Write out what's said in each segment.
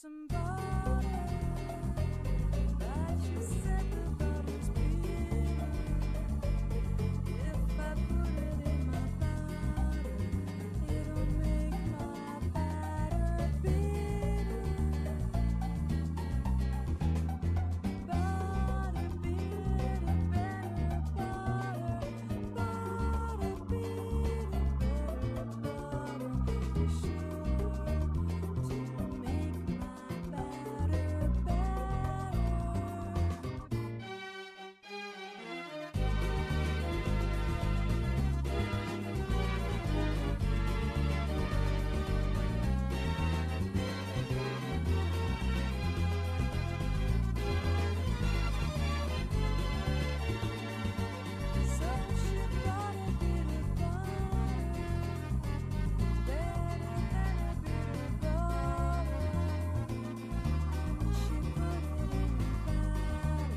somebody that you said the butter's bitter. If I put it in my batter, it'll make my batter bitter. Butter, bitter, better butter. Butter, bitter, better butter. Be sure to make my batter better. So she bought a bit of butter, better than a bit of butter. And she put it in the batter,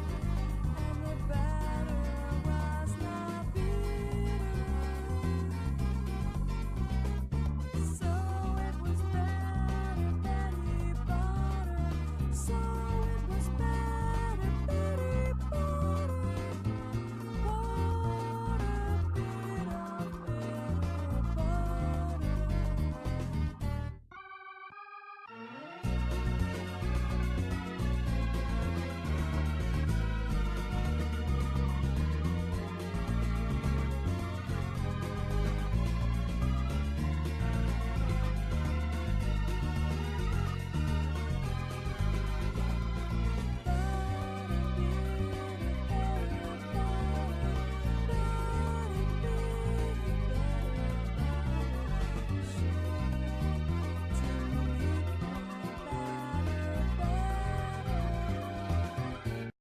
and the batter was not bitter. So it was better, Betty butter. So it was better, Betty butter. Bought a bit of better butter.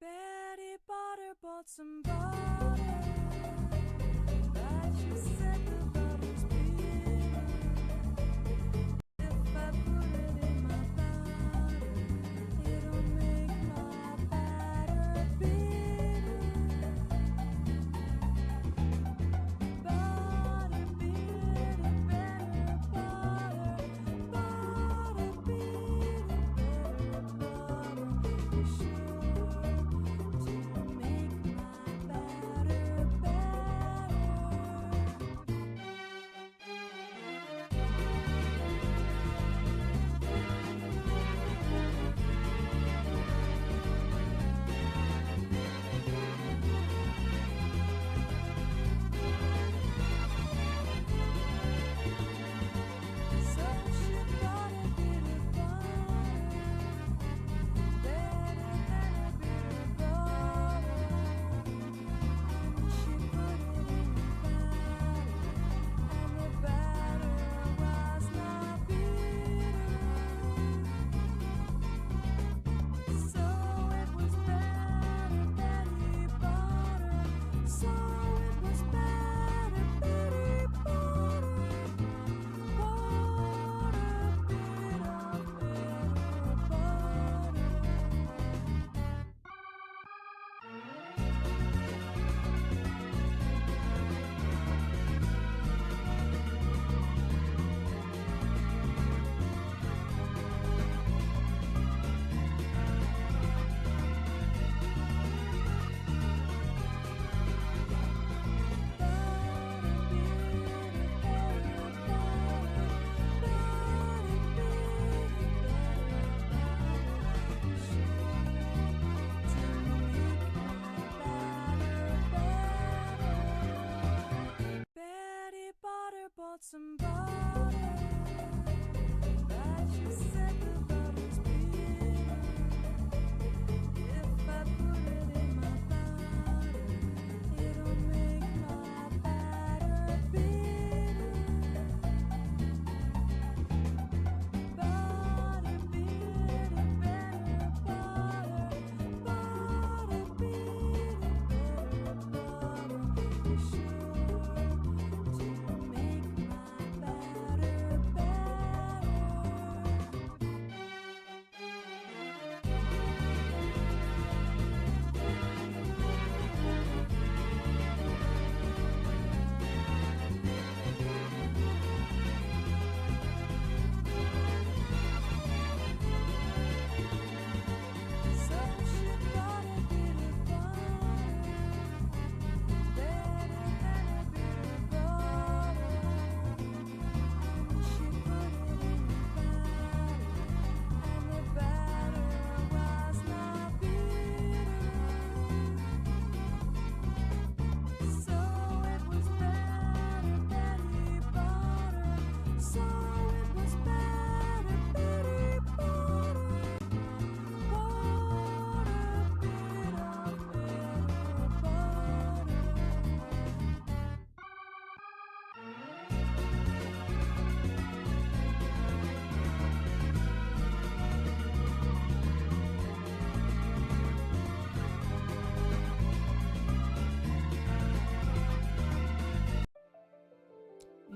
Betty Butter bought some butter that she said the butter's bitter. If I put it in my batter, it'll make my batter bitter. Butter, bitter, better butter. Butter, bitter, better butter. Be sure to make my batter better.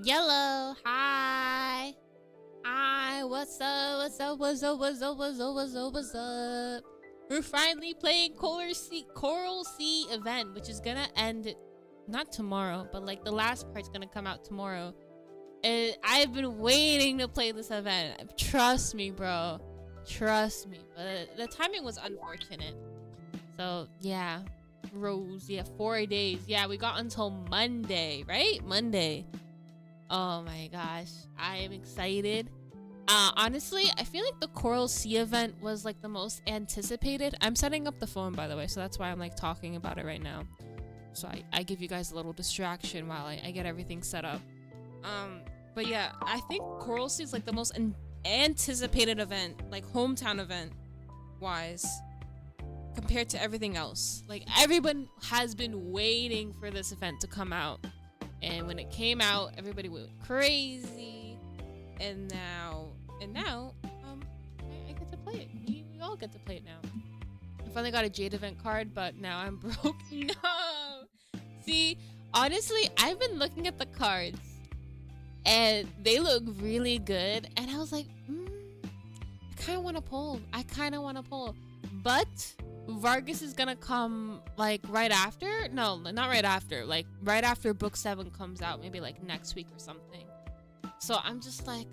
Yellow, hi. Hi, what's up? What's up? What's up? What's up? What's up? What's up? What's up? We're finally playing Coral Sea event, which is gonna end not tomorrow, but like the last part's gonna come out tomorrow. And I've been waiting to play this event. Trust me, bro. Trust me. But the timing was unfortunate. So yeah, Rose. Yeah, 4 days. Yeah, we got until Monday, right? Monday. Oh my gosh, I am excited. Honestly, I feel like the Coral Sea event was like the most anticipated. I'm setting up the phone, by the way, so that's why I'm like talking about it right now. So I give you guys a little distraction while I get everything set up. But yeah, I think Coral Sea is like the most anticipated event, like hometown event wise, compared to everything else. Like everyone has been waiting for this event to come out. And when it came out, everybody went crazy. And now, I get to play it. We all get to play it now. I finally got a Jade event card, but now I'm broke. No! See, honestly, I've been looking at the cards, and they look really good. And I was like, I kind of want to pull. But Vargas is gonna come like right after. No, not right after. Like right after book 7 comes out, maybe like next week or something. So I'm just like,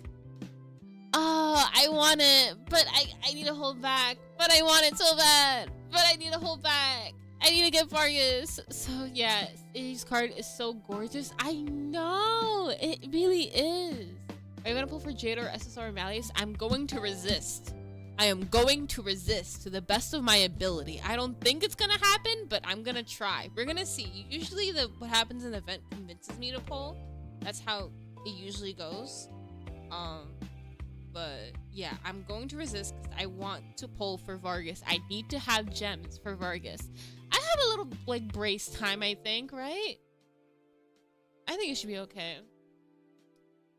oh, I want it, but I need to hold back. But I want it so bad. But I need to hold back. I need to get Vargas. So yeah, his card is so gorgeous. I know, it really is. Are you gonna pull for Jade or SSR or Malleus? I'm going to resist. I am going to resist to the best of my ability. I don't think it's gonna happen, but I'm gonna try. We're gonna see. Usually what happens in the event convinces me to pull. That's how it usually goes. But yeah, I'm going to resist because I want to pull for Vargas. I need to have gems for Vargas. I had a little like brace time, I think, right? I think it should be okay.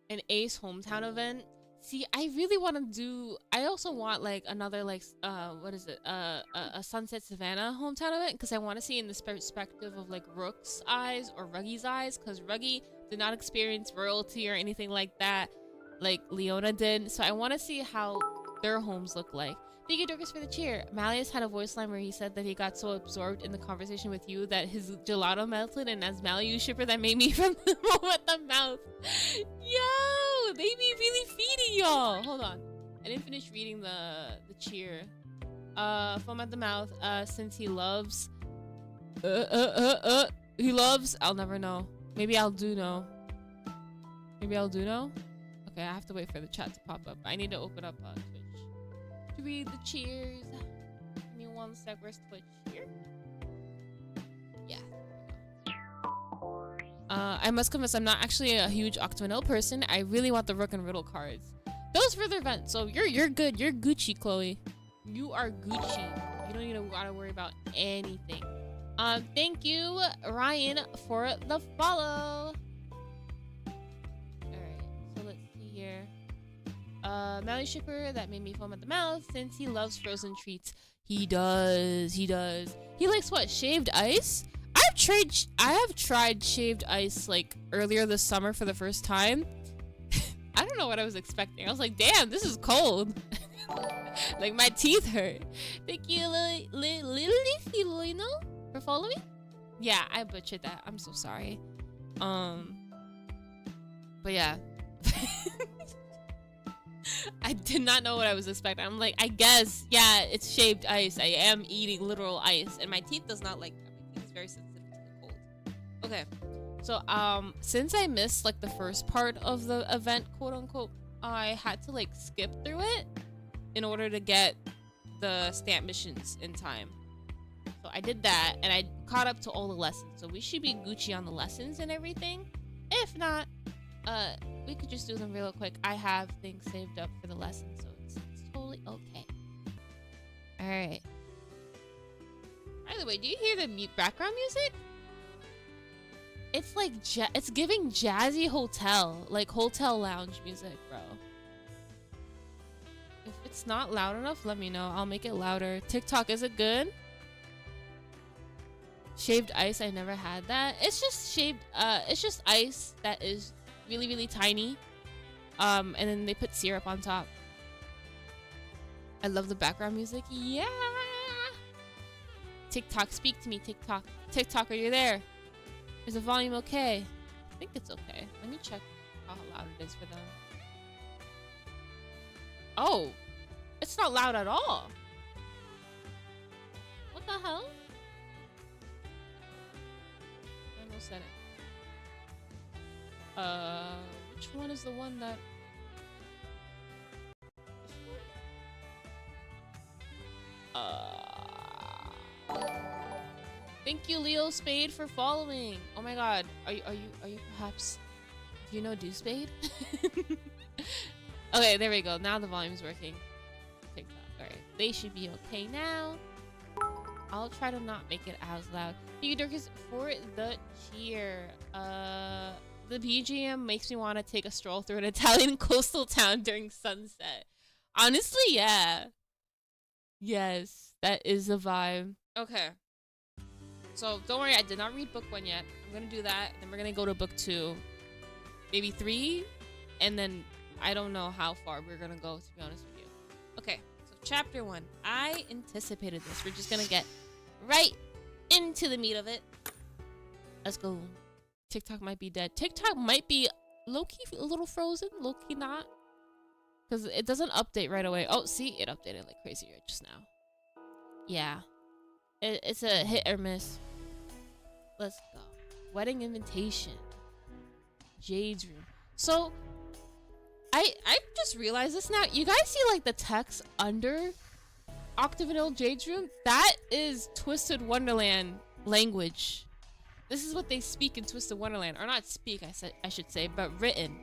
An Ace hometown event. See, I really want to do. I also want like another like what is it? A Sunset Savannah hometown event because I want to see in the perspective of like Rook's eyes or Ruggy's eyes because Ruggy did not experience royalty or anything like that, like Leona did. So I want to see how their homes look like. Thank you, Dorcas, for the cheer. Malleus had a voice line where he said that he got so absorbed in the conversation with you that his gelato melted, and as Malleus shipper, that made me from the at the mouth. Yo, they be really feeding y'all. Hold on, I didn't finish reading the cheer. Foam at the mouth. Since he loves. He loves. I'll never know. Maybe I'll do know. Maybe I'll do know. Okay, I have to wait for the chat to pop up. I need to open up Twitch to read the cheers. Give me 1 sec. Where's Twitch? Here? Yeah. I must confess, I'm not actually a huge Octamanel person. I really want the Rook and Riddle cards. Those for the event. So you're good. You're Gucci, Chloe. You are Gucci. You don't need to gotta worry about anything. Thank you, Ryan, for the follow. Alright, so let's see here. Malleus shipper that made me foam at the mouth since he loves frozen treats. He does. He likes what? Shaved ice? I have tried shaved ice like earlier this summer for the first time. I don't know what I was expecting. I was like, damn, this is cold. Like my teeth hurt. Thank you, Lilino, for following. Yeah, I butchered that. I'm so sorry. But yeah. I did not know what I was expecting. I'm like, I guess, yeah, it's shaved ice. I am eating literal ice, and my teeth does not like that. My teeth is very sensitive to the cold. Okay, so since I missed like the first part of the event, quote unquote, I had to like skip through it in order to get the stamp missions in time. So I did that, and I caught up to all the lessons. So we should be Gucci on the lessons and everything. If not, we could just do them real quick. I have things saved up for the lesson, so it's totally okay. All right. By the way, do you hear the background music? It's like it's giving jazzy hotel, like hotel lounge music, bro. If it's not loud enough, let me know. I'll make it louder. TikTok, is it good? Shaved ice, I never had that. It's just shaved, it's just ice that is really, really tiny. And then they put syrup on top. I love the background music. Yeah. TikTok, speak to me, TikTok. TikTok, are you there? Is the volume okay? I think it's okay. Let me check how loud it is for them. Oh, it's not loud at all. What the hell? No setting. Which one is the one that? Thank you, Leo Spade, for following. Oh my God, are you perhaps? Do you know Do Spade? Okay, there we go. Now the volume's working. TikTok. All right, they should be okay now. I'll try to not make it as loud. Thank you, Dorcas, for the cheer. The BGM makes me want to take a stroll through an Italian coastal town during sunset. Honestly, yeah. Yes, that is a vibe. Okay. So don't worry, I did not read book 1 yet. I'm gonna do that, then we're gonna go to book 2, maybe 3, and then I don't know how far we're gonna go, to be honest with you. Okay, so chapter 1. I anticipated this. We're just gonna get right into the meat of it. Let's go. TikTok might be dead. TikTok might be low-key a little frozen, low-key not. Because it doesn't update right away. Oh, see? It updated like crazy just now. Yeah. It's a hit or miss. Let's go. Wedding invitation. Jade's room. So, I just realized this now. You guys see like the text under Octagonal Jade's room? That is Twisted-Wonderland language. This is what they speak in Twisted-Wonderland. Or not speak, I should say, but written.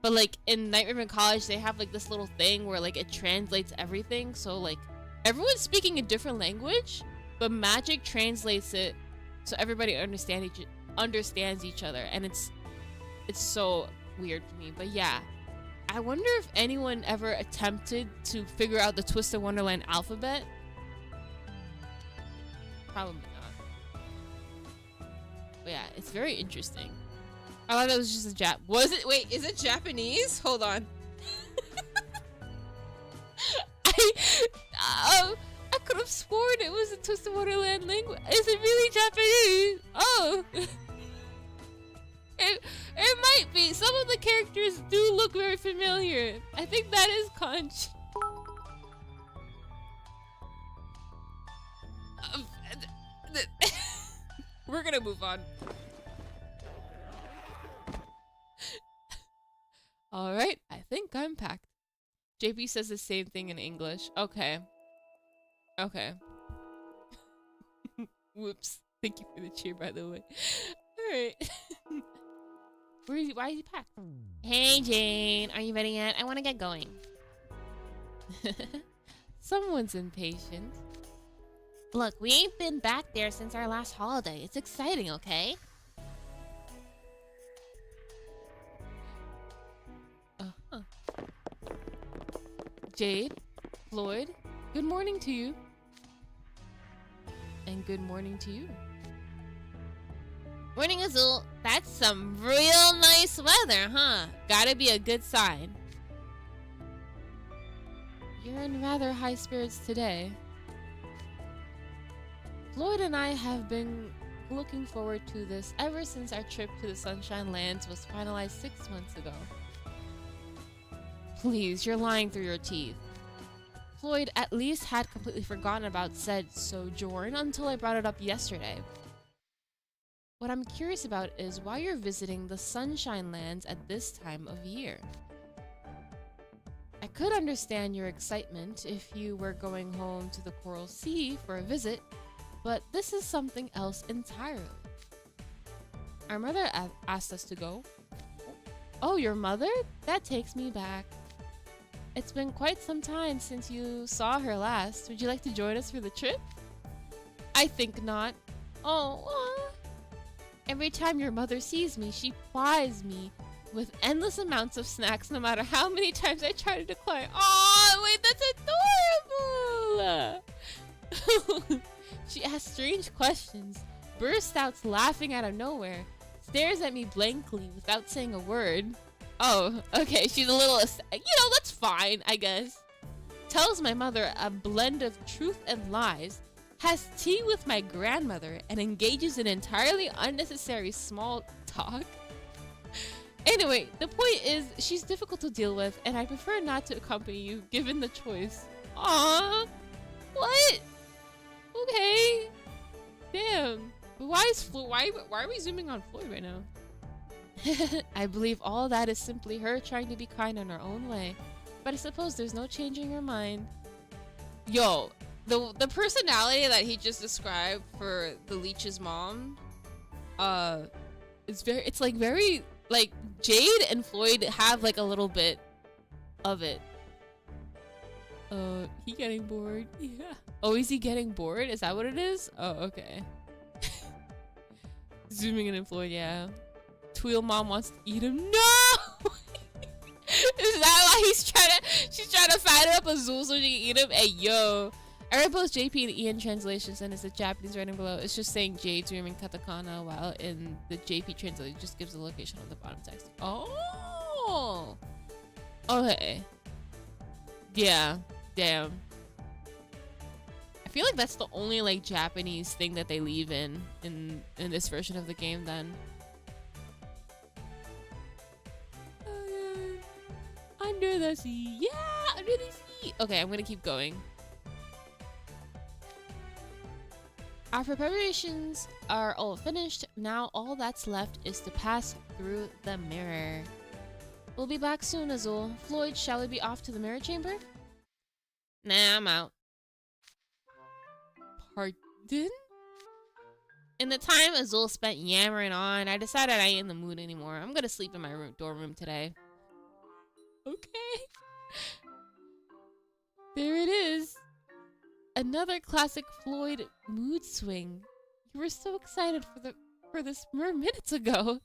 But like in Night Ribbon College, they have like this little thing where like it translates everything. So like everyone's speaking a different language, but magic translates it so everybody understands each other, and it's so weird for me. But yeah, I wonder if anyone ever attempted to figure out the Twisted-Wonderland alphabet. Probably not. But yeah, it's very interesting. I thought that was just a Was it? Wait, is it Japanese? Hold on. I could have sworn it was a Twisted-Wonderland language. Is it really Japanese? Oh. It might be. Some of the characters do look very familiar. I think that is Conch. We're gonna move on. Alright, I think I'm packed. JP says the same thing in English. Okay. Okay. Whoops. Thank you for the cheer, by the way. Alright. Why is he packed? Hey, Jane. Are you ready yet? I want to get going. Someone's impatient. Look, we ain't been back there since our last holiday. It's exciting, okay? Jade, Floyd, good morning to you. And good morning to you. Morning, Azul. That's some real nice weather, huh? Gotta be a good sign. You're in rather high spirits today. Floyd and I have been looking forward to this ever since our trip to the Sunshine Lands was finalized 6 months ago. Please, you're lying through your teeth. Floyd at least had completely forgotten about said sojourn until I brought it up yesterday. What I'm curious about is why you're visiting the Sunshine Lands at this time of year. I could understand your excitement if you were going home to the Coral Sea for a visit, but this is something else entirely. Our mother asked us to go. Oh, your mother? That takes me back. It's been quite some time since you saw her last. Would you like to join us for the trip? I think not. Oh, every time your mother sees me, she plies me with endless amounts of snacks no matter how many times I try to decline. Oh, wait, that's adorable! She asks strange questions, bursts out laughing out of nowhere, stares at me blankly without saying a word. Oh, okay, she's a little, that's fine, I guess. Tells my mother a blend of truth and lies, has tea with my grandmother, and engages in entirely unnecessary small talk. Anyway, the point is, she's difficult to deal with, and I prefer not to accompany you, given the choice. Aww. What? Okay. Damn. Why are we zooming on Floyd right now? I believe all that is simply her trying to be kind in her own way. But I suppose there's no changing her mind. Yo, the personality that he just described for the leech's mom, it's like very, like, Jade and Floyd have like a little bit of it. He getting bored? Yeah. Oh, is he getting bored? Is that what it is? Oh, okay. Zooming in on Floyd, yeah. Tweel mom wants to eat him. No! Is that why she's trying to fatten up Azul so she can eat him? Hey, yo. I read both JP and Ian translations, and it's the Japanese writing below. It's just saying Jade's room in katakana, while in the JP translation just gives the location on the bottom text. Oh! Okay. Yeah. Damn. I feel like that's the only like Japanese thing that they leave in this version of the game then. Under the sea. Yeah, under the sea. Okay, I'm gonna keep going. Our preparations are all finished. Now all that's left is to pass through the mirror. We'll be back soon, Azul. Floyd, shall we be off to the mirror chamber? Nah, I'm out. Pardon? In the time Azul spent yammering on, I decided I ain't in the mood anymore. I'm gonna sleep in my dorm room today. Okay. There it is. Another classic Floyd mood swing. You were so excited for this mere minutes ago.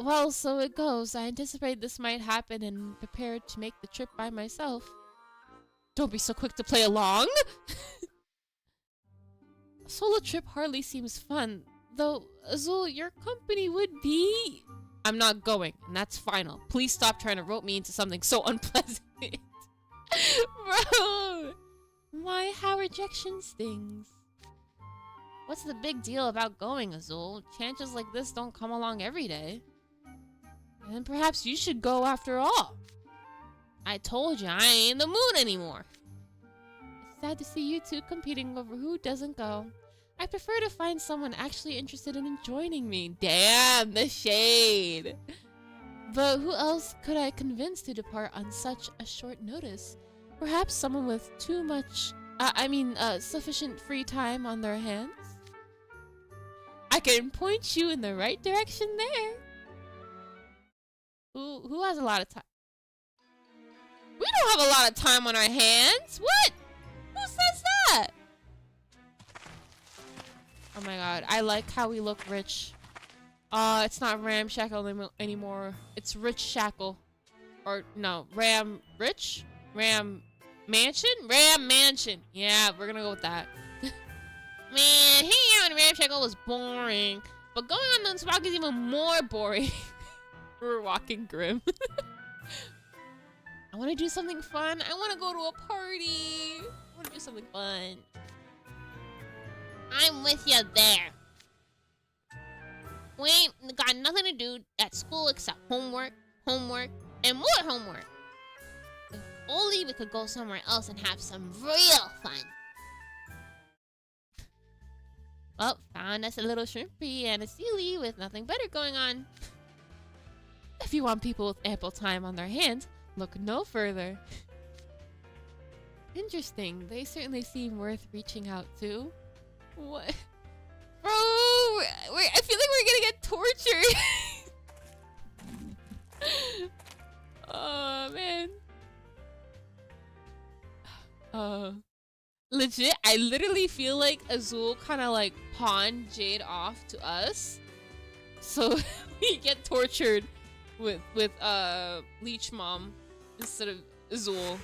Well, so it goes. I anticipate this might happen and prepared to make the trip by myself. Don't be so quick to play along. A solo trip hardly seems fun. Though, Azul, your company would be... I'm not going, and that's final. Please stop trying to rope me into something so unpleasant. Bro! My, how rejection stings. What's the big deal about going, Azul? Chances like this don't come along every day. And perhaps you should go after all. I told you, I ain't in the mood anymore. It's sad to see you two competing over who doesn't go. I prefer to find someone actually interested in joining me. Damn, the shade. But who else could I convince to depart on such a short notice? Perhaps someone with too much, sufficient free time on their hands? I can point you in the right direction there. Who has a lot of time? We don't have a lot of time on our hands. What? Who says that? Oh my god, I like how we look rich. It's not ramshackle anymore. It's rich shackle. Or no, ram rich? Ram mansion? Ram mansion. Yeah, we're gonna go with that. Man, hanging out in ramshackle was boring. But going on the spot is even more boring. We're walking grim. I want to do something fun. I want to go to a party. I want to do something fun. I'm with you there. We ain't got nothing to do at school except homework, and more homework. If only we could go somewhere else and have some real fun. Well, found us a little shrimpy and a sealy with nothing better going on. If you want people with ample time on their hands, look no further. Interesting. They certainly seem worth reaching out to. What? Bro, I feel like we're gonna get tortured. Oh, man. Legit, I literally feel like Azul kind of like pawned Jade off to us. So we get tortured with Leech Mom instead of Azul.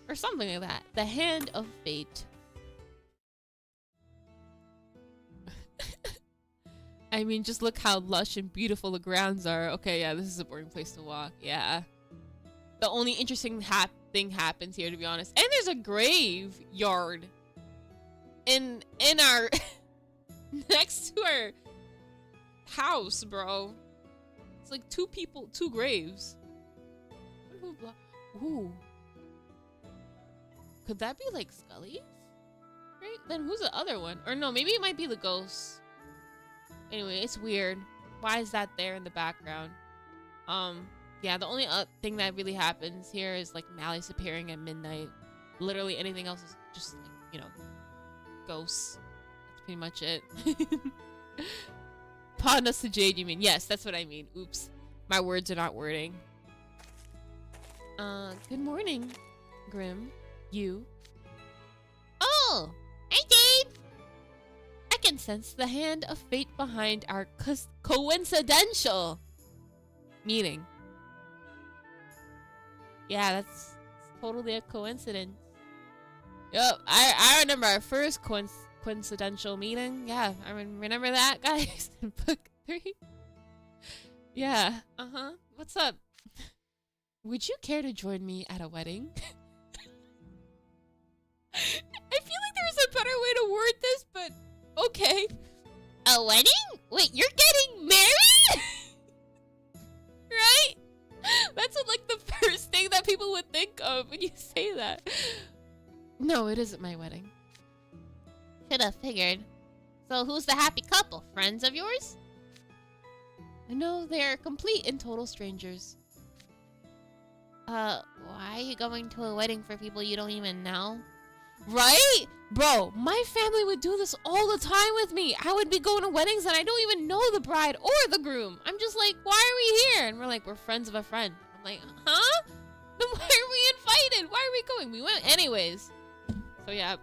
Or something like that. The hand of fate. I mean, just look how lush and beautiful the grounds are. Okay, yeah, this is a boring place to walk. Yeah. The only interesting thing happens here, to be honest. And there's a graveyard in our next to our house, bro. It's like two graves. Ooh. Could that be like Scully's? Right? Then who's the other one? Or no, maybe it might be the ghost. Anyway, it's weird. Why is that there in the background? Yeah, the only thing that really happens here is like Malleus appearing at midnight. Literally anything else is just like, you know, ghosts. That's pretty much it. Pawn us to Jade, you mean? Yes, that's what I mean. Oops. My words are not wording. Good morning, Grim. You. Oh! Hey, Jade! I can sense the hand of fate behind our coincidental meeting. Yeah, that's totally a coincidence. Yep, I remember our first coincidental meeting. Yeah, I remember that, guys, in book 3. Yeah, What's up? Would you care to join me at a wedding? I feel like there's a better way to word this, but okay. A wedding? Wait, you're getting married? Right? That's what, like, the first thing that people would think of when you say that. No, it isn't my wedding. Should have figured. So who's the happy couple? Friends of yours? No, they're complete and total strangers. Why are you going to a wedding for people you don't even know? Right? Bro, my family would do this all the time with me. I would be going to weddings and I don't even know the bride or the groom. I'm just like, why are we here? And we're like, we're friends of a friend. I'm like, huh? Then why are we invited? Why are we going? We went anyways. So yeah.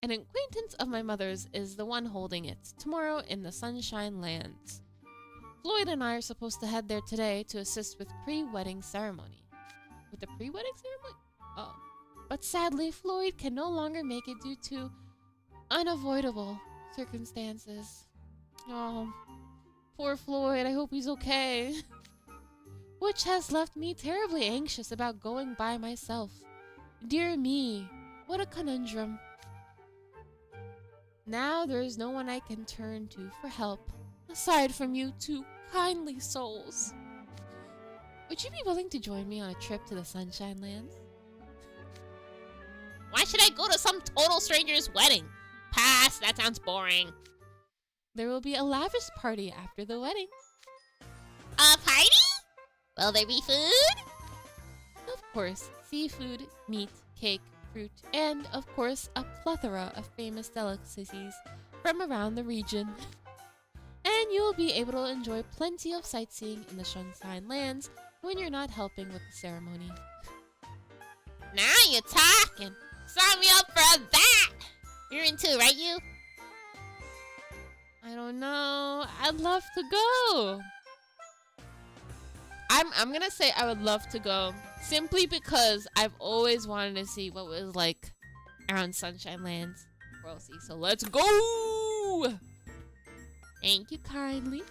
An acquaintance of my mother's is the one holding it tomorrow in the Sunshine Lands. Floyd and I are supposed to head there today to assist with pre-wedding ceremony. With the pre-wedding ceremony? Oh. But sadly, Floyd can no longer make it due to unavoidable circumstances. Oh, poor Floyd. I hope he's okay. Which has left me terribly anxious about going by myself. Dear me, what a conundrum. Now there is no one I can turn to for help, aside from you two kindly souls. Would you be willing to join me on a trip to the Sunshine Lands? Why should I go to some total stranger's wedding? Pass, that sounds boring. There will be a lavish party after the wedding. A party? Will there be food? Of course, seafood, meat, cake, fruit, and, of course, a plethora of famous delicacies from around the region. And you'll be able to enjoy plenty of sightseeing in the Sunshine Lands when you're not helping with the ceremony. Now you're talking. Sign me up for that! You're in too, right, you? I don't know. I'd love to go. I'm gonna say I would love to go simply because I've always wanted to see what it was like around Sunshine Lands. We'll see. So let's go! Thank you kindly.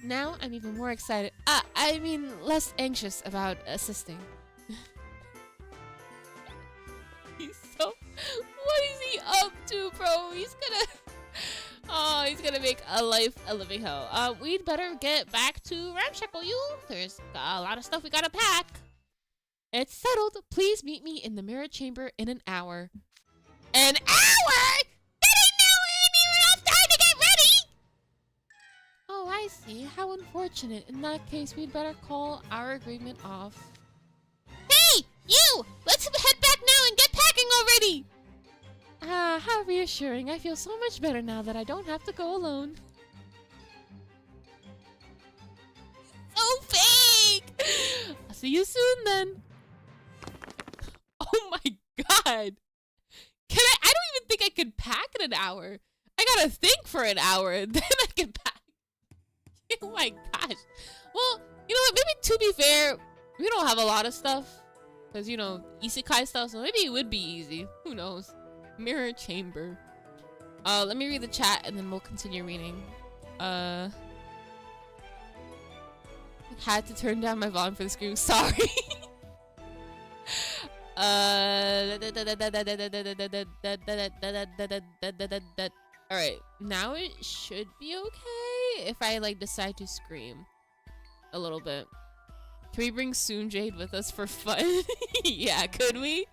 Now I'm even more excited. I mean, less anxious about assisting. What is he up to, bro? He's gonna make a living hell. We'd better get back to Ramshackle you. There's a lot of stuff we gotta pack. It's settled. Please meet me in the mirror chamber in an hour. An hour? That ain't even enough time to get ready! Oh, I see. How unfortunate. In that case, we'd better call our agreement off. Hey! You! Let's head back now and get packing already! Ah, how reassuring. I feel so much better now that I don't have to go alone. So fake! I'll see you soon then. Oh my god. I don't even think I could pack in an hour. I gotta think for an hour and then I can pack. Oh my gosh. Well, you know what? Maybe to be fair, we don't have a lot of stuff. Because, you know, isekai stuff, so maybe it would be easy. Who knows? Mirror chamber. Let me read the chat and then we'll continue reading. Had to turn down my volume for the scream. Sorry. Alright, now it should be okay if I like decide to scream a little bit. Can we bring Soon Jade with us for fun? Yeah, could we?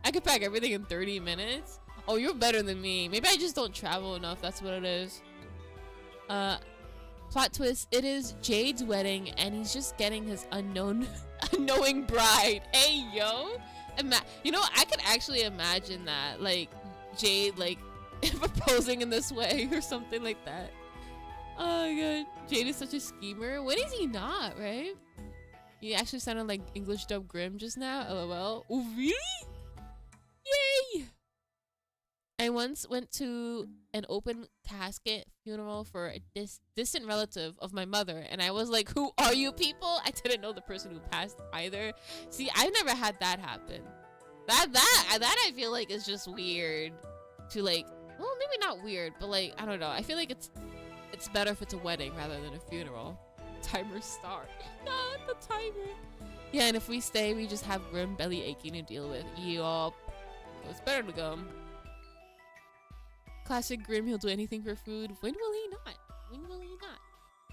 I could pack everything in 30 minutes. Oh, you're better than me. Maybe I just don't travel enough. That's what it is. Plot twist. It is Jade's wedding and he's just getting his unknowing bride. Hey, yo. You know, I could actually imagine that. Like, Jade, like, proposing in this way or something like that. Oh my god. Jade is such a schemer. When is he not, right? He actually sounded like English dub Grimm just now. LOL. Oh, really? Yay! I once went to an open casket funeral for a distant relative of my mother, and I was like, who are you people? I didn't know the person who passed either. See, I've never had that happen. That I feel like is just weird to like, well, maybe not weird, but like, I don't know. I feel like it's better if it's a wedding rather than a funeral. Timer start. Not the timer. Yeah, and if we stay, we just have grim belly aching to deal with. Yup. So it's better to go. Classic Grim, he'll do anything for food. When will he not? When will he not?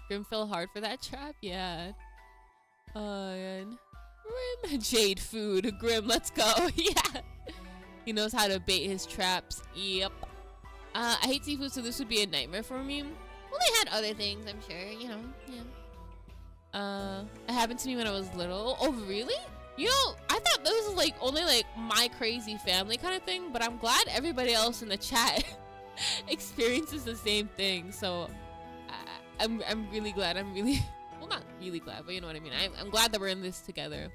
Grim fell hard for that trap? Yeah. And Grim. Jade food. Grim, let's go. Yeah. He knows how to bait his traps. Yep. I hate seafood, so this would be a nightmare for me. Well, they had other things, I'm sure. You know, yeah. It happened to me when I was little. Oh, really? You know, I thought this was like only like my crazy family kind of thing, but I'm glad everybody else in the chat experiences the same thing. So I'm really glad. I'm really, well, not really glad, but you know what I mean. I'm glad that we're in this together.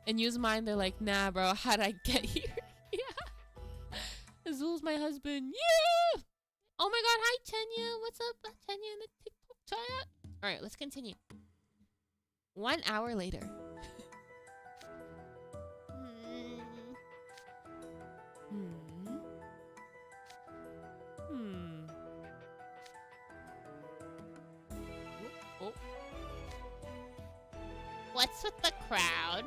And use mine, they're like, nah, bro, how'd I get here? Yeah. Azul's my husband. Yeah. Oh my god, hi Tanya. What's up, Tanya in the TikTok chat? All right, let's continue. 1 hour later. Oh. What's with the crowd?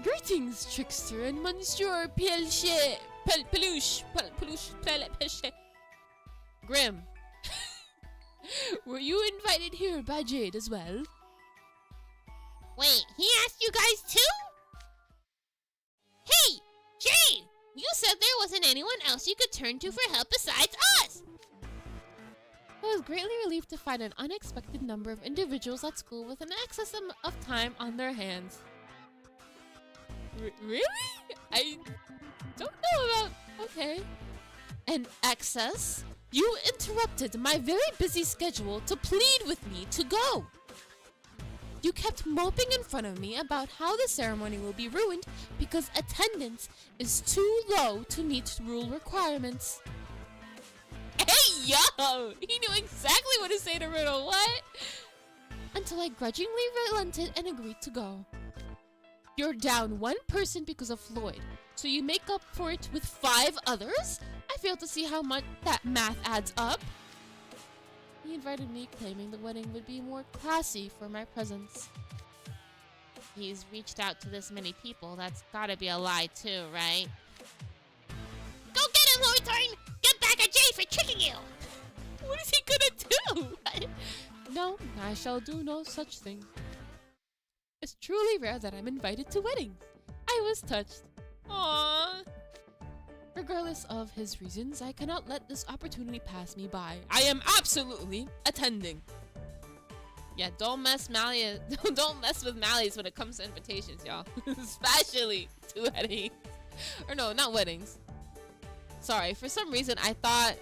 Greetings, trickster and Monsieur Peluche. Grim. Were you invited here by Jade as well? Wait, he asked you guys too? Hey, Jade! You said there wasn't anyone else you could turn to for help besides us! I was greatly relieved to find an unexpected number of individuals at school with an excess of time on their hands. Really? I don't know about... Okay. An excess? You interrupted my very busy schedule to plead with me to go. You kept moping in front of me about how the ceremony will be ruined because attendance is too low to meet rule requirements. Hey, yo! He knew exactly what to say to Riddle, what? Until I grudgingly relented and agreed to go. You're down one person because of Floyd, so you make up for it with 5 others? I fail to see how much that math adds up. He invited me, claiming the wedding would be more classy for my presence. He's reached out to this many people. That's gotta be a lie too, right? Go get him, Flirting! Get back at Jade for tricking you! What is he gonna do? No, I shall do no such thing. It's truly rare that I'm invited to weddings. I was touched. Aww. Regardless of his reasons, I cannot let this opportunity pass me by. I am absolutely attending. Yeah, don't mess Malleus. Don't mess with Malleus when it comes to invitations, y'all. Especially to weddings. Or no, not weddings. Sorry, for some reason I thought.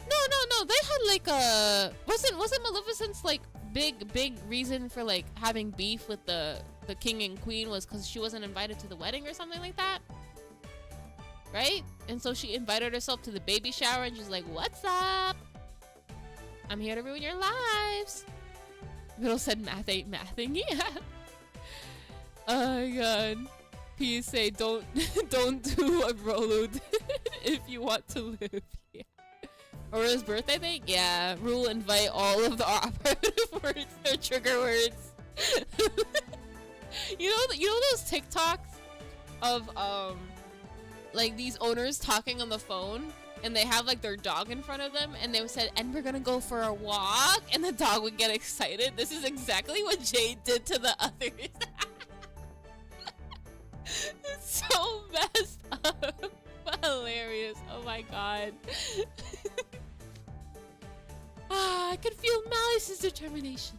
No. They had like a wasn't Maleficent's like big reason for like having beef with the king and queen was because she wasn't invited to the wedding or something like that. Right? And so she invited herself to the baby shower and she's like, what's up? I'm here to ruin your lives. Riddle said math ain't mathing. Yeah. Oh my god. PSA, don't do a rollload if you want to live. Yeah. or his birth, I think. Yeah, Rule invite all of the operative words, their trigger words. you know those TikToks of like these owners talking on the phone, and they have like their dog in front of them, and they said, "And we're gonna go for a walk," and the dog would get excited. This is exactly what Jade did to the others. It's so messed up. Hilarious. Oh my god. I could feel Malleus's determination.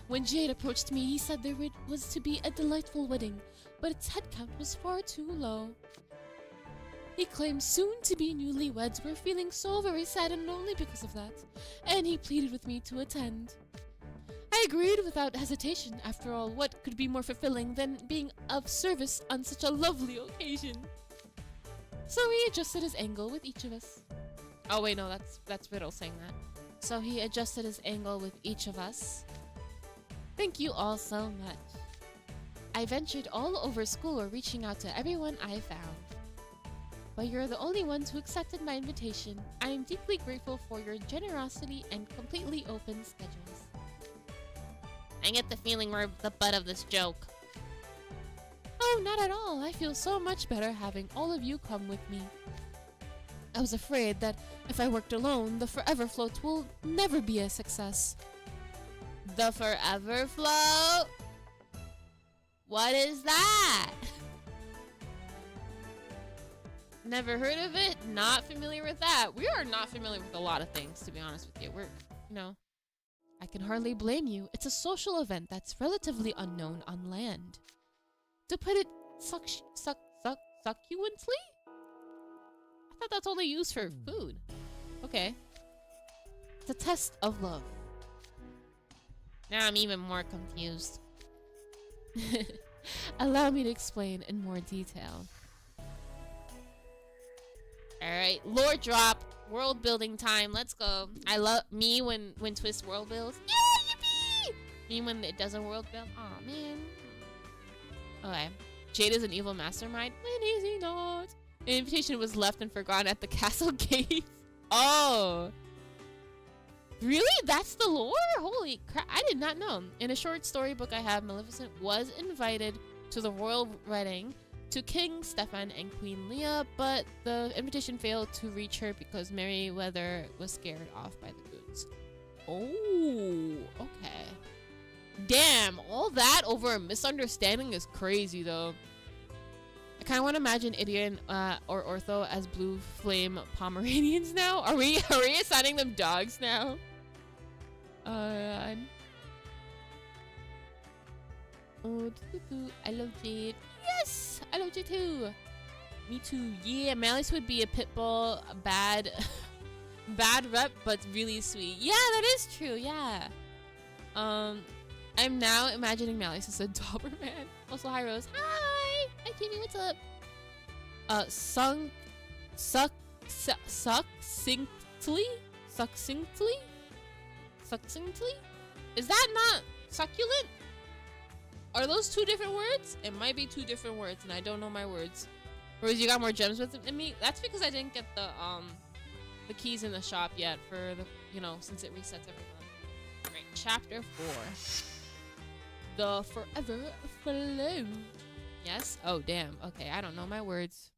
When Jade approached me, he said there was to be a delightful wedding, but its head count was far too low. He claimed soon-to-be newlyweds were feeling so very sad and lonely because of that, and he pleaded with me to attend. I agreed without hesitation. After all, what could be more fulfilling than being of service on such a lovely occasion? So he adjusted his angle with each of us. Oh wait, no, that's Riddle saying that. So he adjusted his angle with each of us. Thank you all so much. I ventured all over school reaching out to everyone I found. But you're the only ones who accepted my invitation. I am deeply grateful for your generosity and completely open schedules. I get the feeling we're the butt of this joke. Oh, not at all. I feel so much better having all of you come with me. I was afraid that if I worked alone, the Forever Float will never be a success. The Forever Float? What is that? Never heard of it? Not familiar with that. We are not familiar with a lot of things, to be honest with you. We're, you know, I can hardly blame you. It's a social event that's relatively unknown on land. To put it succulently? I thought that's only used for food. Okay. It's a test of love. Now I'm even more confused. Allow me to explain in more detail. Alright, lore drop. World building time. Let's go. I love me when Twist world builds. Yeah, yippee! Me when it doesn't world build. Aw, man. Okay. Jade is an evil mastermind. When is he not? An invitation was left and forgotten at the castle gate. Oh. Really? That's the lore? Holy crap. I did not know. In a short storybook I have, Maleficent was invited to the royal wedding to King Stefan and Queen Leah, but the invitation failed to reach her because Merryweather was scared off by the goons. Oh, okay. Damn, all that over a misunderstanding is crazy, though. I kind of want to imagine Idian or Ortho as blue flame Pomeranians now. Are we assigning them dogs now? Oh, I love Jade. Yes, I love Jade too. Me too. Yeah, Malleus would be a pit bull, bad rep, but really sweet. Yeah, that is true. Yeah. I'm now imagining Malleus as a Doberman. Also, hi Rose. Hi. Hi Jimmy. What's up? Succinctly? Is that not succulent? Are those two different words? It might be two different words, and I don't know my words. Rose, you got more gems with me? That's because I didn't get the keys in the shop yet for the, you know, since it resets every month. Alright, chapter 4. The Forever Float. Yes? Oh, damn. Okay, I don't know my words.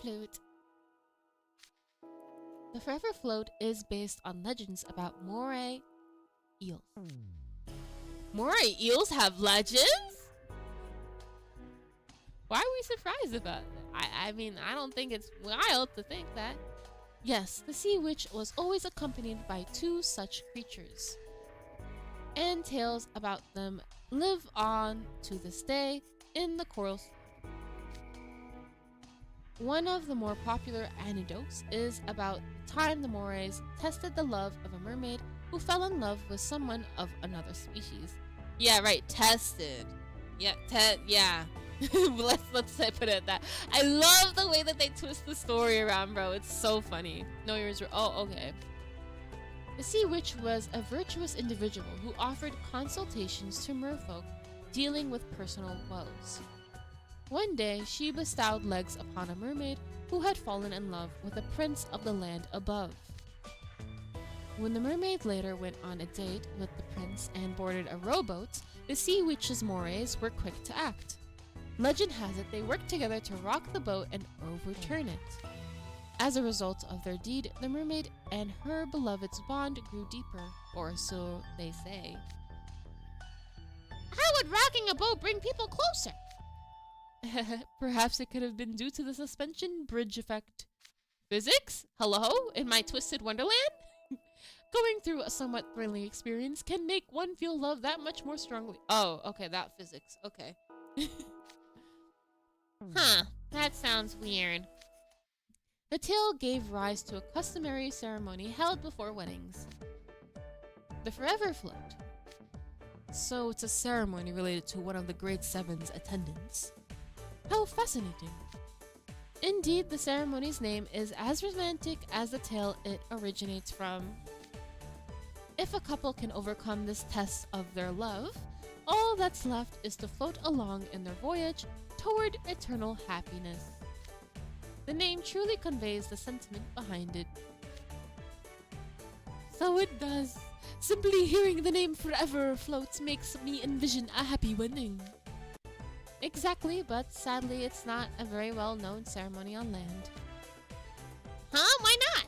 Float. The Forever Float is based on legends about moray eels. Moray eels have legends? Why are we surprised about that? I mean, I don't think it's wild to think that. Yes, the sea witch was always accompanied by two such creatures. And tales about them live on to this day in the coral. One of the more popular anecdotes is about the time the morays tested the love of a mermaid who fell in love with someone of another species. Yeah, right, tested. Yeah, yeah. let's put it at that. I love the way that they twist the story around, bro. It's so funny. No, yours were. Oh, okay. The sea witch was a virtuous individual who offered consultations to merfolk dealing with personal woes. One day, she bestowed legs upon a mermaid who who had fallen in love with the prince of the land above. When the mermaid later went on a date with the prince and boarded a rowboat, the sea witch's mores were quick to act. Legend has it they worked together to rock the boat and overturn it. As a result of their deed, the mermaid and her beloved's bond grew deeper, or so they say. How would rocking a boat bring people closer? Perhaps it could have been due to the suspension bridge effect. Physics? Hello? In my Twisted-Wonderland? Going through a somewhat thrilling experience can make one feel love that much more strongly. Oh, okay, that physics. Okay. Huh, that sounds weird. The tale gave rise to a customary ceremony held before weddings. The Forever Float. So it's a ceremony related to one of the Great Seven's attendants. How fascinating. Indeed, the ceremony's name is as romantic as the tale it originates from. If a couple can overcome this test of their love, all that's left is to float along in their voyage toward eternal happiness. The name truly conveys the sentiment behind it. So it does. Simply hearing the name Forever Floats makes me envision a happy wedding. Exactly, but sadly it's not a very well-known ceremony on land. Huh? Why not?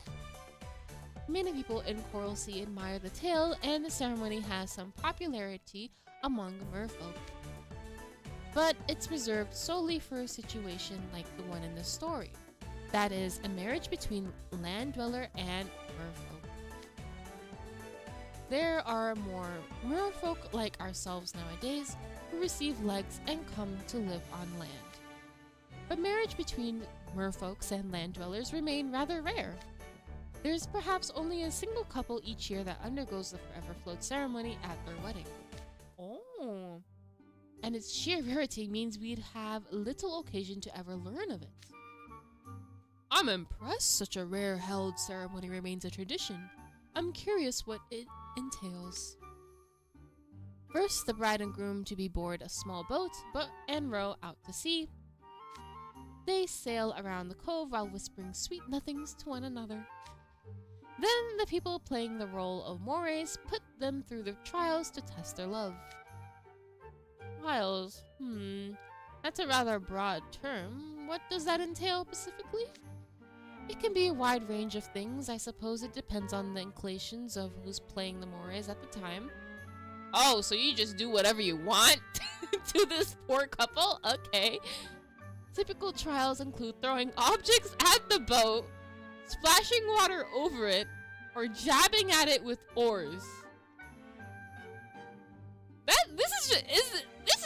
Many people in Coral Sea admire the tale, and the ceremony has some popularity among merfolk. But it's reserved solely for a situation like the one in the story. That is, a marriage between land dweller and merfolk. There are more merfolk like ourselves nowadays who receive legs and come to live on land. But marriage between merfolks and land dwellers remain rather rare. There's perhaps only a single couple each year that undergoes the Forever Float ceremony at their wedding. Oh. And its sheer rarity means we'd have little occasion to ever learn of it. I'm impressed such a rare-held ceremony remains a tradition. I'm curious what it entails. First, the bride and groom to be board a small boat and row out to sea. They sail around the cove while whispering sweet nothings to one another. Then the people playing the role of mores put them through the trials to test their love. Trials? That's a rather broad term. What does that entail specifically? It can be a wide range of things. I suppose it depends on the inclinations of who's playing the mores at the time. Oh, so you just do whatever you want to this poor couple? Okay. Typical trials include throwing objects at the boat, splashing water over it, or jabbing at it with oars. This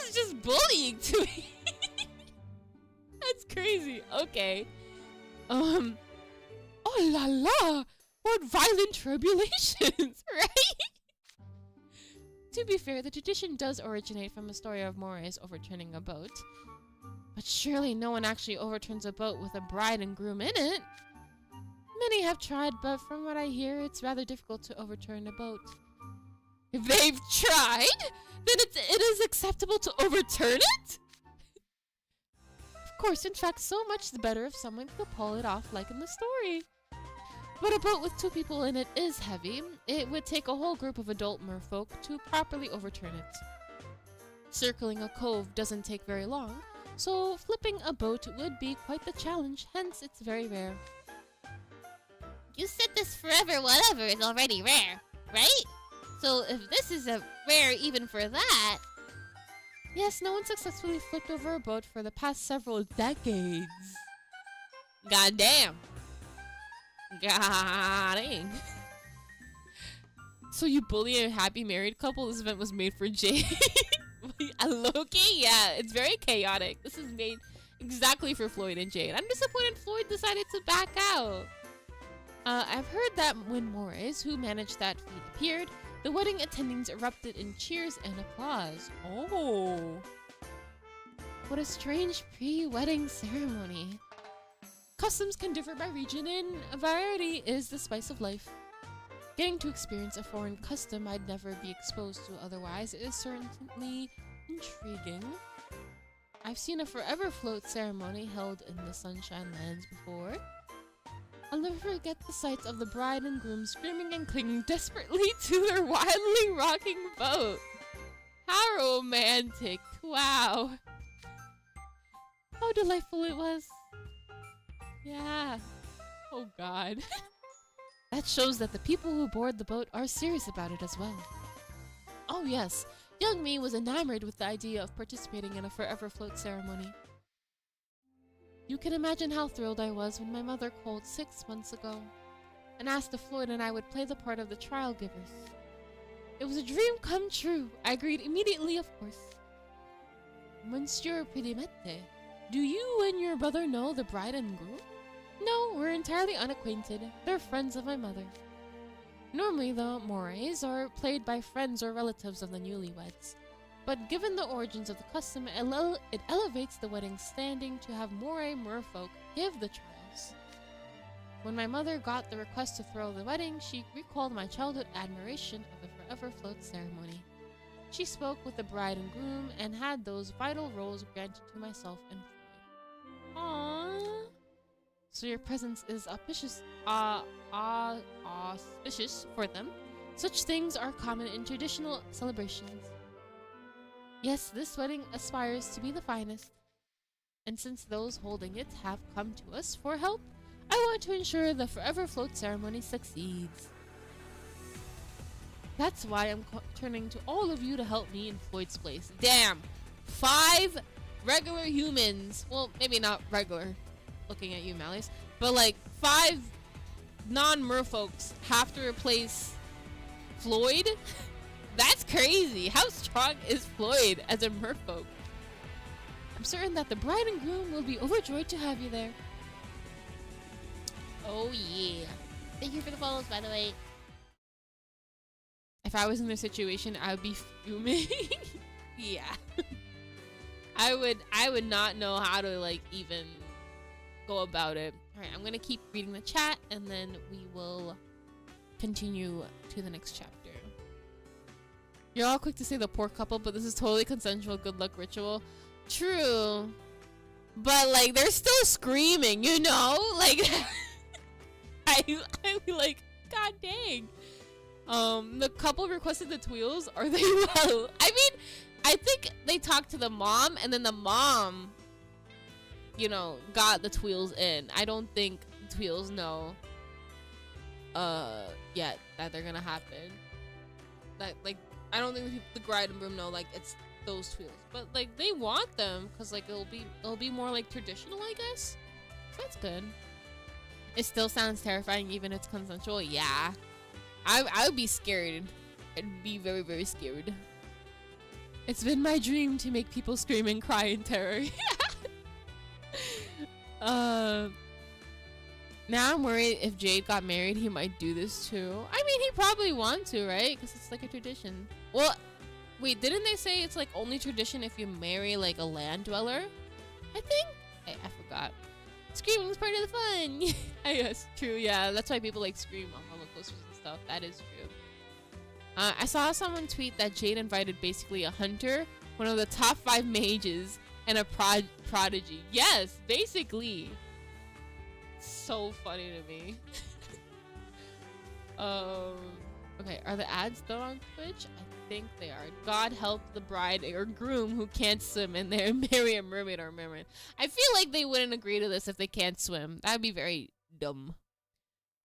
is just bullying to me. That's crazy. Okay. Oh la la! What violent tribulations, right? To be fair, the tradition does originate from a story of mores overturning a boat. But surely no one actually overturns a boat with a bride and groom in it. Many have tried, but from what I hear, it's rather difficult to overturn a boat. If they've tried, then it is acceptable to overturn it? Of course, in fact, so much the better if someone could pull it off like in the story. But a boat with 2 people in it is heavy. It would take a whole group of adult merfolk to properly overturn it. Circling a cove doesn't take very long, so flipping a boat would be quite the challenge, hence it's very rare. You said this forever whatever is already rare, right? So if this is a rare even for that... Yes, no one successfully flipped over a boat for the past several decades. Goddamn. Goddamn. So you bully a happy married couple? This event was made for Jade. Loki? Yeah, it's very chaotic. This is made exactly for Floyd and Jade. I'm disappointed Floyd decided to back out. I've heard that when mores, who managed that feat, appeared, the wedding attendings erupted in cheers and applause. Oh. What a strange pre-wedding ceremony. Customs can differ by region, and variety is the spice of life. Getting to experience a foreign custom I'd never be exposed to otherwise is certainly intriguing. I've seen a forever float ceremony held in the Sunshine Lands before. I'll never forget the sights of the bride and groom screaming and clinging desperately to their wildly rocking boat. How romantic. Wow. How delightful it was. Yeah. Oh god. That shows that the people who board the boat are serious about it as well. Oh yes, young me was enamored with the idea of participating in a forever float ceremony. You can imagine how thrilled I was when my mother called 6 months ago and asked if Floyd and I would play the part of the trial givers. It was a dream come true. I agreed immediately, of course. Monsieur Pedimette, do you and your brother know the bride and groom? No, we're entirely unacquainted. They're friends of my mother. Normally, the mores are played by friends or relatives of the newlyweds. But given the origins of the custom, it elevates the wedding standing to have moire merfolk give the trials. When my mother got the request to throw the wedding, she recalled my childhood admiration of the forever float ceremony. She spoke with the bride and groom and had those vital roles granted to myself and Floyd. Aww. So your presence is auspicious for them. Such things are common in traditional celebrations. Yes, this wedding aspires to be the finest. And since those holding it have come to us for help, I want to ensure the forever float ceremony succeeds. That's why I'm turning to all of you to help me in Floyd's place. Damn! 5 regular humans. Well, maybe not regular, looking at you, Malleus. But like 5 non-merfolks have to replace Floyd? That's crazy. How strong is Floyd as a merfolk? I'm certain that the bride and groom will be overjoyed to have you there. Oh yeah. Thank you for the follows, by the way. If I was in their situation, I would be fuming. Yeah. I would not know how to like even go about it. Alright, I'm gonna keep reading the chat and then we will continue to the next chapter. You're all quick to say the poor couple, but this is totally consensual good luck ritual. True. But like they're still screaming, you know? Like I'm like, god dang. The couple requested the twheels. Are they well? I mean, I think they talked to the mom and then the mom, you know, got the twheels in. I don't think the twheels know yet that they're gonna happen. That like I don't think the bride and groom know like it's those twheels, but like they want them because like it'll be more like traditional, I guess. So that's good. It still sounds terrifying even if it's consensual. Yeah, I would be scared. I'd be very, very scared. It's been my dream to make people scream and cry in terror. Now I'm worried if Jade got married, he might do this too. I mean, he probably want to, right? Because it's like a tradition. Well, wait, didn't they say it's like only tradition if you marry like a land dweller? I think. I forgot. Screaming is part of the fun. I guess true. Yeah, that's why people like scream on roller coasters and stuff. That is true. I saw someone tweet that Jade invited basically a hunter, one of the top 5 mages, and a prodigy. Yes, basically. So funny to me. Okay, are the ads still on Twitch? I think they are. God help the bride or groom who can't swim and they marry a mermaid or a merman. I feel like they wouldn't agree to this if they can't swim. That would be very dumb.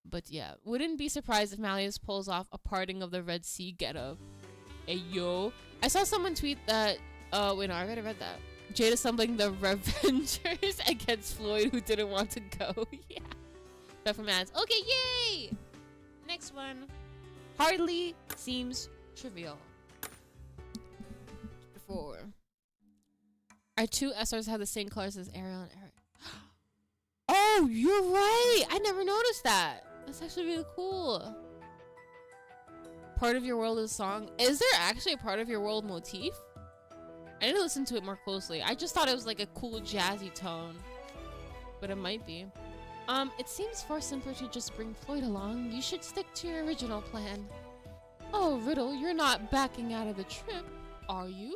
But yeah, wouldn't be surprised if Malleus pulls off a parting of the Red Sea getup. Hey yo. I saw someone tweet that wait, no, I already read that. Jade assembling the Revengers against Floyd who didn't want to go. Yeah. But from ads. Okay, yay! Next one. Hardly seems trivial. Before. Our 2 SRs have the same colors as Ariel and Eric. Oh, you're right! I never noticed that. That's actually really cool. Part of your world is a song. Is there actually a part of your world motif? I need to listen to it more closely. I just thought it was like a cool jazzy tone. But it might be. It seems far simpler to just bring Floyd along. You should stick to your original plan. Oh, Riddle, you're not backing out of the trip, are you?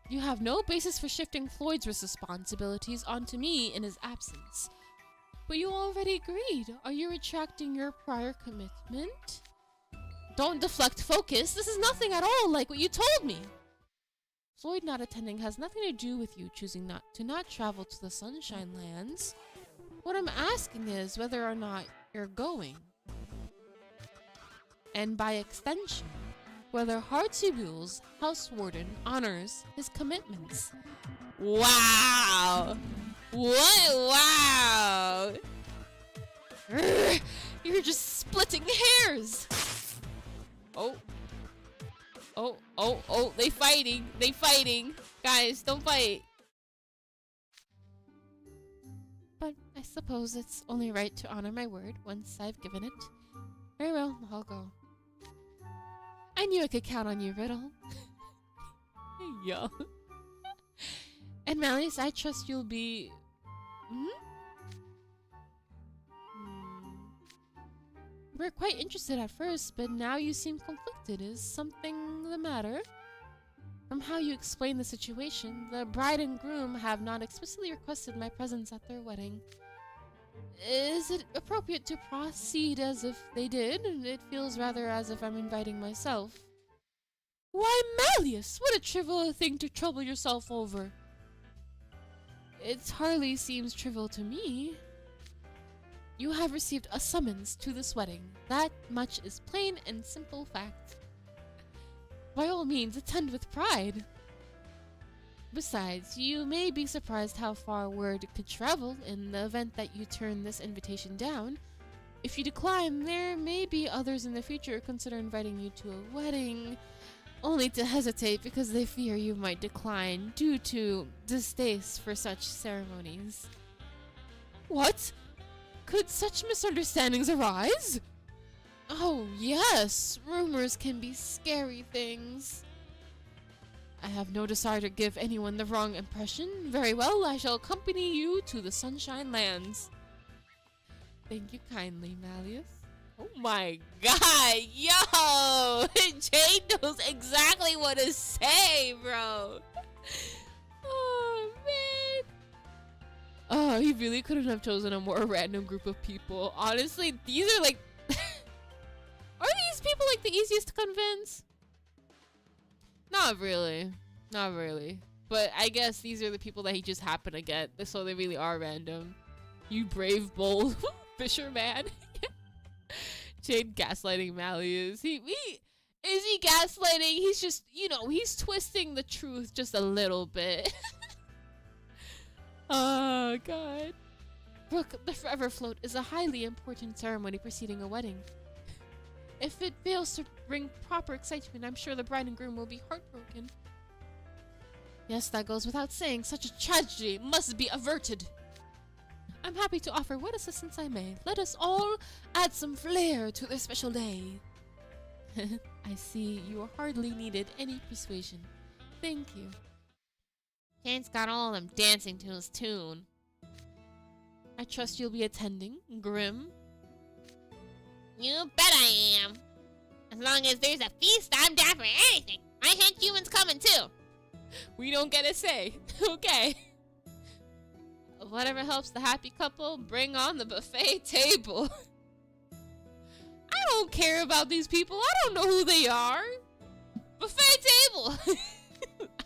You have no basis for shifting Floyd's responsibilities onto me in his absence. But you already agreed. Are you retracting your prior commitment? Don't deflect focus. This is nothing at all like what you told me. Floyd not attending has nothing to do with you choosing not to travel to the Sunshine Lands. What I'm asking is whether or not you're going. And by extension, whether Hartzibule's house warden honors his commitments. Wow! What? Wow! Urgh, you're just splitting hairs! Oh. Oh, they fighting. They fighting. Guys, don't fight. But I suppose it's only right to honor my word once I've given it. Very well, I'll go. I knew I could count on you, Riddle. Yo. And Malleus, I trust you'll be... You were quite interested at first, but now you seem conflicted. Is something the matter? From how you explain the situation, the bride and groom have not explicitly requested my presence at their wedding. Is it appropriate to proceed as if they did? It feels rather as if I'm inviting myself. Why, Malleus! What a trivial thing to trouble yourself over. It hardly seems trivial to me. You have received a summons to this wedding. That much is plain and simple fact. By all means, attend with pride. Besides, you may be surprised how far word could travel in the event that you turn this invitation down. If you decline, there may be others in the future consider inviting you to a wedding, only to hesitate because they fear you might decline due to distaste for such ceremonies. What? Could such misunderstandings arise? Oh, yes. Rumors can be scary things. I have no desire to give anyone the wrong impression. Very well, I shall accompany you to the Sunshine Lands. Thank you kindly, Malleus. Oh my god, yo! Jade knows exactly what to say, bro. Oh, man. Oh, he really couldn't have chosen a more random group of people. Honestly, these are like... Are these people like the easiest to convince? Not really. Not really. But I guess these are the people that he just happened to get, so they really are random. You brave, bold fisherman. Jade gaslighting Malleus. Is he gaslighting? He's just, you know, he's twisting the truth just a little bit. Oh, God. Brooke, the Forever Float is a highly important ceremony preceding a wedding. If it fails to bring proper excitement, I'm sure the bride and groom will be heartbroken. Yes, that goes without saying. Such a tragedy must be averted. I'm happy to offer what assistance I may. Let us all add some flair to this special day. I see you hardly needed any persuasion. Thank you. Jane's got all of them dancing to his tune. I trust you'll be attending, Grim. You bet I am. As long as there's a feast, I'm down for anything. I hint humans coming too. We don't get a say. Okay. Whatever helps the happy couple, bring on the buffet table. I don't care about these people. I don't know who they are. Buffet table.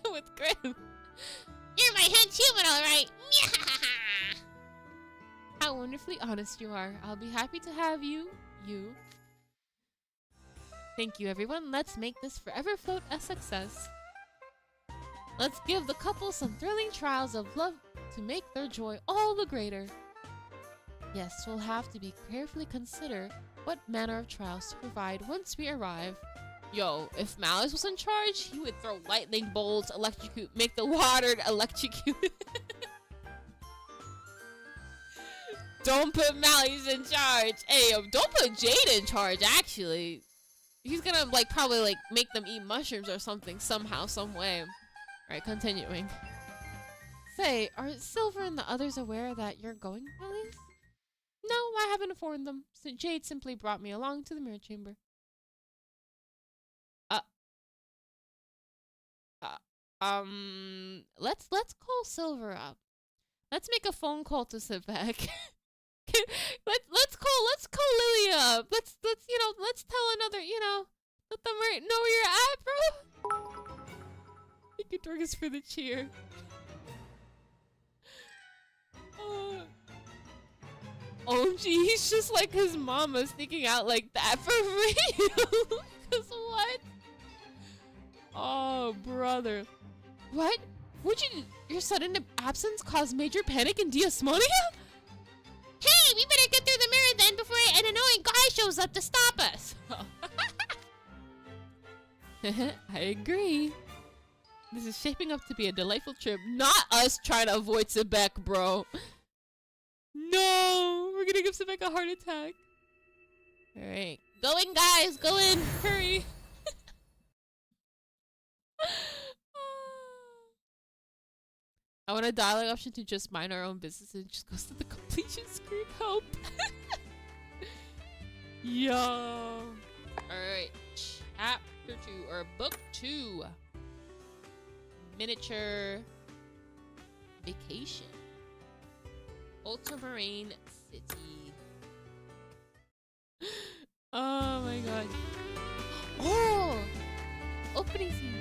I'm with Grim. You're my hench human, alright. How wonderfully honest you are. I'll be happy to have you. Thank you, everyone. Let's make this Forever Float a success. Let's give the couple some thrilling trials of love to make their joy all the greater. Yes, we'll have to be carefully consider what manner of trials to provide once we arrive. Yo, if Malleus was in charge, he would throw lightning bolts, electrocute, make the water electrocute. Don't put Malleus in charge. Hey, don't put Jade in charge, actually. He's gonna, like, probably, like, make them eat mushrooms or something, somehow, some way. Alright, continuing. Say, are Silver and the others aware that you're going, Malleus? No, I haven't informed them. So Jade simply brought me along to the mirror chamber. Let's call Silver up. Let's make a phone call to sit back. let's call Lily up. Let's let's tell another, let them know where you're at, bro. Thank you, Dorcas, for the cheer. OMG, he's just like his mama sneaking out like that for real. Cause what? Oh, brother. What? Your sudden absence caused major panic in Diasmonia? Hey, we better get through the mirror then before an annoying guy shows up to stop us. I agree. This is shaping up to be a delightful trip. Not us trying to avoid Sebek, bro. No, we're gonna give Sebek a heart attack. Alright. Go in, guys. Go in. Hurry. I want a dialogue option to just mind our own business and it just goes to the completion screen. Help. Yo. Alright. Chapter 2 or book 2. Miniature vacation. Ultramarine City. Oh my god. Oh! Opening scene.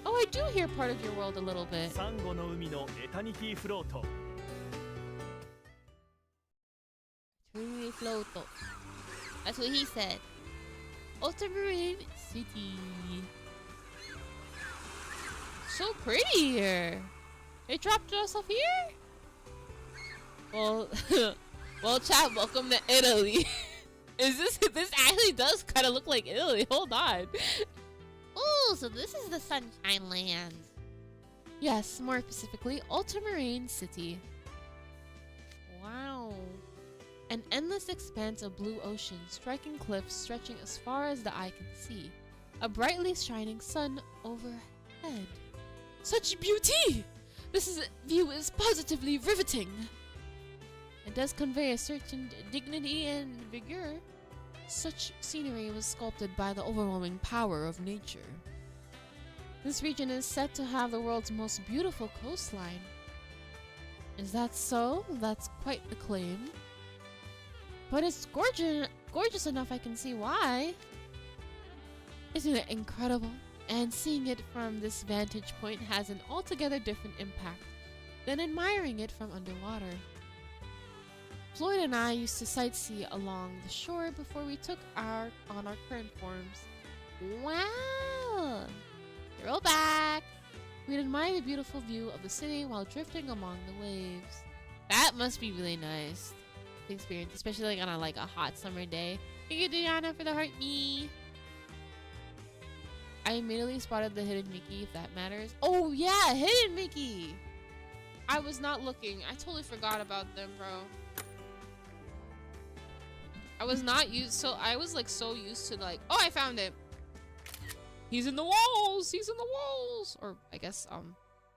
Oh, I do hear part of your world a little bit. Floto. That's what he said. Ultramarine City. So pretty here. They dropped us off here? Well, well, chat, welcome to Italy. This actually does kind of look like Italy. Hold on. Oh, so this is the Sunshine Lands. Yes, more specifically, Ultramarine City. Wow. An endless expanse of blue ocean, striking cliffs stretching as far as the eye can see. A brightly shining sun overhead. Such beauty! View is positively riveting. It does convey a certain dignity and vigor. Such scenery was sculpted by the overwhelming power of nature. This region is said to have the world's most beautiful coastline. Is that so? That's quite the claim. But it's gorgeous enough I can see why. Isn't it incredible? And seeing it from this vantage point has an altogether different impact than admiring it from underwater. Floyd and I used to sightsee along the shore before we took on our current forms. Wow! Throw back! We'd admire the beautiful view of the city while drifting among the waves. That must be really nice experience, especially like on a hot summer day. Thank you, Diana, for the heart me. I immediately spotted the hidden Mickey, if that matters. Oh yeah, hidden Mickey! I was not looking. I totally forgot about them, bro. I was not used, I was so used to oh, I found it. He's in the walls. He's in the walls. Or I guess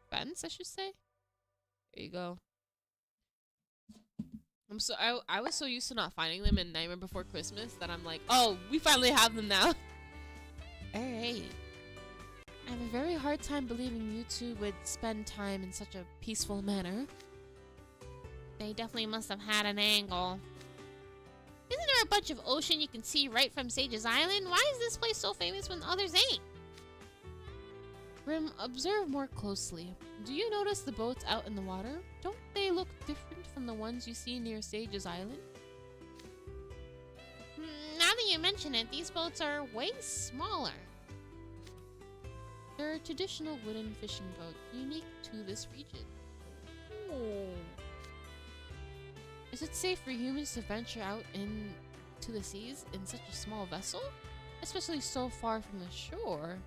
fence, I should say. There you go. I was so used to not finding them in Nightmare Before Christmas that I'm like, oh, we finally have them now. Alright. I have a very hard time believing you two would spend time in such a peaceful manner. They definitely must have had an angle. Isn't there a bunch of ocean you can see right from Sage's Island? Why is this place so famous when others ain't? Grim, observe more closely. Do you notice the boats out in the water? Don't they look different from the ones you see near Sage's Island? Now that you mention it, these boats are way smaller. They're a traditional wooden fishing boat, unique to this region. Oh. Is it safe for humans to venture out into the seas in such a small vessel? Especially so far from the shore?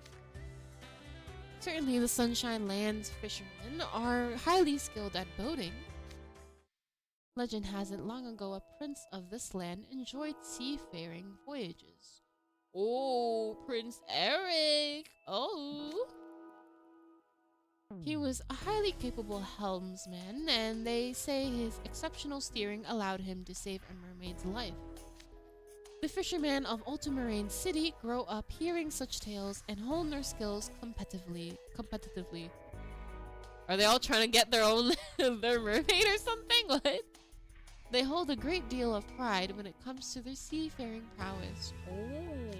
Certainly the Sunshine Land's fishermen are highly skilled at boating. Legend has it long ago a prince of this land enjoyed seafaring voyages. Oh, Prince Eric! Oh! He was a highly capable helmsman, and they say his exceptional steering allowed him to save a mermaid's life. The fishermen of Ultramarine City grow up hearing such tales and hone their skills competitively. Are they all trying to get their own their mermaid or something? What? They hold a great deal of pride when it comes to their seafaring prowess. Oh.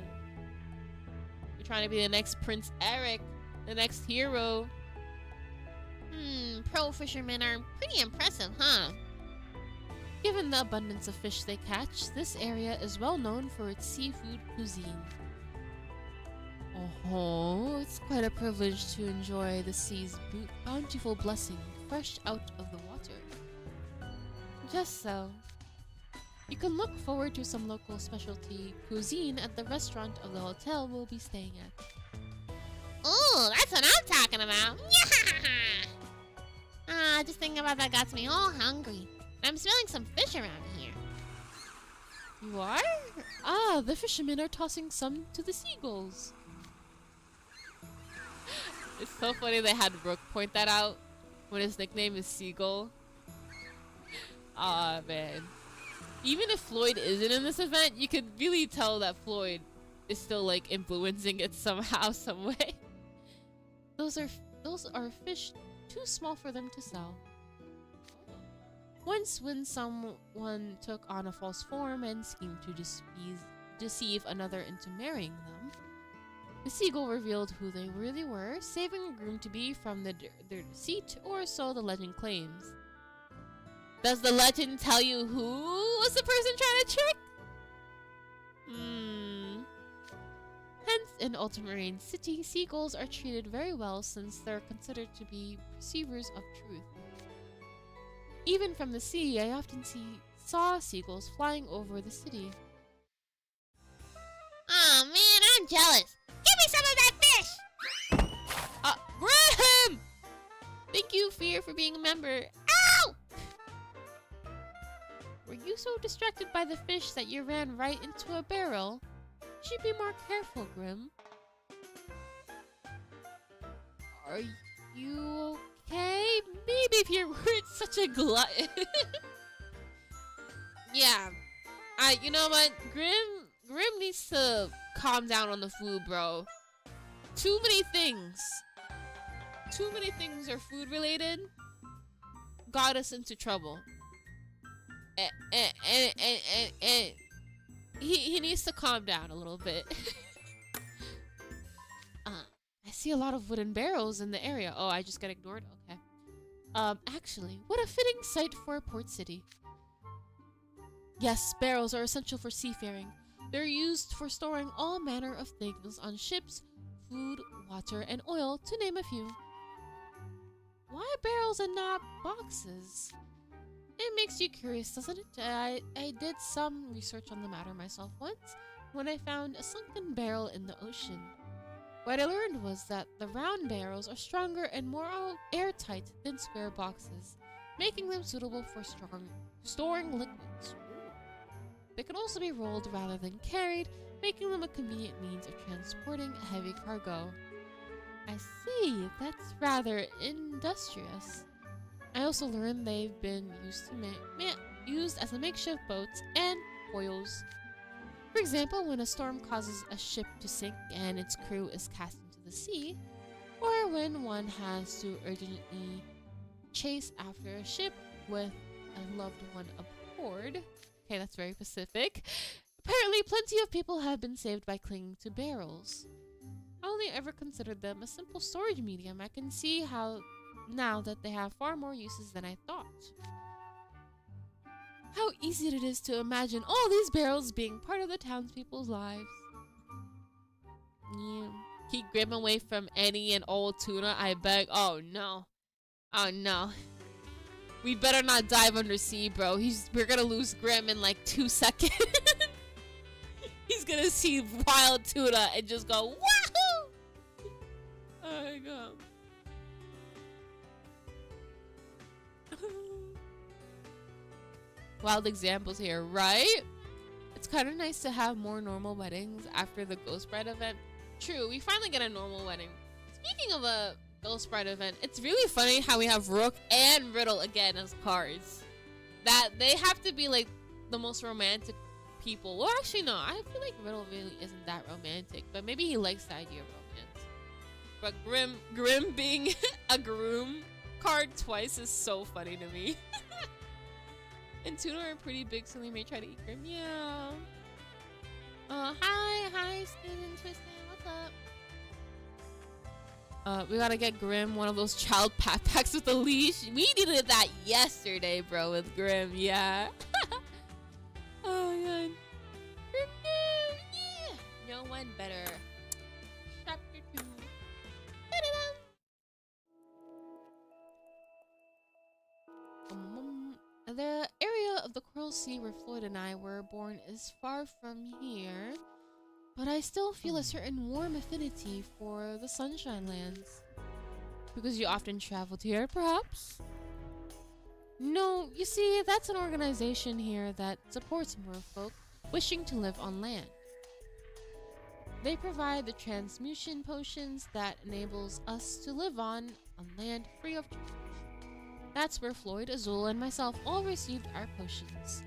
You're trying to be the next Prince Eric, the next hero. Pro fishermen are pretty impressive, huh? Given the abundance of fish they catch, this area is well known for its seafood cuisine. Oh, it's quite a privilege to enjoy the sea's bountiful blessing fresh out of the water. Just so. You can look forward to some local specialty cuisine at the restaurant of the hotel we'll be staying at. Oh, that's what I'm talking about! Just thinking about that got me all hungry. I'm smelling some fish around here. You are? Ah, the fishermen are tossing some to the seagulls. It's so funny they had Brooke point that out when his nickname is Seagull. Ah, man. Even if Floyd isn't in this event, you could really tell that Floyd is still like influencing it somehow, some way. Those are fish too small for them to sell. Once, when someone took on a false form and schemed to deceive another into marrying them, the seagull revealed who they really were, saving a groom to be from their deceit, or so the legend claims. Does the legend tell you who was the person trying to trick? Hence, in Ultramarine City, seagulls are treated very well since they're considered to be perceivers of truth. Even from the sea, I often saw seagulls flying over the city. Oh man, I'm jealous. Give me some of that fish! Graham! Thank you, Fear, for being a member. Ow! Were you so distracted by the fish that you ran right into a barrel? You should be more careful, Grim. Are you okay? Maybe if you weren't such a glutton. Yeah. You know what? Grim needs to calm down on the food, bro. Too many things are food related. Got us into trouble. And he needs to calm down a little bit. I see a lot of wooden barrels in the area. Oh, I just got ignored? Okay. Actually, what a fitting site for a port city. Yes, barrels are essential for seafaring. They're used for storing all manner of things on ships, food, water, and oil, to name a few. Why barrels and not boxes? It makes you curious, doesn't it? I did some research on the matter myself once, when I found a sunken barrel in the ocean. What I learned was that the round barrels are stronger and more airtight than square boxes, making them suitable for storing liquids. They can also be rolled rather than carried, making them a convenient means of transporting a heavy cargo. I see, that's rather industrious. I also learned they've been used as a makeshift boats and foils. For example, when a storm causes a ship to sink and its crew is cast into the sea, or when one has to urgently chase after a ship with a loved one aboard. Okay, that's very specific. Apparently, plenty of people have been saved by clinging to barrels. I only ever considered them a simple storage medium. I can see how now that they have far more uses than I thought. How easy it is to imagine all these barrels being part of the townspeople's lives. Yeah. Keep Grim away from any and all tuna, I beg. Oh no. Oh no. We better not dive under sea, bro. We're gonna lose Grim in like 2 seconds. He's gonna see wild tuna and just go, wahoo! Oh my god. Wild examples here, right? It's kind of nice to have more normal weddings after the Ghost Bride event. True, we finally get a normal wedding. Speaking of a Ghost Bride event. It's really funny how we have Rook and Riddle again as cards. That they have to be like the most romantic people. Well, actually, no. I feel like Riddle really isn't that romantic, but maybe he likes the idea of romance. But Grim being a groom card twice is so funny to me. And Tuna are pretty big, so they may try to eat Grim. Yeah. Hi, Skin and Twisted. What's up? We gotta get Grim one of those child pat packs with a leash. We needed that yesterday, bro, with Grim. Yeah. Oh, man. Grim, yeah. No one better. Chapter 2. Da-da-dum. The area of the Coral Sea where Floyd and I were born is far from here, but I still feel a certain warm affinity for the Sunshine Lands. Because you often traveled here, perhaps? No, you see, that's an organization here that supports merfolk wishing to live on land. They provide the transmutation potions that enables us to live on land free of charge. That's where Floyd, Azul, and myself all received our potions.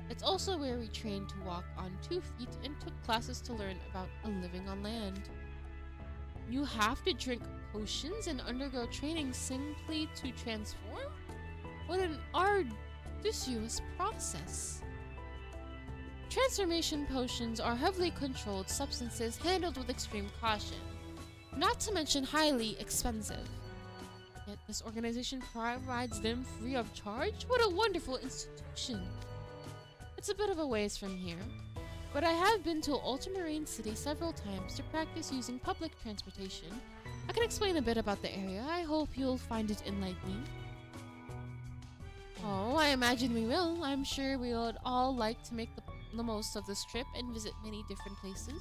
It's also where we trained to walk on 2 feet and took classes to learn about living on land. You have to drink potions and undergo training simply to transform? What an arduous process. Transformation potions are heavily controlled substances handled with extreme caution, not to mention highly expensive. Yet this organization provides them free of charge? What a wonderful institution! It's a bit of a ways from here, but I have been to Ultramarine City several times to practice using public transportation. I can explain a bit about the area. I hope you'll find it enlightening. Oh, I imagine we will. I'm sure we would all like to make the most of this trip and visit many different places.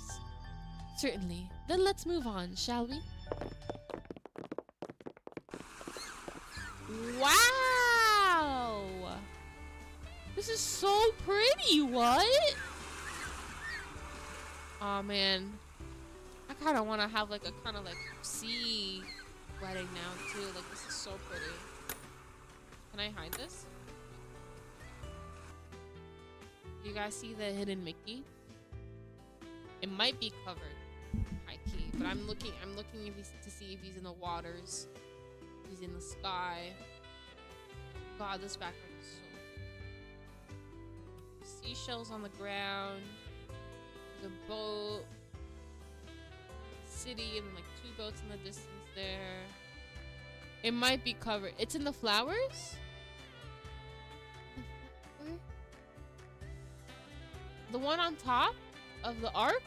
Certainly. Then let's move on, shall we? Wow! This is so pretty, what? Oh man. I kind of want to have like a kind of like sea wedding now too. Like this is so pretty. Can I hide this? You guys see the hidden Mickey? It might be covered, high key, but I'm looking if to see if he's in the waters. He's in the sky. God, this background is so... Seashells on the ground. There's a boat. City and like 2 boats in the distance there. It might be covered. It's in the flowers? The one on top of the ark?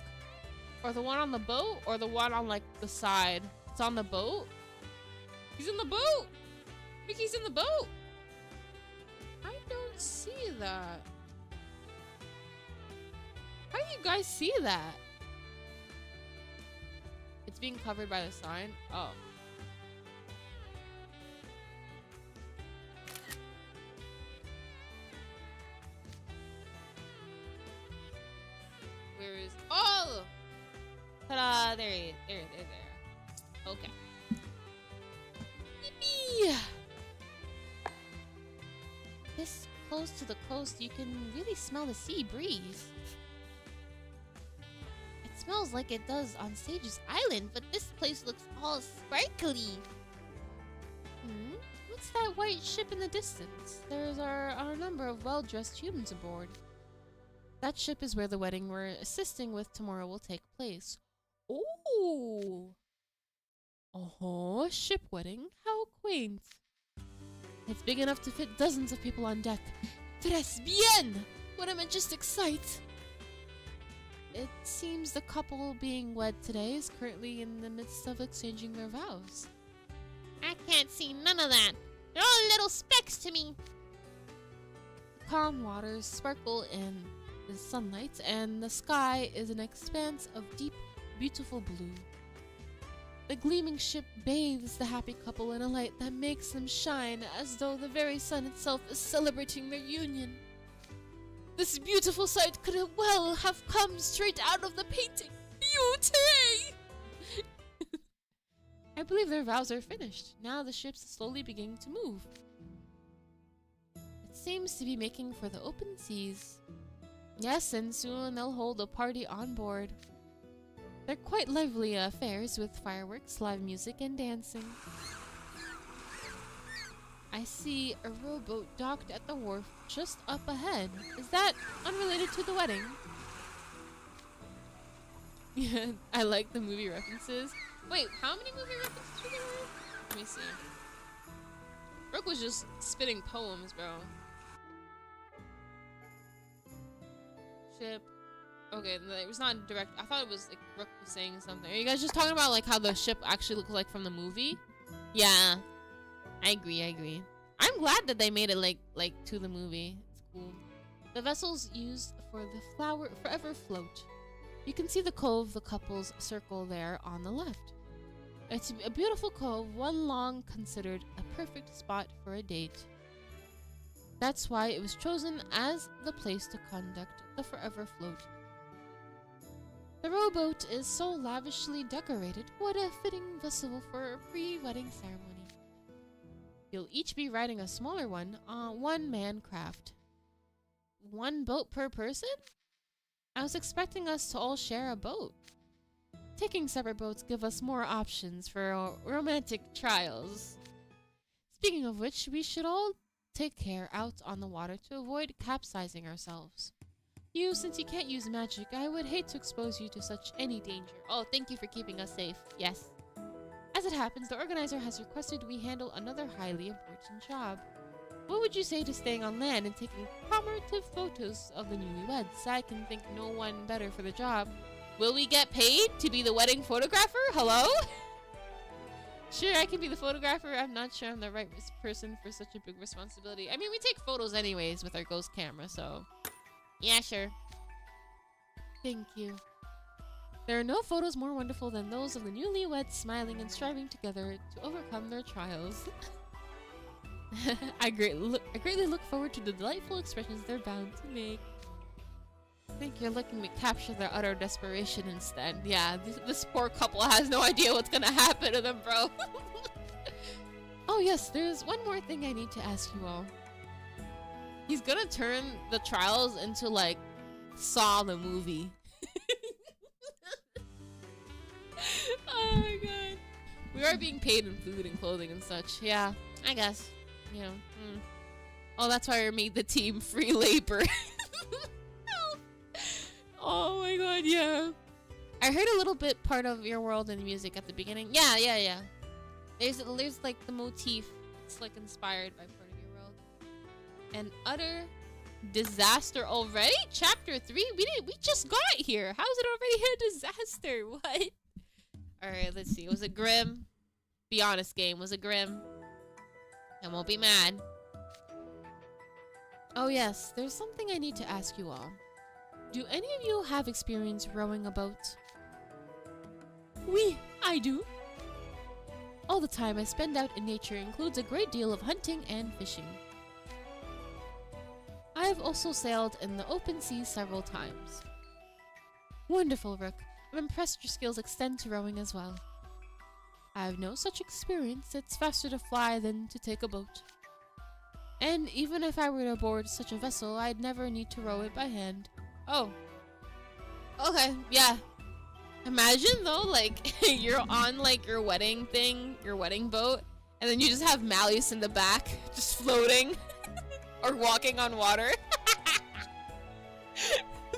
Or the one on the boat? Or the one on like the side? It's on the boat? He's in the boat! Mickey's in the boat! I don't see that. How do you guys see that? It's being covered by the sign? Oh. Where is... Oh! Ta-da! There he is. There. Okay. This close to the coast, you can really smell the sea breeze. It smells like it does on Sage's Island, but this place looks all sparkly. What's that white ship in the distance? There are a number of well-dressed humans aboard. That ship is where the wedding we're assisting with tomorrow will take place. Oh! Oh, ship wedding? How quaint. It's big enough to fit dozens of people on deck. Tres bien! What a majestic sight! It seems the couple being wed today is currently in the midst of exchanging their vows. I can't see none of that. They're all little specks to me. The calm waters sparkle in the sunlight, and the sky is an expanse of deep, beautiful blue. The gleaming ship bathes the happy couple in a light that makes them shine as though the very sun itself is celebrating their union. This beautiful sight could well have come straight out of the painting. Beauty! I believe their vows are finished. Now the ship's slowly beginning to move. It seems to be making for the open seas. Yes, and soon they'll hold a party on board. They're quite lively affairs with fireworks, live music, and dancing. I see a rowboat docked at the wharf just up ahead. Is that unrelated to the wedding? Yeah, I like the movie references. Wait, how many movie references were there? Let me see. Brooke was just spitting poems, bro. Ship. Okay, it was not direct. I thought it was like Brooke was saying something. Are you guys just talking about like how the ship actually looks like from the movie? Yeah. I agree. I'm glad that they made it like to the movie. It's cool. The vessel's used for the forever float. You can see the cove the couples circle there on the left. It's a beautiful cove, one long considered a perfect spot for a date. That's why it was chosen as the place to conduct the forever float. The rowboat is so lavishly decorated. What a fitting vessel for a pre-wedding ceremony. You'll each be riding a smaller one on one-man craft. One boat per person? I was expecting us to all share a boat. Taking separate boats give us more options for romantic trials. Speaking of which, we should all take care out on the water to avoid capsizing ourselves. You, since you can't use magic, I would hate to expose you to such any danger. Oh, thank you for keeping us safe. Yes. As it happens, the organizer has requested we handle another highly important job. What would you say to staying on land and taking commemorative photos of the newlyweds? I can think no one better for the job. Will we get paid to be the wedding photographer? Hello? Sure, I can be the photographer. I'm not sure I'm the right person for such a big responsibility. I mean, we take photos anyways with our ghost camera, so... yeah, sure. Thank you. There are no photos more wonderful than those of the newlyweds smiling and striving together to overcome their trials. I greatly look forward to the delightful expressions they're bound to make. I think you're looking to capture their utter desperation instead. Yeah, this poor couple has no idea what's gonna happen to them, bro. Oh yes, there's one more thing I need to ask you all. He's gonna turn the trials into like Saw the movie. Oh my god. We are being paid in food and clothing and such. Yeah, I guess. You know. Oh, that's why I made the team free labor. Oh my god, yeah. I heard a little bit part of your world in the music at the beginning. Yeah. There's like the motif. It's like inspired by part of your world. An utter disaster already? Chapter 3? We just got here. How is it already a disaster? What? Alright, let's see. Was it grim? Be honest, game. Was it grim? I won't be mad. Oh yes, there's something I need to ask you all. Do any of you have experience rowing a boat? Oui, I do. All the time I spend out in nature includes a great deal of hunting and fishing. I have also sailed in the open sea several times. Wonderful, Rook. I'm impressed your skills extend to rowing as well. I have no such experience. It's faster to fly than to take a boat. And even if I were to board such a vessel, I'd never need to row it by hand. Oh. Okay, yeah. Imagine though, like, you're on like your wedding thing, your wedding boat, and then you just have Malleus in the back, just floating. Or walking on water.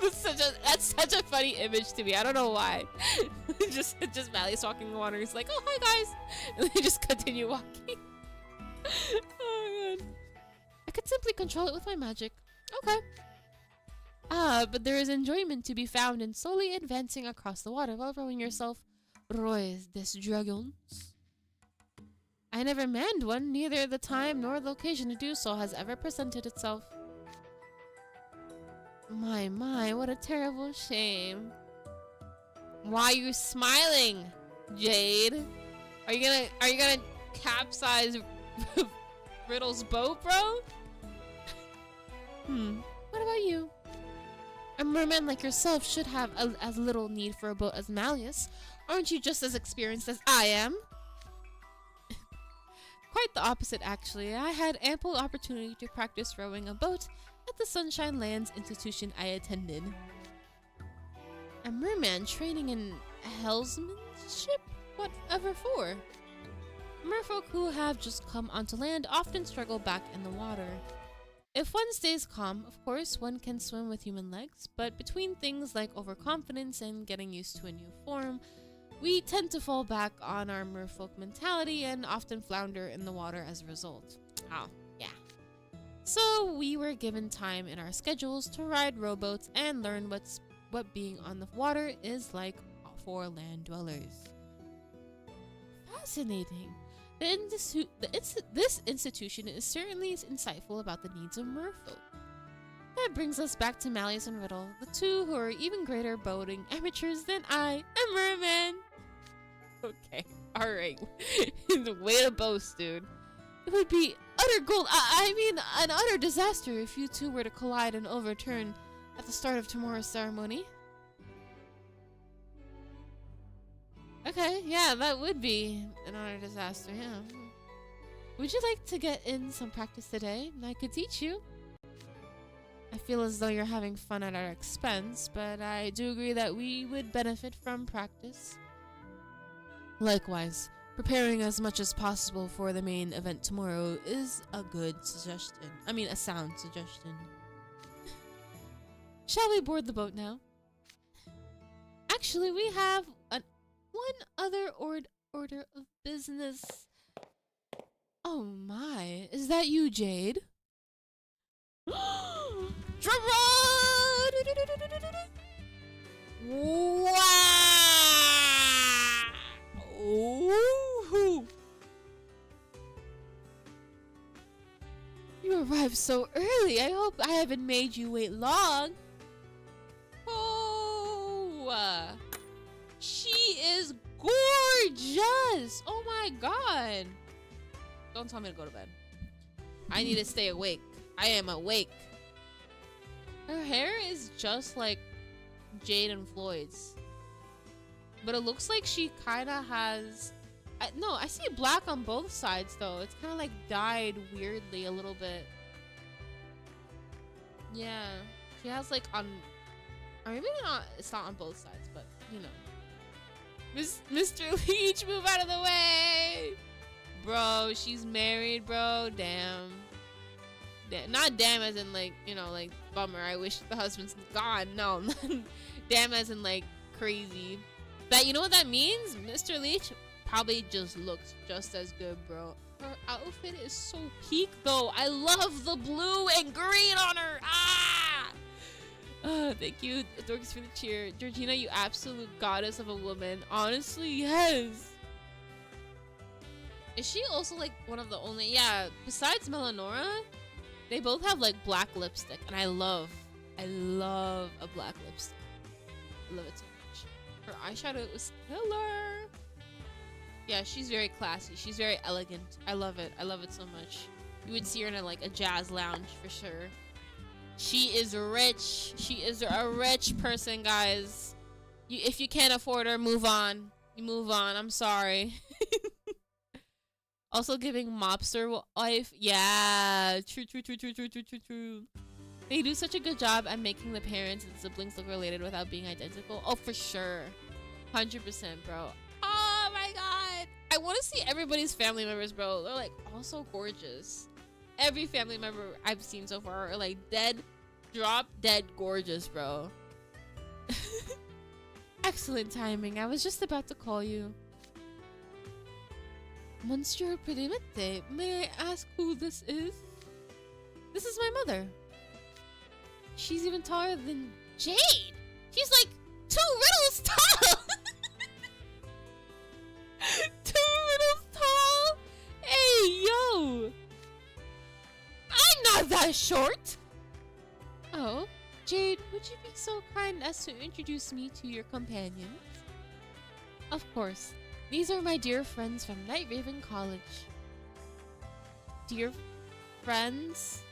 That's such a funny image to me. I don't know why. just Malleus walking on water. He's like, oh hi guys, and they just continue walking. Oh god. I could simply control it with my magic. Okay. But there is enjoyment to be found in slowly advancing across the water while rowing yourself. Royes des dragons. I never manned one, neither the time nor the occasion to do so has ever presented itself. My, what a terrible shame. Why are you smiling, Jade? Are you gonna capsize Riddle's boat, bro? What about you? A merman like yourself should have as little need for a boat as Malleus. Aren't you just as experienced as I am? Quite the opposite, actually. I had ample opportunity to practice rowing a boat at the Sunshine Lands institution I attended. A merman training in helmsmanship? Whatever for? Merfolk who have just come onto land often struggle back in the water. If one stays calm, of course, one can swim with human legs, but between things like overconfidence and getting used to a new form, we tend to fall back on our merfolk mentality and often flounder in the water as a result. Oh, yeah. So we were given time in our schedules to ride rowboats and learn what being on the water is like for land dwellers. Fascinating. This institution is certainly insightful about the needs of merfolk. That brings us back to Malleus and Riddle, the two who are even greater boating amateurs than I, a merman. Okay, alright. Way to boast, dude. It would be utter an utter disaster if you two were to collide and overturn at the start of tomorrow's ceremony. Okay, yeah, that would be an utter disaster, yeah. Would you like to get in some practice today? I could teach you. I feel as though you're having fun at our expense, but I do agree that we would benefit from practice. Likewise, preparing as much as possible for the main event tomorrow is a good suggestion. I mean, a sound suggestion. Shall we board the boat now? Actually, we have one other order of business. Oh my, is that you, Jade? Drum roll! Wow! You arrived so early. I hope I haven't made you wait long. Oh, she is gorgeous. Oh my god. Don't tell me to go to bed. I need to stay awake. I am awake. Her hair is just like Jade and Floyd's. But it looks like she kind of has... No, I see black on both sides though. It's kind of like dyed weirdly a little bit. Yeah. She has like on... Or maybe not. It's not on both sides, but you know. Mr. Leech, move out of the way! Bro, she's married, bro. Damn. Not damn as in like, you know, like bummer. I wish the husband's gone. No. Damn as in like crazy. But you know what that means? Mr. Leech probably just looks just as good, bro. Her outfit is so peak though. I love the blue and green on her. Ah! Oh, thank you, Dorks, for the cheer. Georgina, you absolute goddess of a woman. Honestly, yes. Is she also like one of the only... Yeah, besides Melanora, they both have like black lipstick. And I love a black lipstick. I love it so much. Her eyeshadow was killer. Yeah, she's very classy. She's very elegant. I love it. I love it so much. You would see her in a jazz lounge for sure. She is rich. She is a rich person, guys. If you can't afford her, move on. You move on. I'm sorry. Also giving mobster life. Yeah. True. They do such a good job at making the parents and siblings look related without being identical. Oh, for sure. 100%, bro. Oh my god. I want to see everybody's family members, bro. They're like all so gorgeous. Every family member I've seen so far are like drop dead gorgeous, bro. Excellent timing. I was just about to call you. Monsieur Predimete, may I ask who this is? This is my mother. She's even taller than Jade. She's like 2 riddles tall. 2 riddles tall? Hey, yo. I'm not that short. Oh, Jade, would you be so kind as to introduce me to your companions? Of course. These are my dear friends from Night Raven College. Dear friends?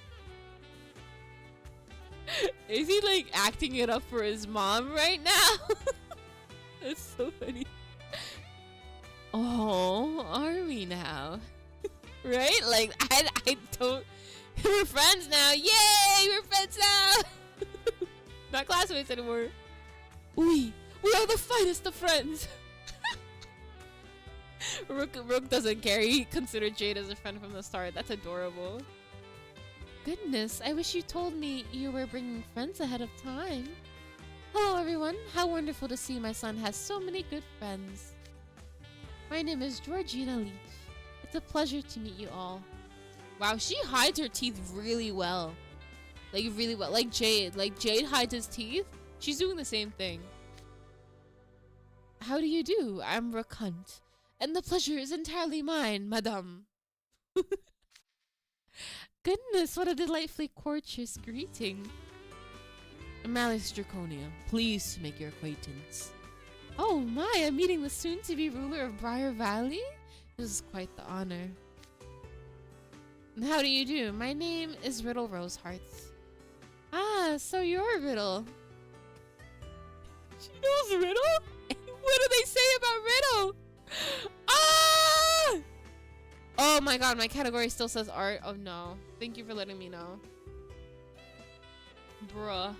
Is he like acting it up for his mom right now? That's so funny. Oh, are we now? Right? Like, I don't... We're friends now. Yay! We're friends now! Not classmates anymore. We are the finest of friends. Rook doesn't care. He considered Jade as a friend from the start. That's adorable. Goodness, I wish you told me you were bringing friends ahead of time. Hello everyone, how wonderful to see my son has so many good friends. My name is Georgina Leach. It's a pleasure to meet you all. Wow, she hides her teeth really well. Like really well, like Jade. Like Jade hides his teeth. She's doing the same thing. How do you do? I'm Rakunt. And the pleasure is entirely mine, madame. Goodness, what a delightfully courteous greeting. Malleus Draconia, pleased to make your acquaintance. Oh my, I'm meeting the soon-to-be ruler of Briar Valley? This is quite the honor. And how do you do? My name is Riddle Rosehearts. Ah, so you're Riddle. She knows Riddle? What do they say about Riddle? Ah! Oh my god, my category still says art. Oh no. Thank you for letting me know. Bruh.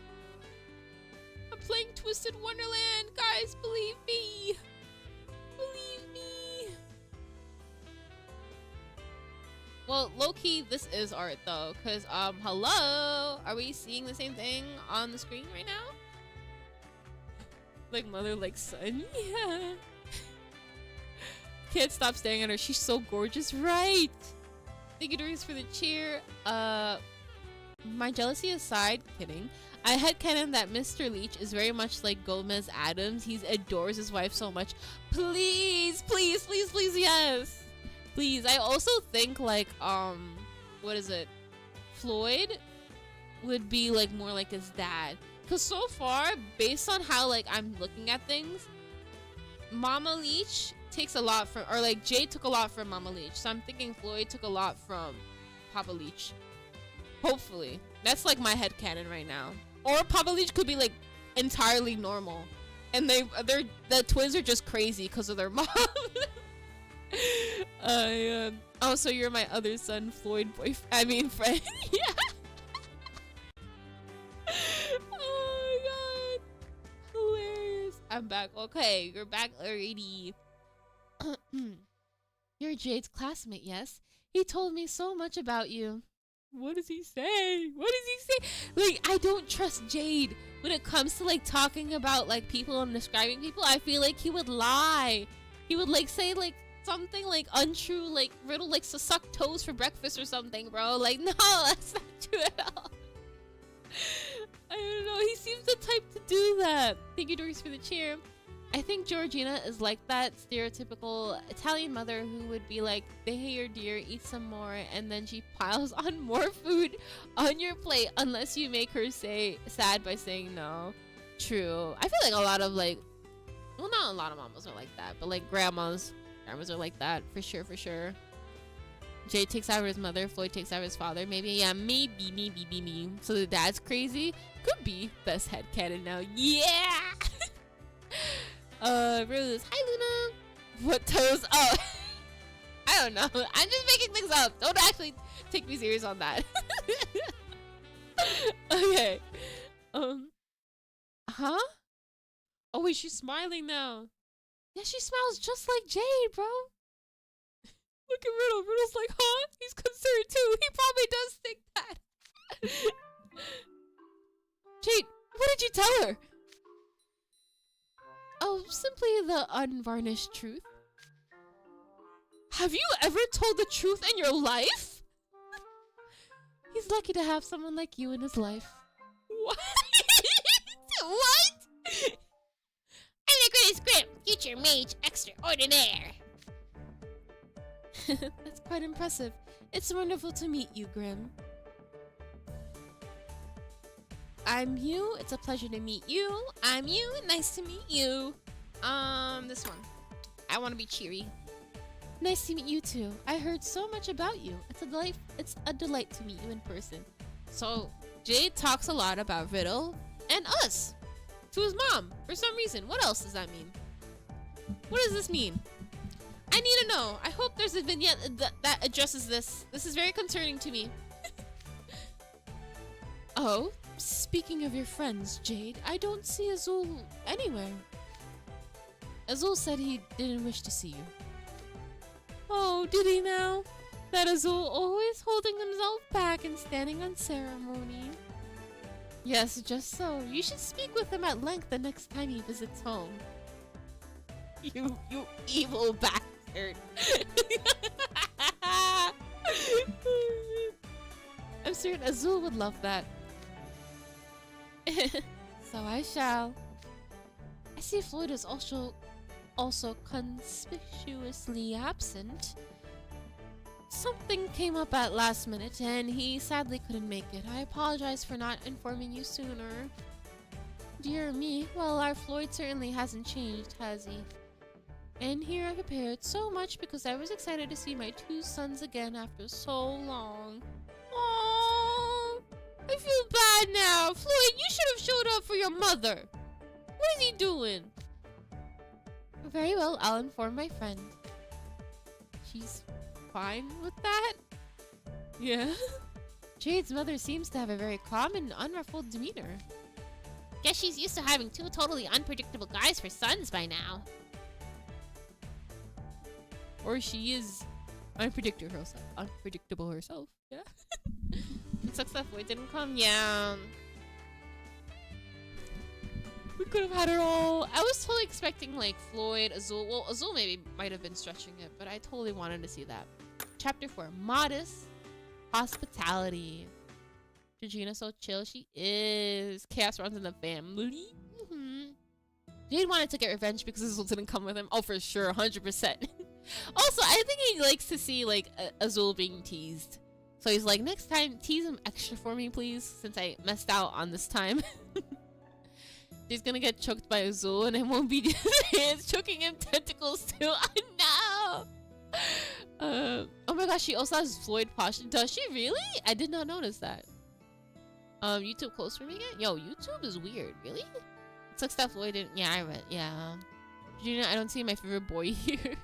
I'm playing Twisted-Wonderland, guys. Believe me. Believe me. Well, low-key, this is art though. Cause, hello? Are we seeing the same thing on the screen right now? Like mother, like son? Yeah. Can't stop staring at her. She's so gorgeous, right? Thank you, Doris, for the cheer. My jealousy aside, kidding. I headcanon that Mr. Leach is very much like Gomez Adams. He adores his wife so much. Please, please, please, please, yes. Please. I also think like, what is it? Floyd would be like more like his dad. Cause so far, based on how like I'm looking at things, Mama Leach takes a lot from, or like Jade took a lot from Mama Leach. So I'm thinking Floyd took a lot from Papa Leach. Hopefully. That's like my headcanon right now. Or Papa Leach could be like entirely normal. And the twins are just crazy because of their mom. Oh, so you're my other son, Floyd friend. Yeah. Oh my god. Hilarious. I'm back. Okay, you're back already. You're Jade's classmate, yes? He told me so much about you. What does he say? What does he say? Like, I don't trust Jade when it comes to like talking about like people and describing people. I feel like he would lie. He would like say like something like untrue, like Riddle likes to suck toes for breakfast or something, bro. Like, no, that's not true at all. I don't know. He seems the type to do that. Thank you, Doris, for the cheer. I think Georgina is like that stereotypical Italian mother who would be like, "Hey, dear, eat some more," and then she piles on more food on your plate unless you make her say sad by saying no. True. I feel like a lot of like, well, not a lot of mamas are like that, but like grandmas are like that for sure, for sure. Jade takes out his mother, Floyd takes out his father. Maybe, yeah, maybe. So the dad's crazy. Could be. Best headcanon now. Yeah. Rose. Hi, Luna. What toes? Oh, I don't know. I'm just making things up. Don't actually take me serious on that. Okay. Huh? Oh wait, she's smiling now. Yeah, she smiles just like Jade, bro. Look at Riddle. Riddle's like, huh? He's concerned too. He probably does think that. Jade, what did you tell her? Oh, simply the unvarnished truth. Have you ever told the truth in your life? He's lucky to have someone like you in his life. What? What? I'm the greatest Grim, future mage extraordinaire. That's quite impressive. It's wonderful to meet you, Grim. I'm you. It's a pleasure to meet you. I'm you. Nice to meet you. This one. I want to be cheery. Nice to meet you too. I heard so much about you. It's a delight to meet you in person. So Jade talks a lot about Riddle and us to his mom for some reason. What else does that mean? What does this mean? I need to know. I hope there's a vignette that addresses this. This is very concerning to me. Oh, speaking of your friends, Jade, I don't see Azul anywhere. Azul said he didn't wish to see you. Oh, did he now? That Azul always holding himself back and standing on ceremony. Yes, just so. You should speak with him at length the next time he visits home. You evil bastard. I'm certain Azul would love that. So I shall. I see Floyd is also conspicuously absent. Something came up at last minute and he sadly couldn't make it. I apologize for not informing you sooner. Dear me, well, our Floyd certainly hasn't changed, has he? And here I prepared so much because I was excited to see my two sons again after so long. Aww, I feel bad now. Floyd, you should have showed up for your mother. What is he doing? Very well, I'll inform my friend. She's fine with that? Yeah. Jade's mother seems to have a very calm and unruffled demeanor. Guess she's used to having two totally unpredictable guys for sons by now. Or she is unpredictable herself. Yeah. It sucks that Floyd didn't come. Yeah. We could have had it all. I was totally expecting like Floyd, Azul. Well, Azul maybe might have been stretching it, but I totally wanted to see that. Chapter 4, Modest Hospitality. Georgina so chill. She is. Chaos runs in the family. Jade wanted to get revenge because Azul didn't come with him. Oh, for sure, 100%. Also, I think he likes to see like Azul being teased. So he's like, next time, tease him extra for me, please, since I messed out on this time. He's gonna get choked by Azul, and it won't be just hands choking him, tentacles too. No. Oh my gosh, she also has Floyd posture. Does she really? I did not notice that. YouTube close for me again? Yo, YouTube is weird. Really? It sucks that Floyd didn't. Yeah, I read. Yeah. Georgina, I don't see my favorite boy here.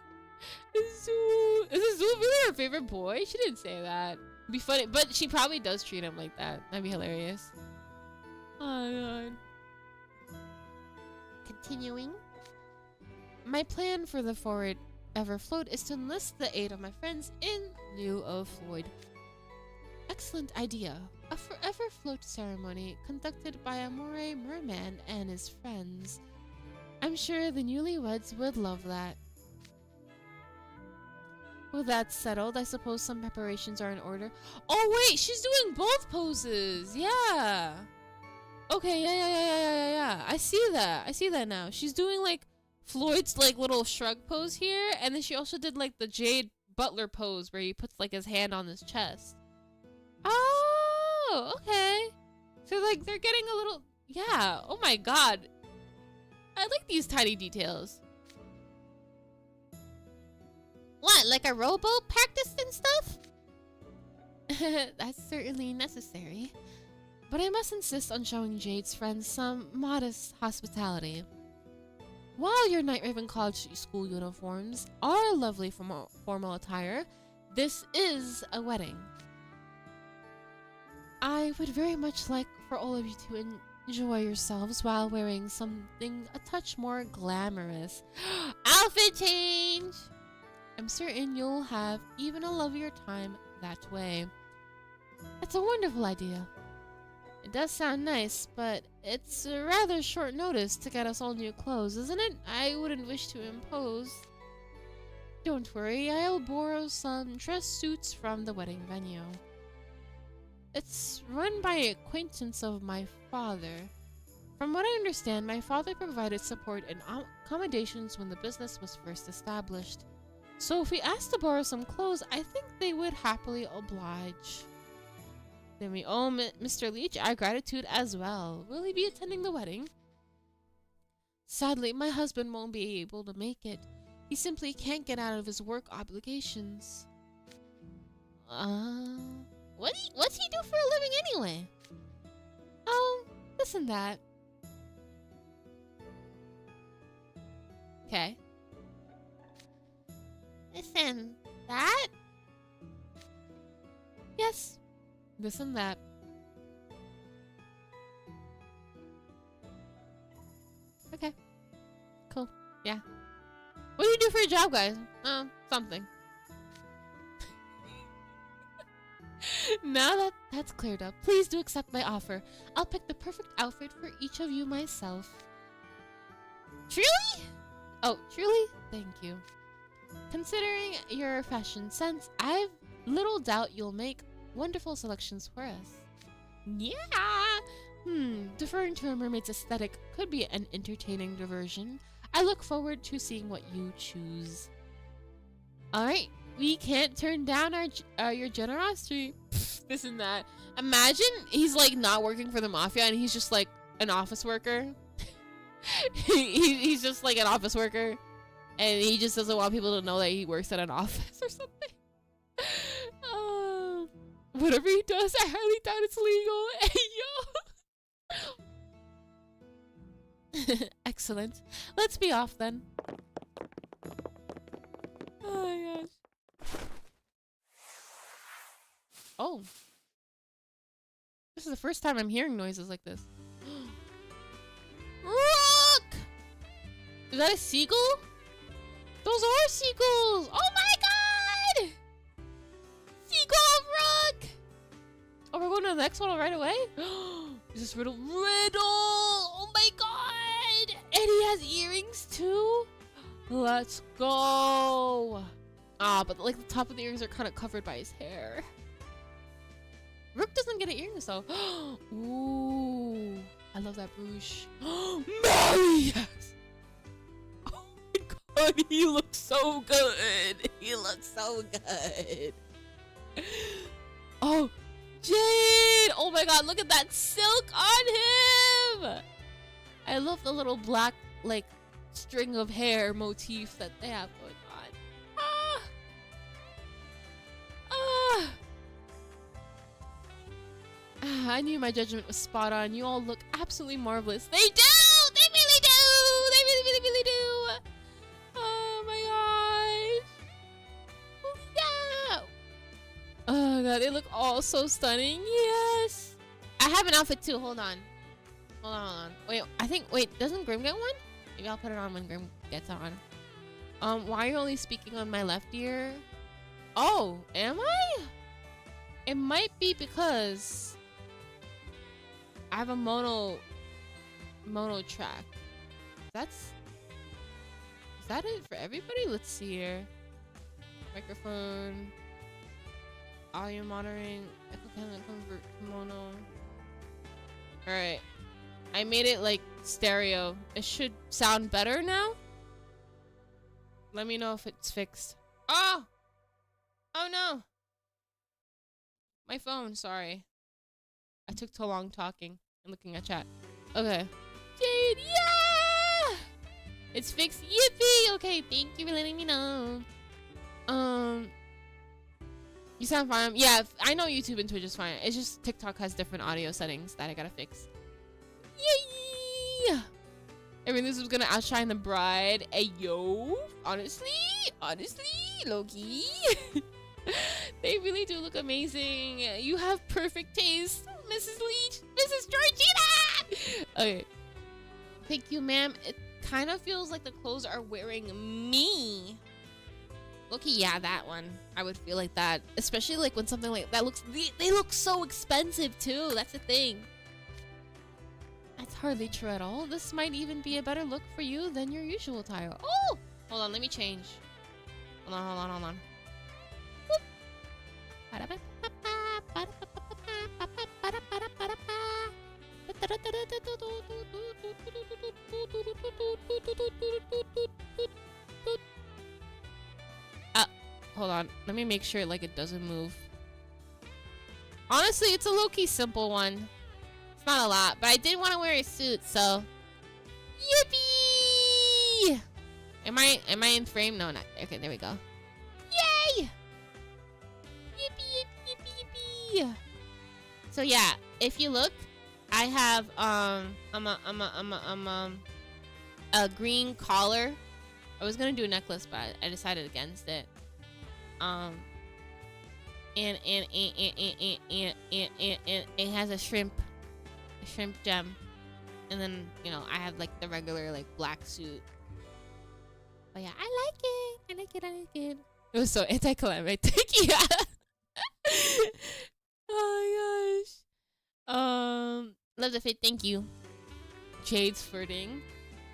Azul. Is Azul really her favorite boy? She didn't say that. It'd be funny, but she probably does treat him like that. That'd be hilarious. Oh god. Continuing. My plan for the forward ever float is to enlist the aid of my friends in lieu of Floyd. Excellent idea. A forever float ceremony conducted by a moray merman and his friends. I'm sure the newlyweds would love that. With that settled, I suppose some preparations are in order. Oh wait, she's doing both poses. Yeah. Okay, yeah. I see that now. She's doing like Floyd's like little shrug pose here, and then she also did like the Jade Butler pose where he puts like his hand on his chest. Oh, okay. So like they're getting a little, yeah. Oh my god. I like these tiny details. What, like a rowboat practice and stuff? That's certainly necessary. But I must insist on showing Jade's friends some modest hospitality. While your Night Raven College school uniforms are lovely formal attire, this is a wedding. I would very much like for all of you to enjoy yourselves while wearing something a touch more glamorous. Outfit change! I'm certain you'll have even a lovelier time that way. It's a wonderful idea. It does sound nice, but it's a rather short notice to get us all new clothes, isn't it? I wouldn't wish to impose. Don't worry, I'll borrow some dress suits from the wedding venue. It's run by an acquaintance of my father. From what I understand, my father provided support and accommodations when the business was first established. So if we asked to borrow some clothes, I think they would happily oblige. Then we owe Mr. Leach our gratitude as well. Will he be attending the wedding? Sadly, my husband won't be able to make it. He simply can't get out of his work obligations. What's he do for a living anyway? Oh, this and that. Okay. Listen, that? Yes, this and that. Okay. Cool. Yeah. What do you do for your job, guys? Something. Now that that's cleared up, please do accept my offer. I'll pick the perfect outfit for each of you myself. Truly? Oh, truly? Thank you. Considering your fashion sense, I've little doubt you'll make wonderful selections for us. Yeah! Deferring to a mermaid's aesthetic could be an entertaining diversion. I look forward to seeing what you choose. Alright, we can't turn down your generosity. This and that. Imagine he's like not working for the mafia and he's just like an office worker. He's just like an office worker. And he just doesn't want people to know that he works at an office or something. Whatever he does, I highly doubt it's legal. Hey, yo. Excellent. Let's be off then. Oh my gosh. Oh. This is the first time I'm hearing noises like this. Rook! Is that a seagull? Those are seagulls! Oh my god! Seagull Rook! Oh, we're going to the next one right away? Is this Riddle? Riddle! Oh my god! And he has earrings too? Let's go! Ah, but like the top of the earrings are kind of covered by his hair. Rook doesn't get an earrings though. Ooh, I love that brooch. Malleus! Oh my god, he looks so good. He looks so good. Oh, Jade! Oh my god, look at that silk on him! I love the little black, like, string of hair motif that they have going on. Ah! Ah! I knew my judgment was spot on. You all look absolutely marvelous. They do! They really do! They really, really, really do! Oh my gosh! Yeah! Oh god, they look all so stunning. Yes! I have an outfit too. Hold on. Hold on. Wait, doesn't Grim get one? Maybe I'll put it on when Grim gets on. Why are you only speaking on my left ear? Oh, am I? It might be because I have a mono track. Is that it for everybody? Let's see here. Microphone. Audio monitoring. Echo can convert to mono. Alright. I made it like stereo. It should sound better now. Let me know if it's fixed. Oh! Oh no! My phone, sorry. I took too long talking and looking at chat. Okay. Jade, yeah! It's fixed. Yippee! Okay, thank you for letting me know. You sound fine. Yeah, I know YouTube and Twitch is fine. It's just TikTok has different audio settings that I gotta fix. Yay! I mean, this was gonna outshine the bride. Hey, yo. Honestly, Loki. They really do look amazing. You have perfect taste, Mrs. Leach, Mrs. Georgina. Okay. Thank you, ma'am. It kind of feels like the clothes are wearing me. Loki, yeah, that one. I would feel like that, especially like when something like that looks. They look so expensive too. That's the thing. That's hardly true at all. This might even be a better look for you than your usual attire. Oh, hold on, let me change. Hold on. Hold on. Let me make sure like it doesn't move. Honestly, it's a low-key simple one. It's not a lot, but I did want to wear a suit, so yippee! Am I in frame? No, not. Okay, there we go. Yay! Yippee! So yeah, if you look, I have a green collar. I was gonna do a necklace, but I decided against it. and it has a shrimp gem, and then you know I have like the regular like black suit. But yeah, I like it. It was so anticlimactic. Yeah. Oh my gosh. Love the fit. Thank you. Jade's flirting.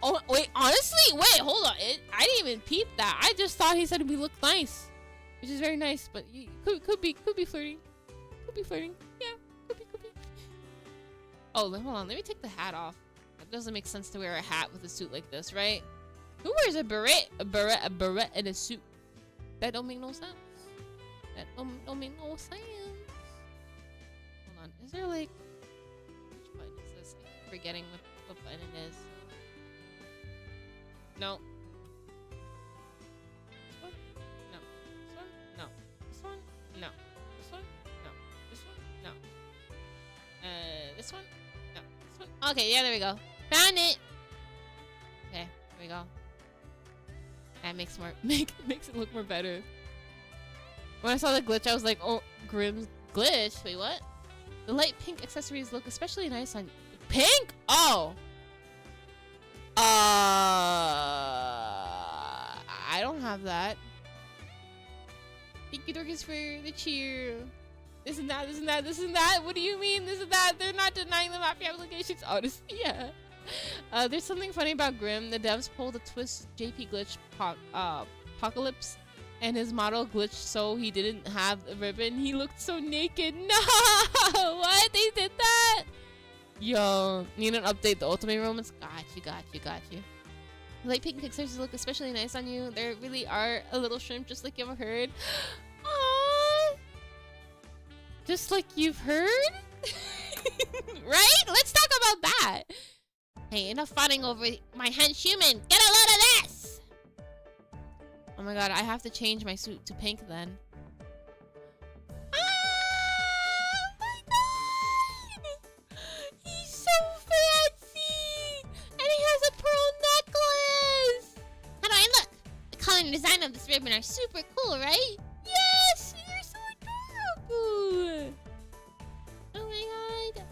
Oh wait, honestly, wait, hold on. I didn't even peep that. I just thought he said we look nice, which is very nice. But could be flirting. Could be flirting. Yeah, could be. Oh, hold on. Let me take the hat off. It doesn't make sense to wear a hat with a suit like this, right? Who wears a beret and a suit? That don't make no sense. That don't make no sense. Hold on. Is there like which button is this? I'm forgetting what button it is. No. This one? No. This one? No. This one? No. This one? No. This one? No. This one? No. This one? Okay, yeah, there we go. Found it! Okay, there we go. That makes it look more better. When I saw the glitch, I was like, oh, Grimm's glitch. Wait, what? The light pink accessories look especially nice on pink? Oh! I don't have that. Thank you, Dorcas, for the cheer. This and that. What do you mean? This and that. They're not denying the mafia applications. Honestly, yeah. There's something funny about Grimm. The devs pulled a twist JP glitch apocalypse, and his model glitched so he didn't have a ribbon. He looked so naked. No! What? They did that? Yo, need an update. The ultimate romance. Got you. Light pink accessories look especially nice on you. There really are a little shrimp, just like you've heard. Aww. Just like you've heard? Right? Let's talk about that. Hey, enough fawning over my hench human. Get a load of this! Oh my god, I have to change my suit to pink then. Oh my god! He's so fancy! And he has a pearl necklace! How do I look? The color and design of this ribbon are super cool, right? Yes! You're so adorable! Oh my god.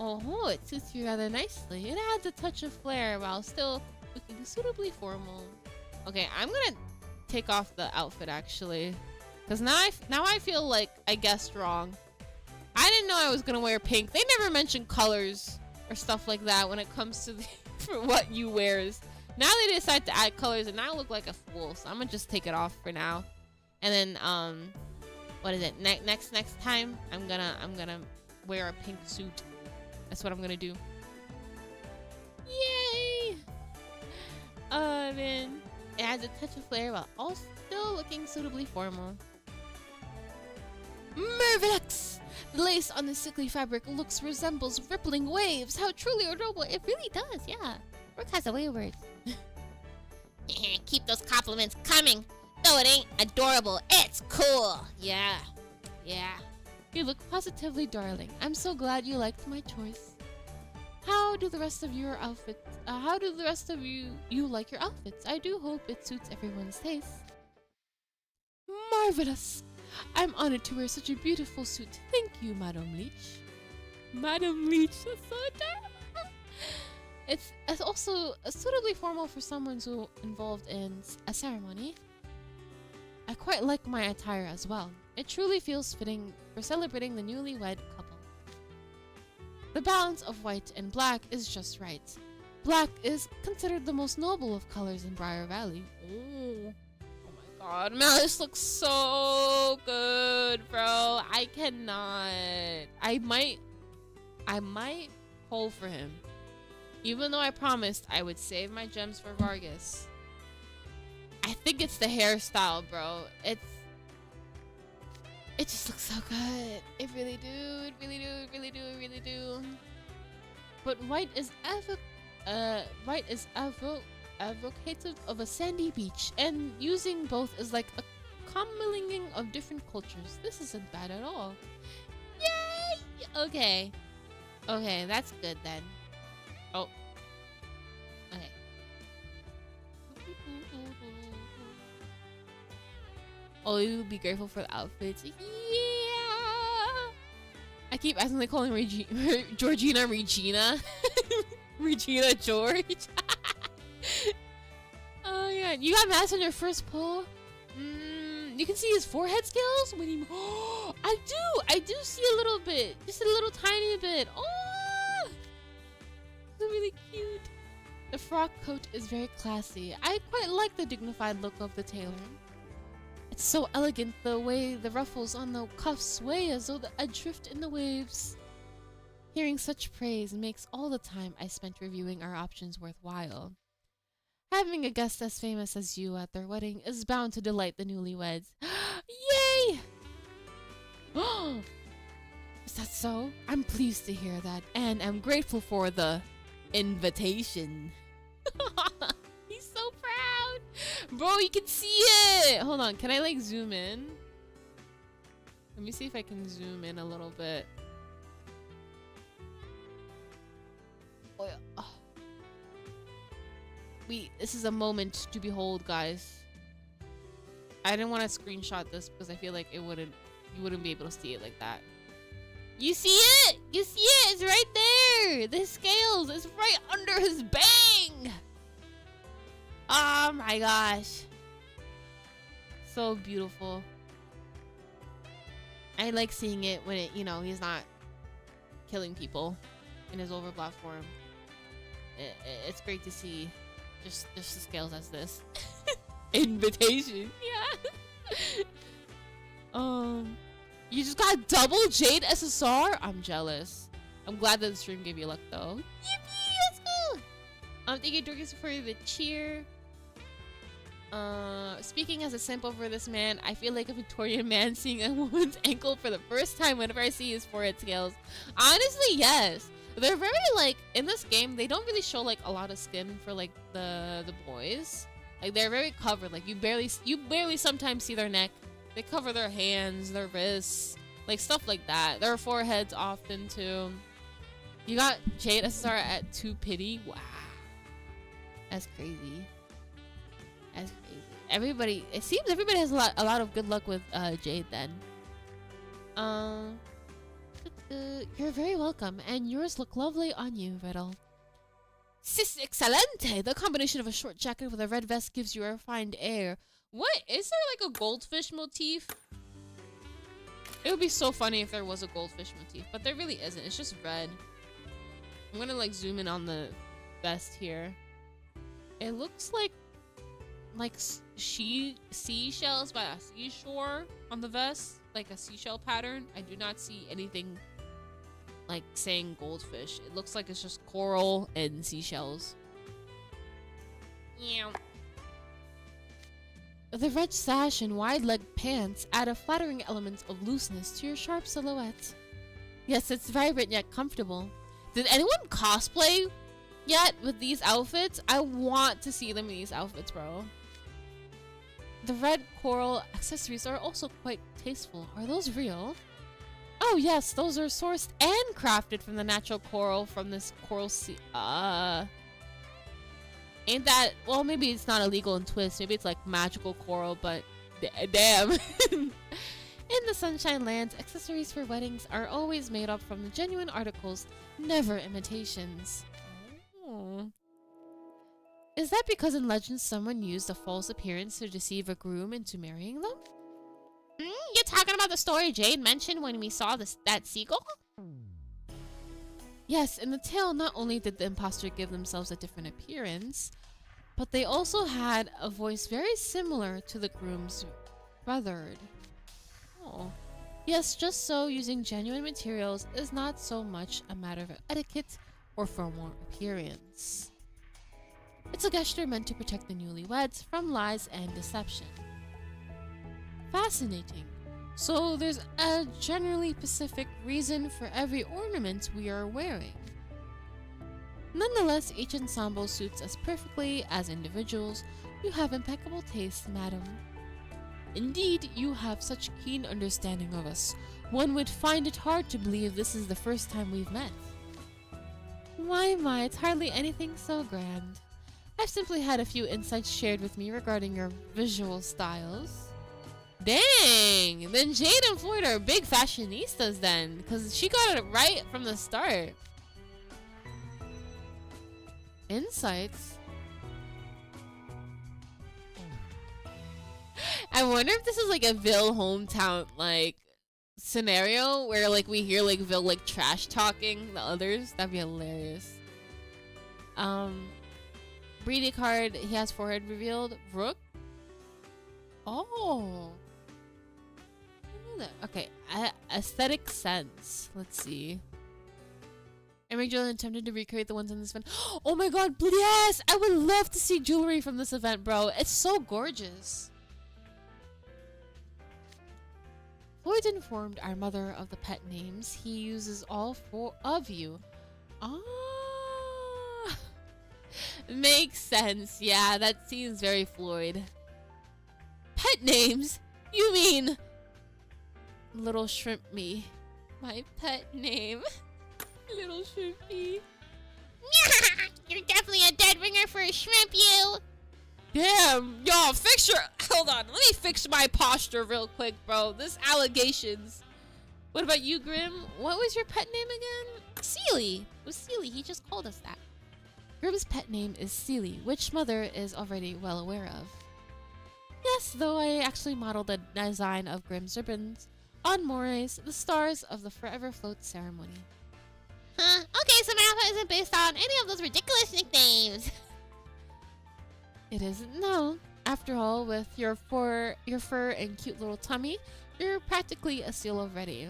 Oh, it suits you rather nicely. It adds a touch of flair while still looking suitably formal. Okay, I'm gonna take off the outfit actually, because now I feel like I guessed wrong. I didn't know I was gonna wear pink. They never mention colors or stuff like that when it comes to for what you wears. Now they decide to add colors, and I look like a fool. So I'm gonna just take it off for now, and then what is it? Next time I'm gonna wear a pink suit. That's what I'm gonna do. Yay! Man. It adds a touch of flair while all still looking suitably formal. Marvelous! The lace on the sickly fabric resembles rippling waves. How truly adorable. It really does, yeah. Brooke has a way of words. Keep those compliments coming. Though it ain't adorable, it's cool. Yeah. You look positively darling. I'm so glad you liked my choice. How do the rest of your outfits? How do the rest of you like your outfits? I do hope it suits everyone's taste. Marvelous! I'm honored to wear such a beautiful suit. Thank you, Madam Leech. Madam Leech, that's so adorable. It's also suitably formal for someone so involved in a ceremony. I quite like my attire as well. It truly feels fitting for celebrating the newlywed couple. The balance of white and black is just right. Black is considered the most noble of colors in Briar Valley. Ooh. Oh my god, Malleus looks so good, bro. I cannot. I might pull for him. Even though I promised I would save my gems for Vargas. I think it's the hairstyle, bro. It just looks so good. It really do. But white is evocative of a sandy beach, and using both is like a commingling of different cultures. This isn't bad at all. Yay! Okay, that's good then. Oh. Okay. always be grateful for the outfits. Yeah. I keep accidentally calling Georgina Regina. Regina George. Oh yeah, you got mass on your first pull. You can see his forehead scales when he. Oh, I do see a little bit, just a little tiny bit. Oh, it's really cute. The frock coat is very classy. I quite like the dignified look of the tailor. It's so elegant the way the ruffles on the cuffs sway as though adrift in the waves. Hearing such praise makes all the time I spent reviewing our options worthwhile. Having a guest as famous as you at their wedding is bound to delight the newlyweds. Yay! Is that so? I'm pleased to hear that and am grateful for the invitation. He's so proud. Bro, you can see it. Hold on. Can I like zoom in? Let me see if I can zoom in a little bit. Oh, yeah. Oh. This is a moment to behold, guys. I didn't want to screenshot this because I feel like you wouldn't be able to see it like that. You see it? You see it? It's right there. The scales is right under his bang. Oh my gosh. So beautiful. I like seeing it when it, he's not killing people in his overblock form. It's great to see just the scales as this. Invitation. Yeah. You just got double Jade SSR? I'm jealous. I'm glad that the stream gave you luck though. Yippee! Let's go! Thank you, Dorcas, for the cheer. Speaking as a simp over this man, I feel like a Victorian man seeing a woman's ankle for the first time whenever I see his forehead scales. Honestly, yes. They're very, like, in this game, they don't really show, like, a lot of skin for, like, the boys. Like, they're very covered. Like, you barely sometimes see their neck. They cover their hands, their wrists, like, stuff like that. Their foreheads often, too. You got Jade SSR at 2 pity? Wow. That's crazy. That's crazy. It seems everybody has a lot of good luck with Jade, then. You're very welcome, and yours look lovely on you, Riddle. Sis excelente! The combination of a short jacket with a red vest gives you a refined air. What? Is there like a goldfish motif? It would be so funny if there was a goldfish motif, but there really isn't. It's just red. I'm gonna like zoom in on the vest here. It looks like seashells by a seashore on the vest, like a seashell pattern. I do not see anything like saying goldfish. It looks like it's just coral and seashells. Yeah. The red sash and wide-leg pants add a flattering element of looseness to your sharp silhouette. Yes, it's vibrant yet comfortable. Did anyone cosplay yet with these outfits? I want to see them in these outfits, bro. The red coral accessories are also quite tasteful. Are those real? Oh yes, those are sourced and crafted from the natural coral from this coral sea. Ain't that, well, maybe it's not illegal in Twist. Maybe it's like magical coral, but damn. In the Sunshine Lands, accessories for weddings are always made up from the genuine articles, never imitations. Oh. Is that because in legends someone used a false appearance to deceive a groom into marrying them? You're talking about the story Jade mentioned when we saw that seagull? Yes, in the tale, not only did the imposter give themselves a different appearance, but they also had a voice very similar to the groom's brothered. Oh. Yes, just so using genuine materials is not so much a matter of etiquette or formal appearance. It's a gesture meant to protect the newlyweds from lies and deception. Fascinating. So there's a generally specific reason for every ornament we are wearing. Nonetheless, each ensemble suits us perfectly as individuals. You have impeccable taste, madam. Indeed, you have such keen understanding of us. One would find it hard to believe this is the first time we've met. My, it's hardly anything so grand. I've simply had a few insights shared with me regarding your visual styles. Dang! Then Jade and Floyd are big fashionistas then, because she got it right from the start. Insights? I wonder if this is like a Ville hometown like scenario where like we hear like Ville like trash talking the others. That'd be hilarious. Breedy card, he has forehead revealed. Rook? Oh. I know that. Okay, aesthetic sense. Let's see. Am I Julian tempted to recreate the ones in this event? Oh my god, yes! I would love to see jewelry from this event, bro. It's so gorgeous. Floyd informed our mother of the pet names. He uses all 4 of you. Ah. Makes sense. Yeah, that seems very Floyd. Pet names? You mean... Little Shrimp Me. My pet name. Little Shrimpy. You're definitely a dead ringer for a shrimp, you. Damn, y'all, fix your... Hold on, let me fix my posture real quick, bro. This allegations. What about you, Grim? What was your pet name again? Sealy. It was Sealy. He just called us that. Grim's pet name is Sealy, which Mother is already well aware of. Yes, though I actually modeled a design of Grim's ribbons on Moraes, the stars of the Forever Float ceremony. Huh? Okay, so my outfit isn't based on any of those ridiculous nicknames. It isn't, no. After all, with your fur and cute little tummy, you're practically a seal already.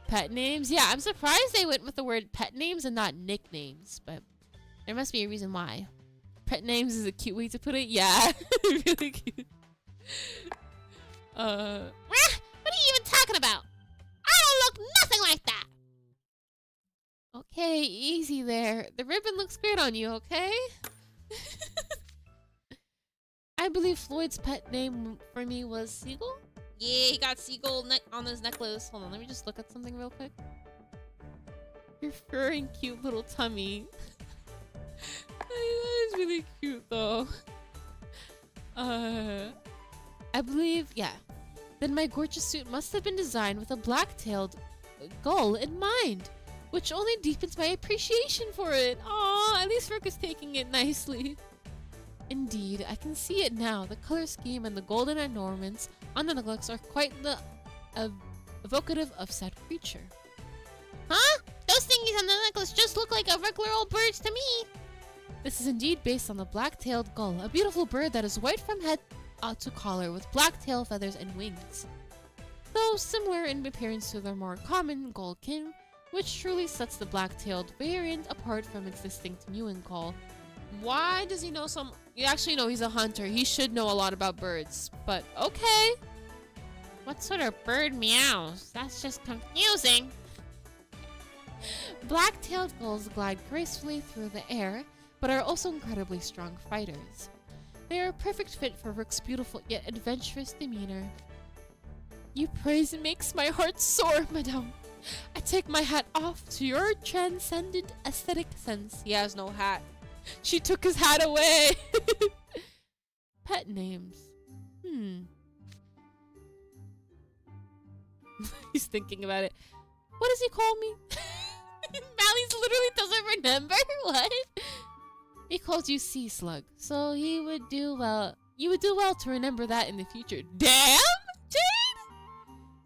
Pet names? Yeah, I'm surprised they went with the word pet names and not nicknames, but there must be a reason why. Pet names is a cute way to put it? Yeah, really cute. What are you even talking about? I don't look nothing like that! Okay, easy there. The ribbon looks great on you, okay? I believe Floyd's pet name for me was Seagull? Yeah, he got Seagull on his necklace. Hold on, let me just look at something real quick. Your fur and cute little tummy. That is really cute, though. I believe, yeah. Then my gorgeous suit must have been designed with a black-tailed gull in mind, which only deepens my appreciation for it. Aw, at least Rook is taking it nicely. Indeed, I can see it now. The color scheme and the golden adornments on the necklace are quite the evocative of said creature. Huh? Those thingies on the necklace just look like a regular old birds to me. This is indeed based on the black-tailed gull, a beautiful bird that is white from head to collar with black tail feathers and wings. Though similar in appearance to their more common gull kin, which truly sets the black-tailed variant apart from its distinct mewing call. Why does he know some... You actually know he's a hunter. He should know a lot about birds. But okay. What sort of bird meows? That's just confusing. Black-tailed gulls glide gracefully through the air, but are also incredibly strong fighters. They are a perfect fit for Rook's beautiful yet adventurous demeanor. You praise makes my heart soar, madame. I take my hat off to your transcendent aesthetic sense. He has no hat. She took his hat away. Pet names. He's thinking about it. What does he call me? Malleus literally doesn't remember. What? He calls you Sea Slug, so he would do well. You would do well to remember that in the future. Damn, Jade.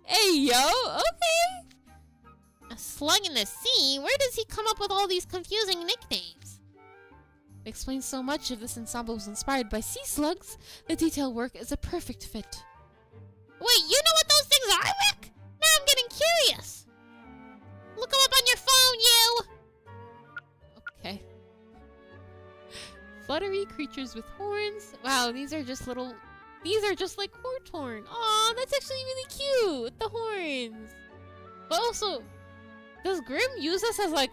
Hey yo, okay. A slug in the sea? Where does he come up with all these confusing nicknames? It explains so much of this ensemble was inspired by sea slugs. The detail work is a perfect fit. Wait, you know what those things are, Rick? Now I'm getting curious. Look them up on your phone, you! Okay. Fluttery creatures with horns. Wow, these are just little... These are just like horn. Aw, that's actually really cute. The horns. But also, does Grim use us as like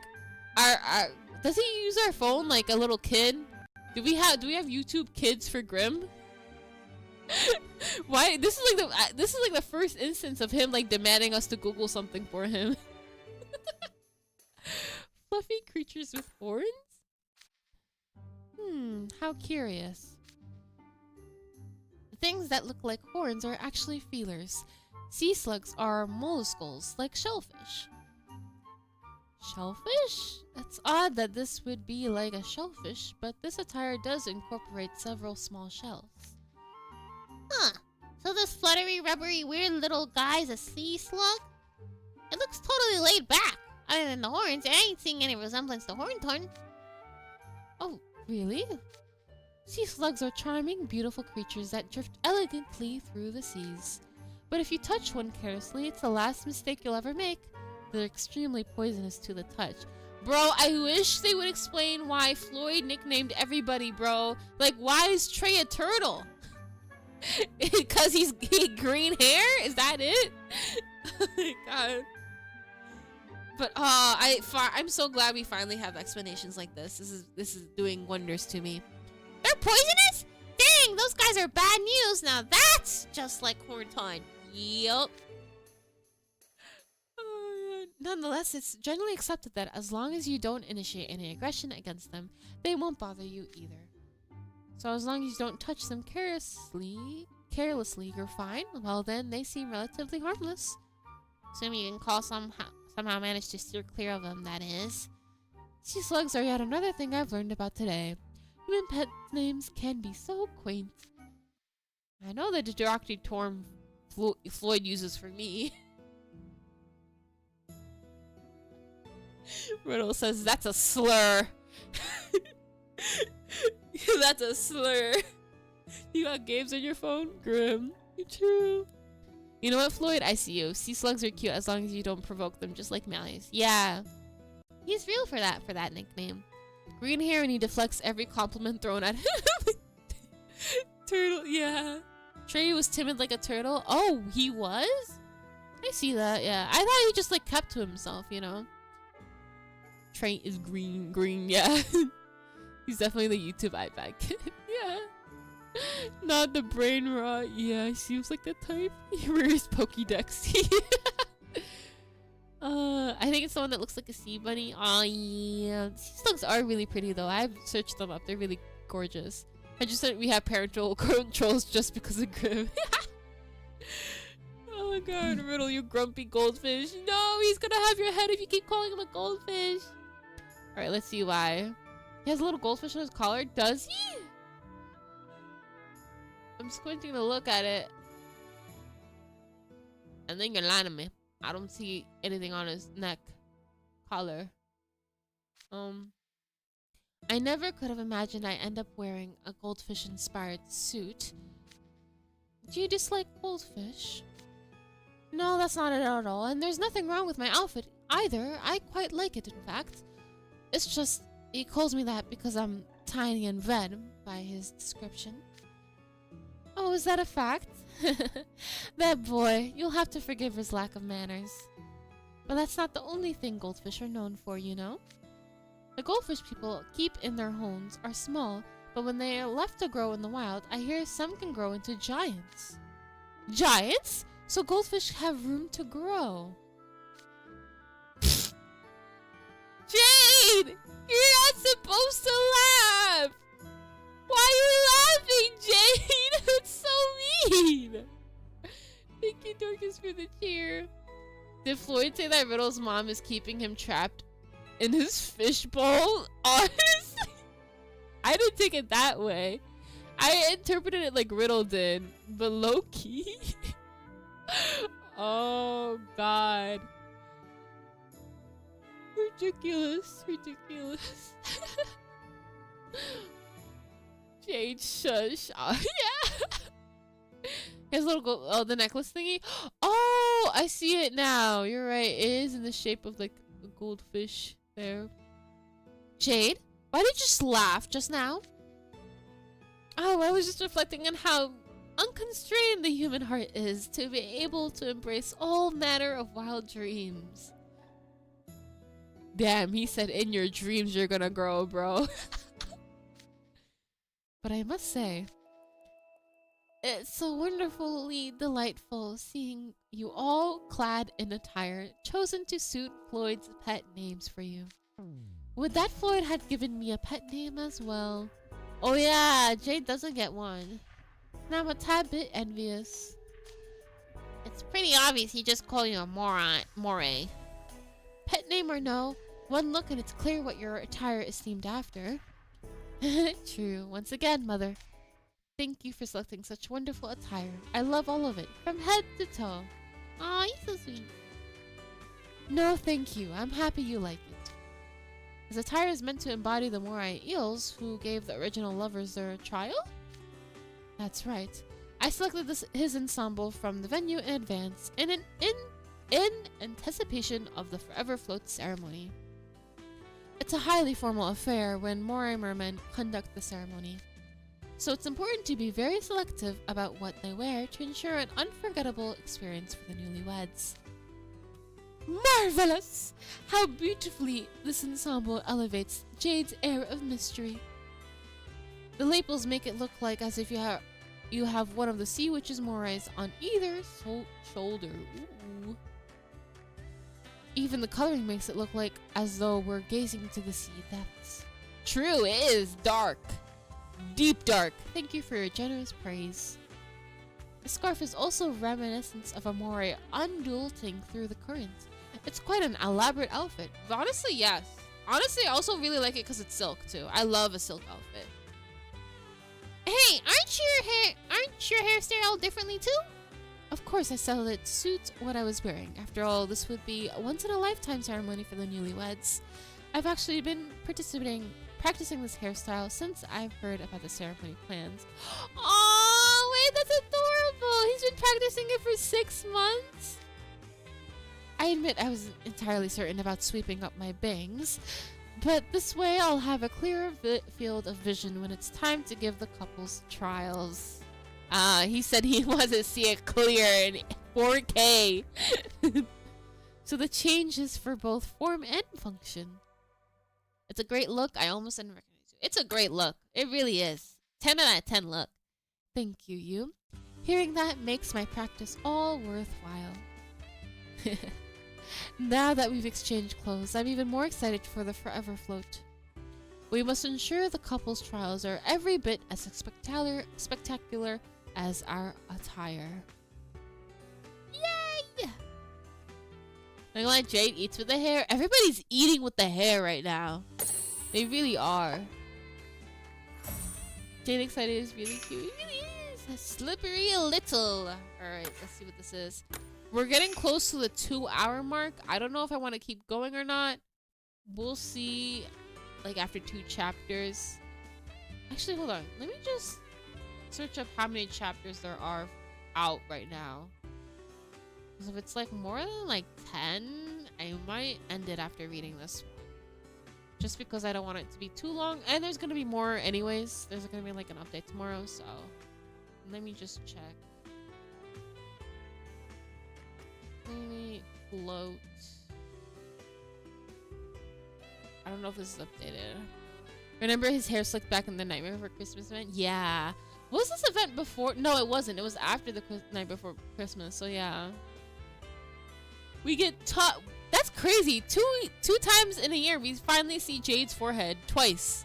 our does he use our phone like a little kid? Do we have YouTube Kids for Grim? Why? This is like the first instance of him like demanding us to Google something for him. Fluffy creatures with horns? How curious. things that look like horns are actually feelers. Sea slugs are molluscals, like shellfish. Shellfish? It's odd that this would be like a shellfish, but this attire does incorporate several small shells. Huh. So this fluttery, rubbery, weird little guy's a sea slug? It looks totally laid back. Other than the horns, I ain't seeing any resemblance to Hornton. Oh, really? Sea slugs are charming, beautiful creatures that drift elegantly through the seas. But if you touch one carelessly, it's the last mistake you'll ever make. They're extremely poisonous to the touch. Bro, I wish they would explain why Floyd nicknamed everybody, bro. Like, why is Trey a turtle? Because he green hair? Is that it? Oh my god. But I'm so glad we finally have explanations like this. This is doing wonders to me. They're poisonous? Dang, those guys are bad news. Now that's just like Hornton. Yup. Nonetheless, it's generally accepted that as long as you don't initiate any aggression against them, they won't bother you either. So as long as you don't touch them carelessly, you're fine. Well then, they seem relatively harmless. Assuming you can somehow manage to steer clear of them, that is. Sea slugs are yet another thing I've learned about today. Human pet names can be so quaint. I know the derogatory term Floyd uses for me. Riddle says that's a slur. That's a slur. You got games on your phone? Grim. True. You know what, Floyd? I see you. Sea slugs are cute as long as you don't provoke them, just like Malleus. Yeah. He's real for that nickname. Green hair and he deflects every compliment thrown at him. Turtle, yeah. Trey was timid like a turtle. Oh, he was? I see that, yeah. I thought he just like kept to himself, you know. Trey is green, yeah. He's definitely the YouTube iPad kid. Yeah. Not the brain rot. Yeah, he seems like the type. He wears Pokédex. I think it's the one that looks like a sea bunny. Oh yeah. Sea slugs are really pretty though. I've searched them up. They're really gorgeous. I just said we have parental controls just because of Grim. Oh my god, Riddle, you grumpy goldfish. No, he's gonna have your head if you keep calling him a goldfish. Alright, let's see why. He has a little goldfish on his collar. Does he? I'm squinting to look at it. And then you're lying to me. I don't see anything on his neck. Collar. I never could have imagined I'd end up wearing a goldfish-inspired suit. Do you dislike goldfish? No, that's not it at all. And there's nothing wrong with my outfit either. I quite like it, in fact. It's just, he calls me that because I'm tiny and red, by his description. Oh, is that a fact? That boy, you'll have to forgive his lack of manners. But that's not the only thing goldfish are known for, you know? The goldfish people keep in their homes are small, but when they are left to grow in the wild, I hear some can grow into giants. Giants? So goldfish have room to grow. Jade! You're not supposed to laugh! Why are you laughing, Jade? That's so mean! Thank you, Dorcas, for the cheer. Did Floyd say that Riddle's mom is keeping him trapped in his fishbowl? Honestly, I didn't take it that way. I interpreted it like Riddle did, but low-key? Oh, God. Ridiculous. Jade, shush. Oh, yeah. His little the necklace thingy. Oh, I see it now. You're right. It is in the shape of like a goldfish there. Jade, why did you just laugh just now? Oh, I was just reflecting on how unconstrained the human heart is to be able to embrace all manner of wild dreams. Damn, he said in your dreams you're gonna grow, bro. But I must say, it's so wonderfully delightful seeing you all clad in attire chosen to suit Floyd's pet names for you. Would that Floyd had given me a pet name as well? Oh yeah, Jade doesn't get one. and I'm a tad bit envious. It's pretty obvious he just called you a moray. Pet name or no, one look and it's clear what your attire is themed after. True. Once again, Mother. Thank you for selecting such wonderful attire. I love all of it, from head to toe. Aw, you're so sweet. No, thank you. I'm happy you like it. His attire is meant to embody the moray eels who gave the original lovers their trial? That's right. I selected his ensemble from the venue in advance in anticipation of the Forever Float ceremony. It's a highly formal affair when moray mermen conduct the ceremony, so it's important to be very selective about what they wear to ensure an unforgettable experience for the newlyweds. Marvelous! How beautifully this ensemble elevates Jade's air of mystery. The labels make it look like as if you have one of the Sea Witch's morays on either shoulder. Ooh. Even the coloring makes it look like as though we're gazing into the sea depths. True, it is dark. Deep dark. Thank you for your generous praise. The scarf is also reminiscent of a moray undulating through the current. It's quite an elaborate outfit. Honestly, yes. Honestly, I also really like it because it's silk too. I love a silk outfit. Hey, aren't your hairstyle differently too? Of course, I settled it to suit what I was wearing. After all, this would be a once-in-a-lifetime ceremony for the newlyweds. I've actually been practicing this hairstyle since I've heard about the ceremony plans. Oh, wait, that's adorable! He's been practicing it for 6 months? I admit I wasn't entirely certain about sweeping up my bangs, but this way I'll have a clearer field of vision when it's time to give the couples trials. He said he wants to see it clear in 4K. So the change is for both form and function. It's a great look. I almost didn't recognize you. It's a great look. It really is. 10 out of 10 look. Thank you, you. Hearing that makes my practice all worthwhile. Now that we've exchanged clothes, I'm even more excited for the Forever Float. We must ensure the couple's trials are every bit as spectacular as our attire. Yay! Like when Jade eats with the hair. Everybody's eating with the hair right now. They really are. Jade excited is really cute. It really is. A slippery little. Alright, let's see what this is. We're getting close to the 2-hour mark. I don't know if I want to keep going or not. We'll see, like, after 2 chapters. Actually, hold on. Let me just search up how many chapters there are out right now. Because if it's, like, more than, like, 10, I might end it after reading this one. Just because I don't want it to be too long. And there's going to be more anyways. There's going to be, like, an update tomorrow, so let me just check. Float. I don't know if this is updated. Remember his hair slicked back in the Nightmare Before Christmas event? Yeah. Was this event before? No, it wasn't. It was after the night before Christmas. So yeah. We get taught. That's crazy. Two times in a year we finally see Jade's forehead twice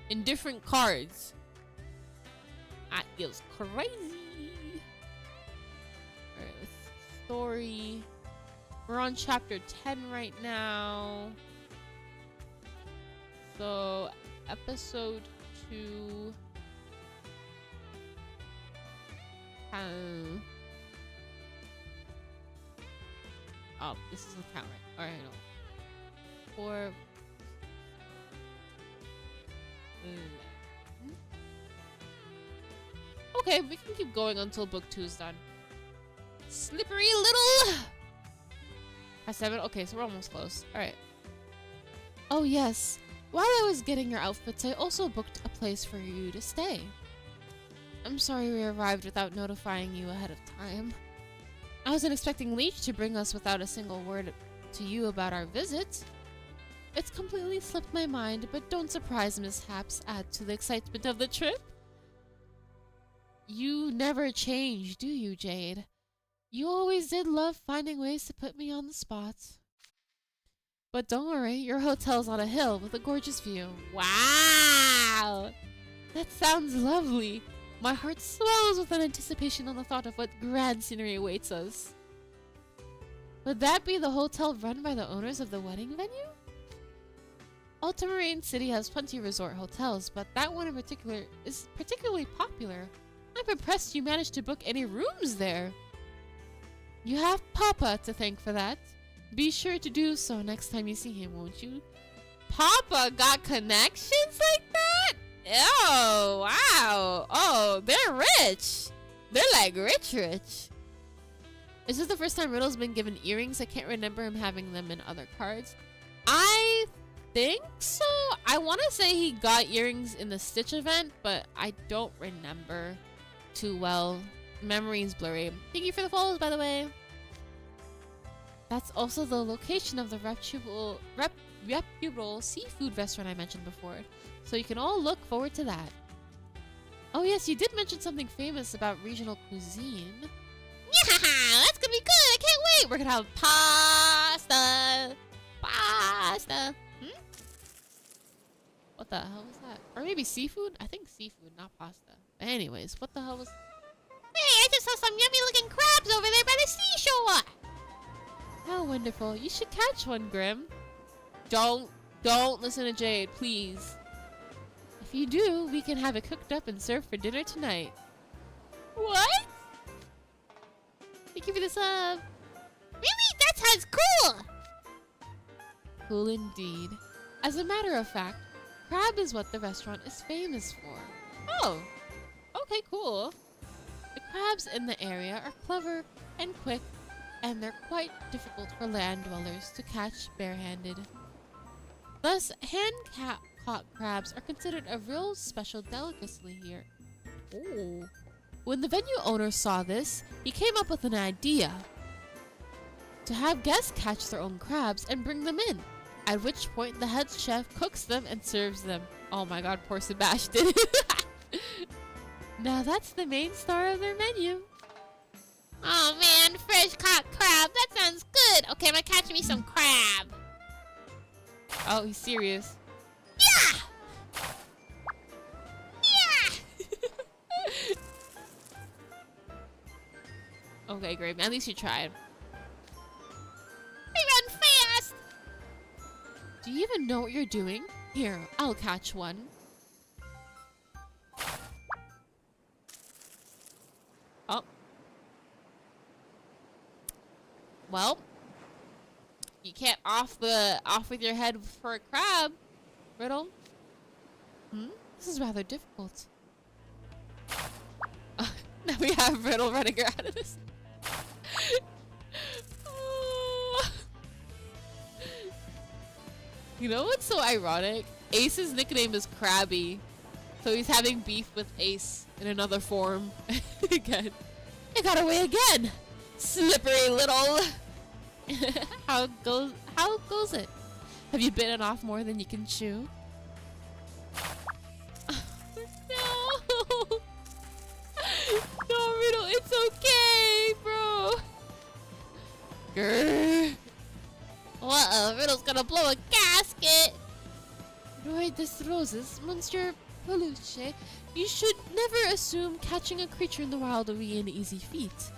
in different cards. That feels crazy. Alright, let's see. Story. We're on chapter 10 right now. So, episode 2. Oh, this is the count, right? Alright, no. 4. 11. Okay, we can keep going until book 2 is done. Slippery little! 7? Okay, so we're almost close. Alright. Oh, yes. While I was getting your outfits, I also booked a place for you to stay. I'm sorry we arrived without notifying you ahead of time. I wasn't expecting Leech to bring us without a single word to you about our visit. It's completely slipped my mind, but don't surprise mishaps add to the excitement of the trip. You never change, do you, Jade? You always did love finding ways to put me on the spot. But don't worry, your hotel's on a hill with a gorgeous view. Wow! That sounds lovely. My heart swells with an anticipation on the thought of what grand scenery awaits us. Would that be the hotel run by the owners of the wedding venue? Ultramarine City has plenty of resort hotels, but that one in particular is particularly popular. I'm impressed you managed to book any rooms there. You have Papa to thank for that. Be sure to do so next time you see him, won't you? Papa got connections like that? Oh, wow. Oh, they're rich. They're like rich. Is this the first time Riddle's been given earrings? I can't remember him having them in other cards. I think so. I want to say he got earrings in the Stitch event, but I don't remember too well. Memory's blurry. Thank you for the follows, by the way. That's also the location of the reputable seafood restaurant I mentioned before, so you can all look forward to that. Oh yes, you did mention something famous about regional cuisine. Yeah, that's gonna be good. I can't wait. We're gonna have pasta. What the hell was that? Or maybe seafood? I think seafood, not pasta. Anyways, what the hell was... Hey, I just saw some yummy looking crabs over there by the seashore. How wonderful. You should catch one, Grim. Don't listen to Jade, please. If you do, we can have it cooked up and served for dinner tonight. What? Thank you for the sub. Really? That sounds cool! Cool indeed. As a matter of fact, crab is what the restaurant is famous for. Oh, okay, cool. The crabs in the area are clever and quick, and they're quite difficult for land dwellers to catch barehanded. Thus, hand-caught crabs are considered a real special delicacy here. Ooh. When the venue owner saw this, he came up with an idea to have guests catch their own crabs and bring them in, at which point the head chef cooks them and serves them. Oh my god, poor Sebastian. Now that's the main star of their menu. Oh man, fresh caught crab. That sounds good. Okay, I'm gonna catch me some crab. Oh, he's serious. Yeah! Yeah! Okay, great. At least you tried. They run fast! Do you even know what you're doing? Here, I'll catch one. Oh. Well, you can't off with your head for a crab, Riddle. This is rather difficult. Now we have Riddle running out of this. You know what's so ironic? Ace's nickname is Krabby, so he's having beef with Ace in another form. Again. It got away again! Slippery little... How goes it? Have you bitten off more than you can chew? No! No, Riddle, it's okay, bro! Grr. Uh-oh, Riddle's gonna blow a gasket! Roy des Roses, Monsieur Peluche, you should never assume catching a creature in the wild will be an easy feat.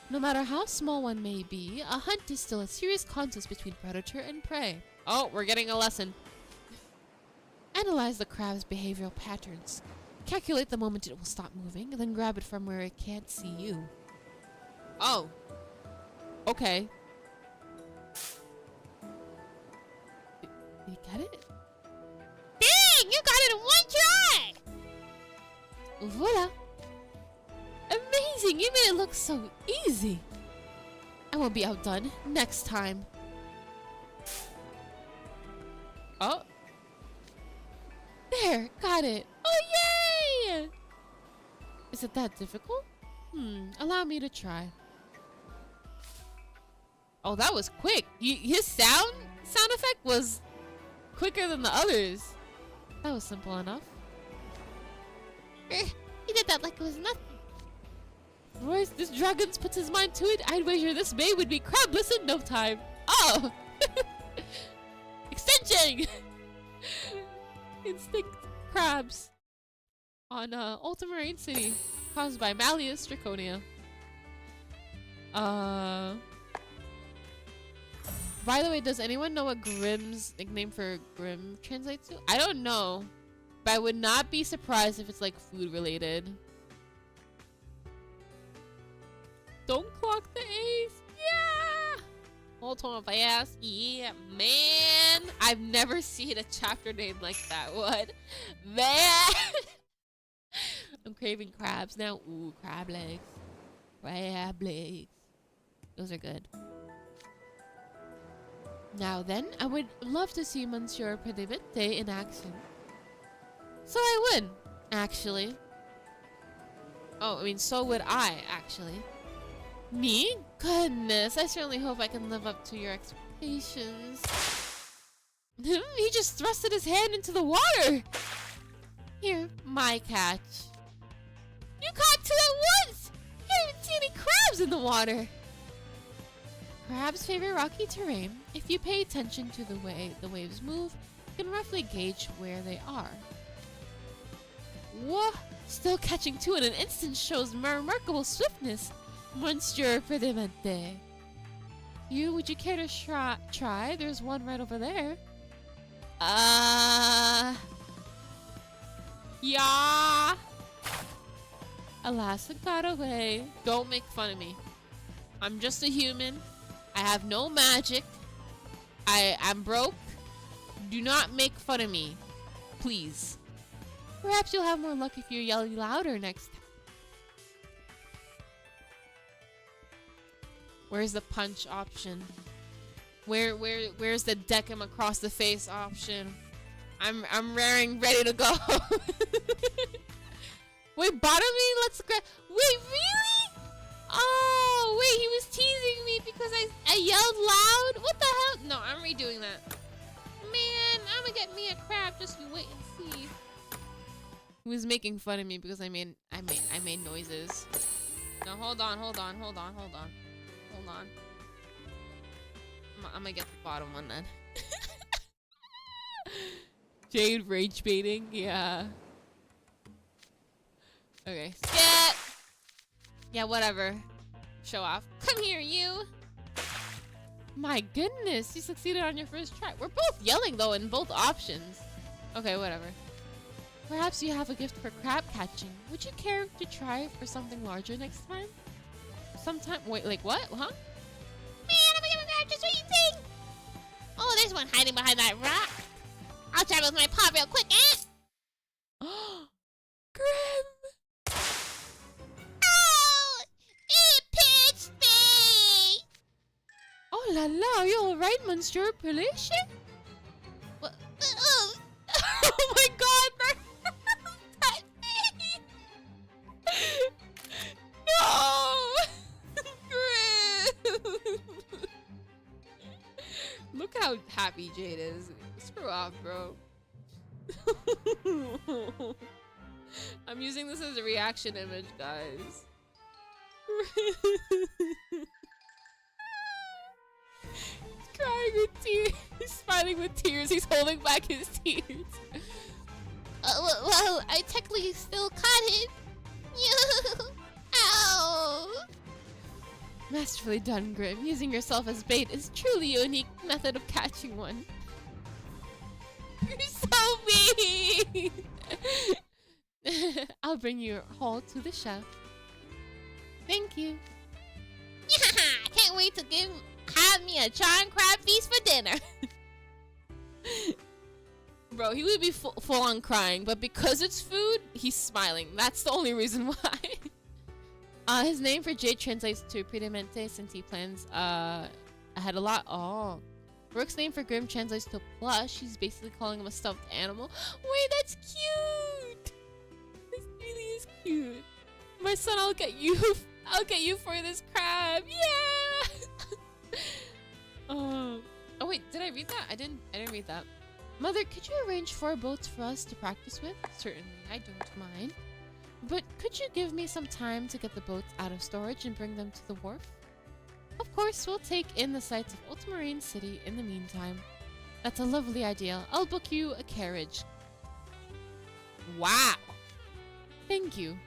No matter how small one may be, a hunt is still a serious contest between predator and prey. Oh, we're getting a lesson. Analyze the crab's behavioral patterns. Calculate the moment it will stop moving, and then grab it from where it can't see you. Oh. Okay. Did you get it? Dang! You got it in one try! Voila! Amazing! You made it look so easy! I won't be outdone next time. Oh. There! Got it! Oh, yay! Is it that difficult? Allow me to try. Oh, that was quick! His sound effect was quicker than the others. That was simple enough. He did that like it was nothing. Royce, this dragon's puts his mind to it. I'd wager this May would be crabless in no time. Oh! Extension! Instinct crabs on Ultramarine City. caused by Malleus Draconia. By the way, does anyone know what Grimm's nickname for Grimm translates to? I don't know, but I would not be surprised if it's like food related. Don't clock the A's. Yeah! Hold on fast. Yeah, man. I've never seen a chapter name like that. What? Man! I'm craving crabs now. Ooh, crab legs. Crab legs. Those are good. Now then, I would love to see Monsieur Predivite in action. So I would, actually. Oh, I mean, so would I, actually. Me? Goodness, I certainly hope I can live up to your expectations. He just thrusted his hand into the water! Here, my catch. You caught two at once! You haven't seen any crabs in the water! Crabs favor rocky terrain. If you pay attention to the way the waves move, you can roughly gauge where they are. Whoa! Still catching two in an instant shows remarkable swiftness. Monsieur Predimante. Would you care to try? There's one right over there. Yeah. Alas, it got away. Don't make fun of me. I'm just a human. I have no magic. I'm broke. Do not make fun of me. Please. Perhaps you'll have more luck if you yell louder next time. Where's the punch option? Where's the deck him across the face option? I'm raring, ready to go. Wait, bottom me? Let's grab. Wait, really? Oh, wait, he was teasing me because I yelled loud? What the hell? No, I'm redoing that. Man, I'm gonna get me a crab. Just you wait and see. He was making fun of me because I made noises. No, hold on. I'm gonna get the bottom one then. Jade rage baiting, yeah. Okay, scat! Yeah, whatever. Show off. Come here, you! My goodness, you succeeded on your first try. We're both yelling though in both options. Okay, whatever. Perhaps you have a gift for crab catching. Would you care to try for something larger next time? Wait, like what? Huh? Man, I'm gonna grab just waiting! Oh, there's one hiding behind that rock. I'll try with my paw real quick, eh? Grim! Oh! It pinched me! Oh la la, are you alright, Monsieur Pelation? What? Oh my god, that me! No! Grim! Look how happy Jade is. Screw off, bro. I'm using this as a reaction image, guys. He's crying with tears. He's smiling with tears. He's holding back his tears. Well, I technically still caught it. Ow! Masterfully done, Grim. Using yourself as bait is truly a unique method of catching one. You're so mean! I'll bring your haul to the chef. Thank you. I can't wait to have me a charmed crab feast for dinner. Bro, he would be full on crying, but because it's food, he's smiling. That's the only reason why. His name for Jade translates to Predimente since he plans ahead a lot. Oh. Brooke's name for Grim translates to plush. He's basically calling him a stuffed animal. Wait, that's cute! This really is cute. My son, I'll get you for this crab. Yeah! Oh wait, did I read that? I didn't read that. Mother, could you arrange 4 boats for us to practice with? Certainly, I don't mind. But could you give me some time to get the boats out of storage and bring them to the wharf? Of course, we'll take in the sights of Ultramarine City in the meantime. That's a lovely idea. I'll book you a carriage. Wow! Thank you.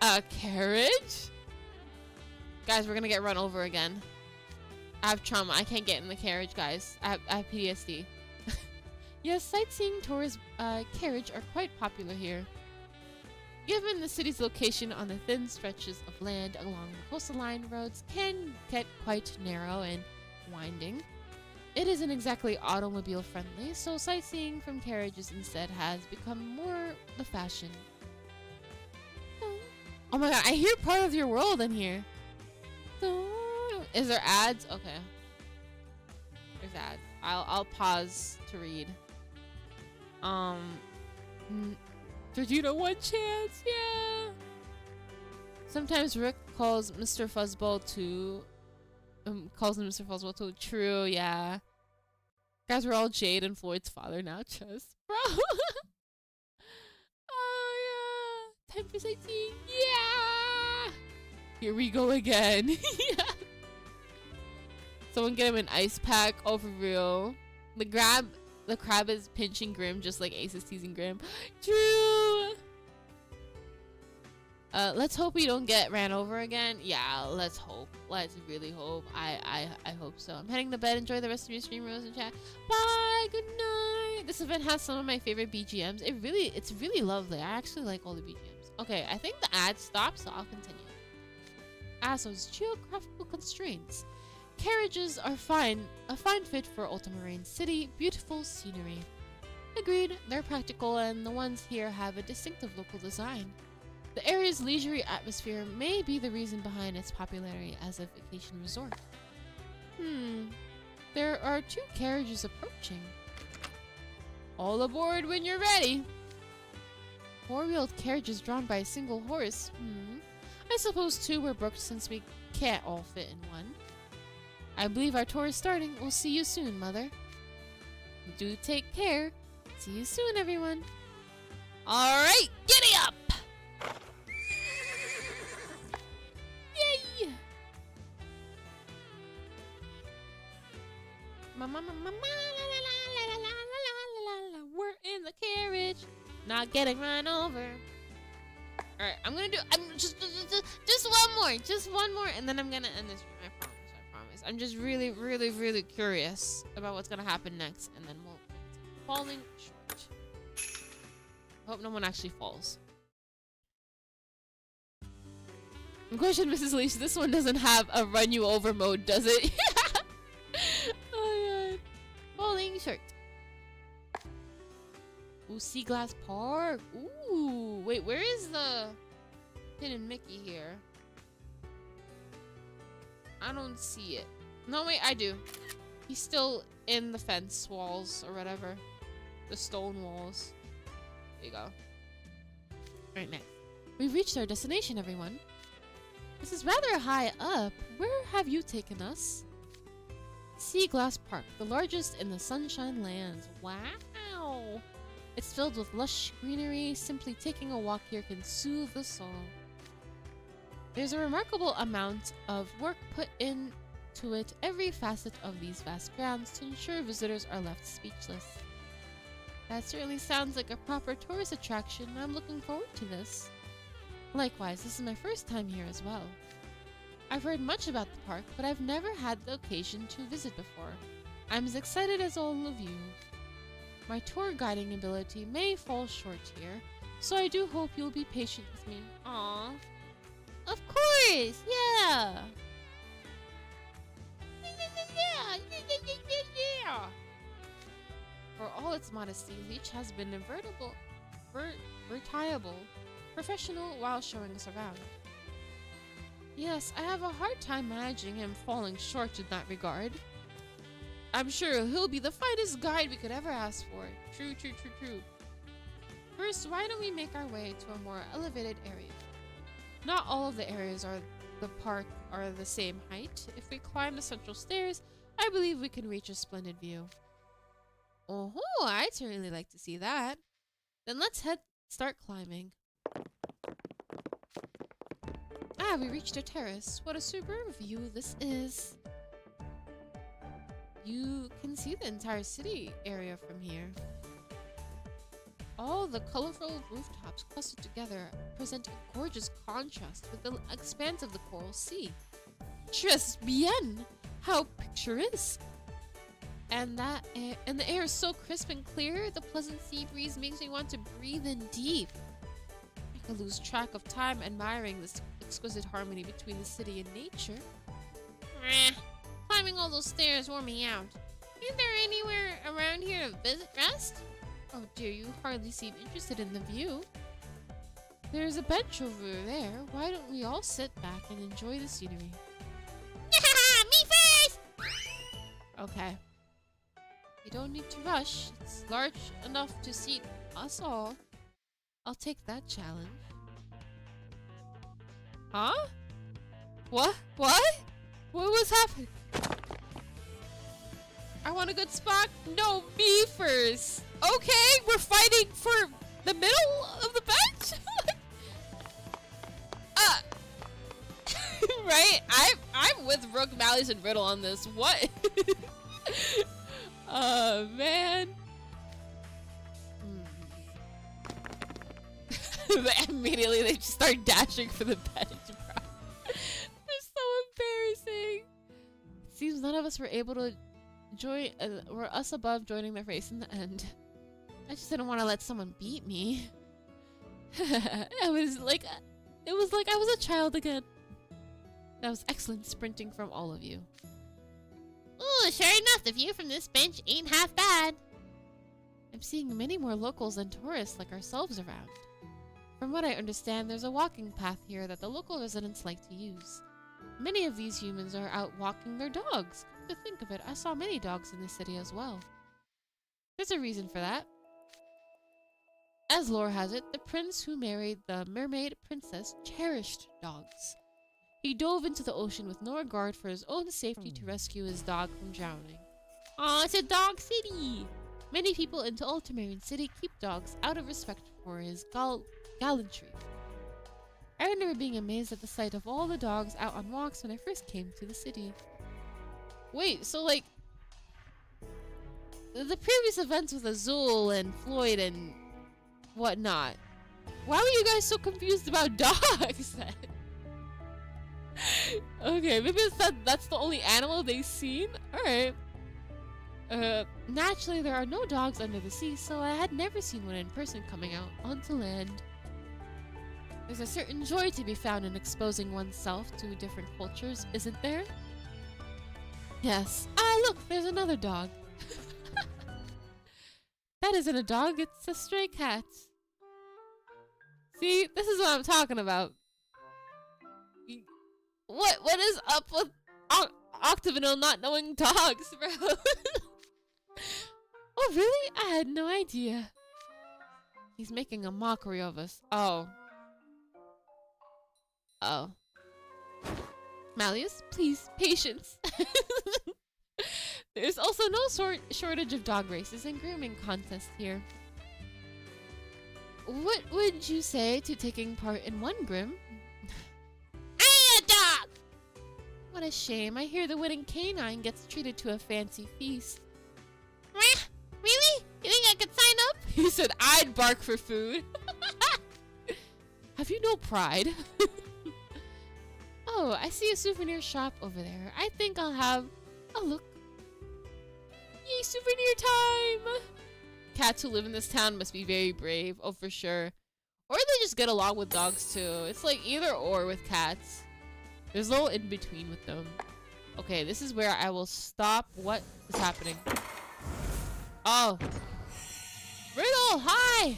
A carriage? Guys, we're gonna get run over again. I have trauma. I can't get in the carriage, guys. I have PTSD. Yes, sightseeing tours carriage are quite popular here. Given the city's location on the thin stretches of land along the coastal line, roads can get quite narrow and winding. It isn't exactly automobile friendly, so sightseeing from carriages instead has become more the fashion. Oh my god, I hear part of your world in here. Is there ads? Okay. There's ads. I'll pause to read. Georgina, one chance, yeah. Sometimes Rick calls Mr. Fuzzball to calls him Mr. Fuzzball too. True, yeah. Guys, we're all Jade and Floyd's father now, trust, bro. Oh yeah. Time for sightseeing. Yeah. Here we go again. Yeah. Someone get him an ice pack. Oh, for real. The crab is pinching Grim just like Ace is teasing Grim. True. Let's hope we don't get ran over again. Yeah, let's hope. Let's really hope. I hope so. I'm heading to bed. Enjoy the rest of your stream, Rose and chat. Bye. Good night. This event has some of my favorite BGMs. It's really lovely. I actually like all the BGMs. Okay, I think the ad stopped, so I'll continue. So it's geographical constraints. Carriages are a fine fit for Ultramarine City. Beautiful scenery. Agreed, they're practical, and the ones here have a distinctive local design. The area's leisurely atmosphere may be the reason behind its popularity as a vacation resort. There are 2 carriages approaching. All aboard when you're ready. 4-wheeled carriages drawn by a single horse. I suppose 2 were booked since we can't all fit in one. I believe our tour is starting. We'll see you soon, Mother. Do take care. See you soon, everyone. Alright, giddy up! Yay! We're in the carriage, not getting run over. Alright, I'm just one more, and then I'm gonna end this. I promise. I'm just really, really, really curious about what's gonna happen next, and then we'll falling short. I hope no one actually falls. Question, Mrs. Leash, this one doesn't have a run you over mode, does it? Oh god. Falling short. Ooh, Sea Glass Park. Ooh, wait, where is the hidden Mickey here? I don't see it. No, wait, I do. He's still in the fence walls or whatever. The stone walls. There you go. Right next. We've reached our destination, everyone. This is rather high up. Where have you taken us? Sea Glass Park, the largest in the Sunshine Lands. Wow! It's filled with lush greenery. Simply taking a walk here can soothe the soul. There's a remarkable amount of work put into it, every facet of these vast grounds, to ensure visitors are left speechless. That certainly sounds like a proper tourist attraction. I'm looking forward to this. Likewise, this is my first time here as well. I've heard much about the park, but I've never had the occasion to visit before. I'm as excited as all of you. My tour guiding ability may fall short here, so I do hope you'll be patient with me. Aww. Of course! Yeah! Yeah! For all its modesty, Leech has been a veritable professional while showing us around. Yes, I have a hard time managing him falling short in that regard. I'm sure he'll be the finest guide we could ever ask for. True. First, why don't we make our way to a more elevated area? Not all of the areas of the park are the same height. If we climb the central stairs, I believe we can reach a splendid view. Oh, I'd certainly like to see that. Then let's start climbing. We reached a terrace. What a superb view this is. You can see the entire city area from here. All the colorful rooftops clustered together present a gorgeous contrast with the expanse of the coral sea. Just bien! How picturesque! And the air is so crisp and clear, the pleasant sea breeze makes me want to breathe in deep. I could lose track of time admiring this exquisite harmony between the city and nature. Climbing all those stairs wore me out. Isn't there anywhere around here to visit rest? Oh dear, you hardly seem interested in the view. There's a bench over there. Why don't we all sit back and enjoy the scenery? Me first! Okay. You don't need to rush. It's large enough to seat us all. I'll take that challenge. Huh? What? What? What was happening? I want a good spot. No, me first. Okay, we're fighting for the middle of the bench. Right? I'm with Rook, Malleus, and Riddle on this. What? Man. Immediately they just start dashing for the bench, bro. They're so embarrassing. It seems none of us were able to join, were us above joining the race in the end. I just didn't want to let someone beat me. It was like I was a child again. That was excellent sprinting from all of you. Ooh, sure enough, the view from this bench ain't half bad. I'm seeing many more locals and tourists like ourselves around. From what I understand, there's a walking path here that the local residents like to use. Many of these humans are out walking their dogs. Come to think of it, I saw many dogs in the city as well. There's a reason for that. As lore has it, the prince who married the mermaid princess cherished dogs. He dove into the ocean with no regard for his own safety to rescue his dog from drowning. Aw, it's a dog city! Many people into Ultramarine City keep dogs out of respect for his gallantry. I remember being amazed at the sight of all the dogs out on walks when I first came to the city. Wait, so like... the previous events with Azul and Floyd and whatnot. Why were you guys so confused about dogs then? Okay, maybe it's that's the only animal they've seen? Alright. Naturally there are no dogs under the sea, so I had never seen one in person coming out onto land. There's a certain joy to be found in exposing oneself to different cultures, isn't there? Yes. Ah, look, there's another dog. That isn't a dog, it's a stray cat. See, this is what I'm talking about. What is up with Octagonal not knowing dogs, bro? Oh, really? I had no idea. He's making a mockery of us. Oh. Oh. Malleus, please, patience. There's also no shortage of dog races and grooming contests here. What would you say to taking part in one groom? I am a dog! What a shame. I hear the winning canine gets treated to a fancy feast. Really? You think I could sign up? He said I'd bark for food. Have you no pride? Oh, I see a souvenir shop over there. I think I'll have a look. Yay, souvenir time! Cats who live in this town must be very brave. Oh, for sure. Or they just get along with dogs too. It's like either or with cats. There's no in between with them. Okay, this is where I will stop. What is happening? Oh. Riddle, hi!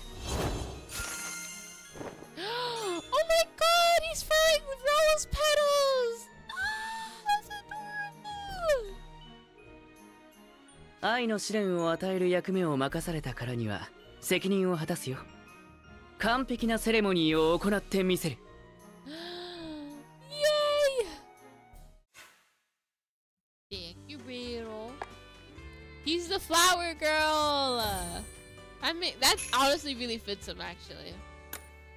Oh my god, he's furring with rose petals! Ah, that's adorable! 愛の試練を与える役目を任されたからには責任を果たすよ。完璧なセレモニーを行ってみせる。Yay! Thank you, Riddle. He's the flower girl. I mean, that honestly really fits him, actually.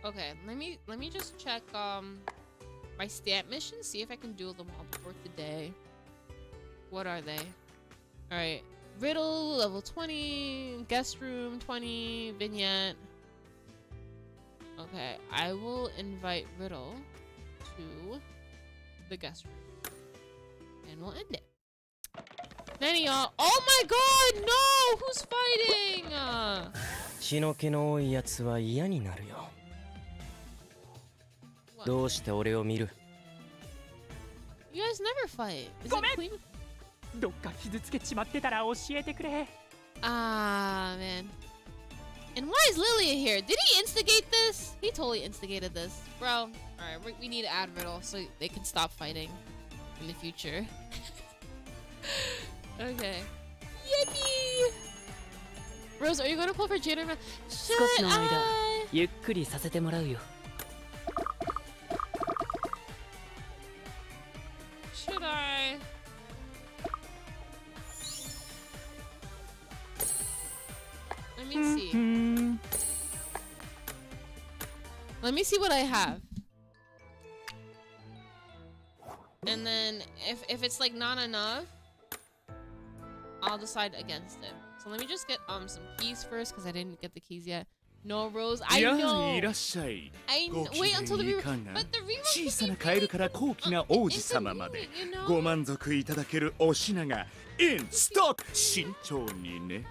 Okay, let me just check my stamp missions, see if I can do them all before today. What are they? All right. Riddle, level 20, guest room, 20, vignette. Okay, I will invite Riddle to the guest room. And we'll end it. Then y'all. Oh my god, no! Who's fighting? 血の気の多いやつは嫌になるよ。どうして俺を見る？ You guys never fight. Is it Queen? どっか傷つけちまってたら教えてくれ。Ah, man. And why is Lilia here? Did he instigate this? He totally instigated this. Bro, alright, we need to add Riddle so they can stop fighting in the future. Okay. Yippee! Rose, are you going to pull for Jade or Floyd? 少しの間ゆっくりさせてもらうよ。 Should I? Let me see. Let me see what I have. And then if it's like not enough, I'll decide against it. So let me just get some keys first because I didn't get the keys yet. No, Rose, I know. I know. Wait until the rerun. But the rerun. 小さなカエルから高貴な王子様までご満足いただけるお品がインストック慎重にね。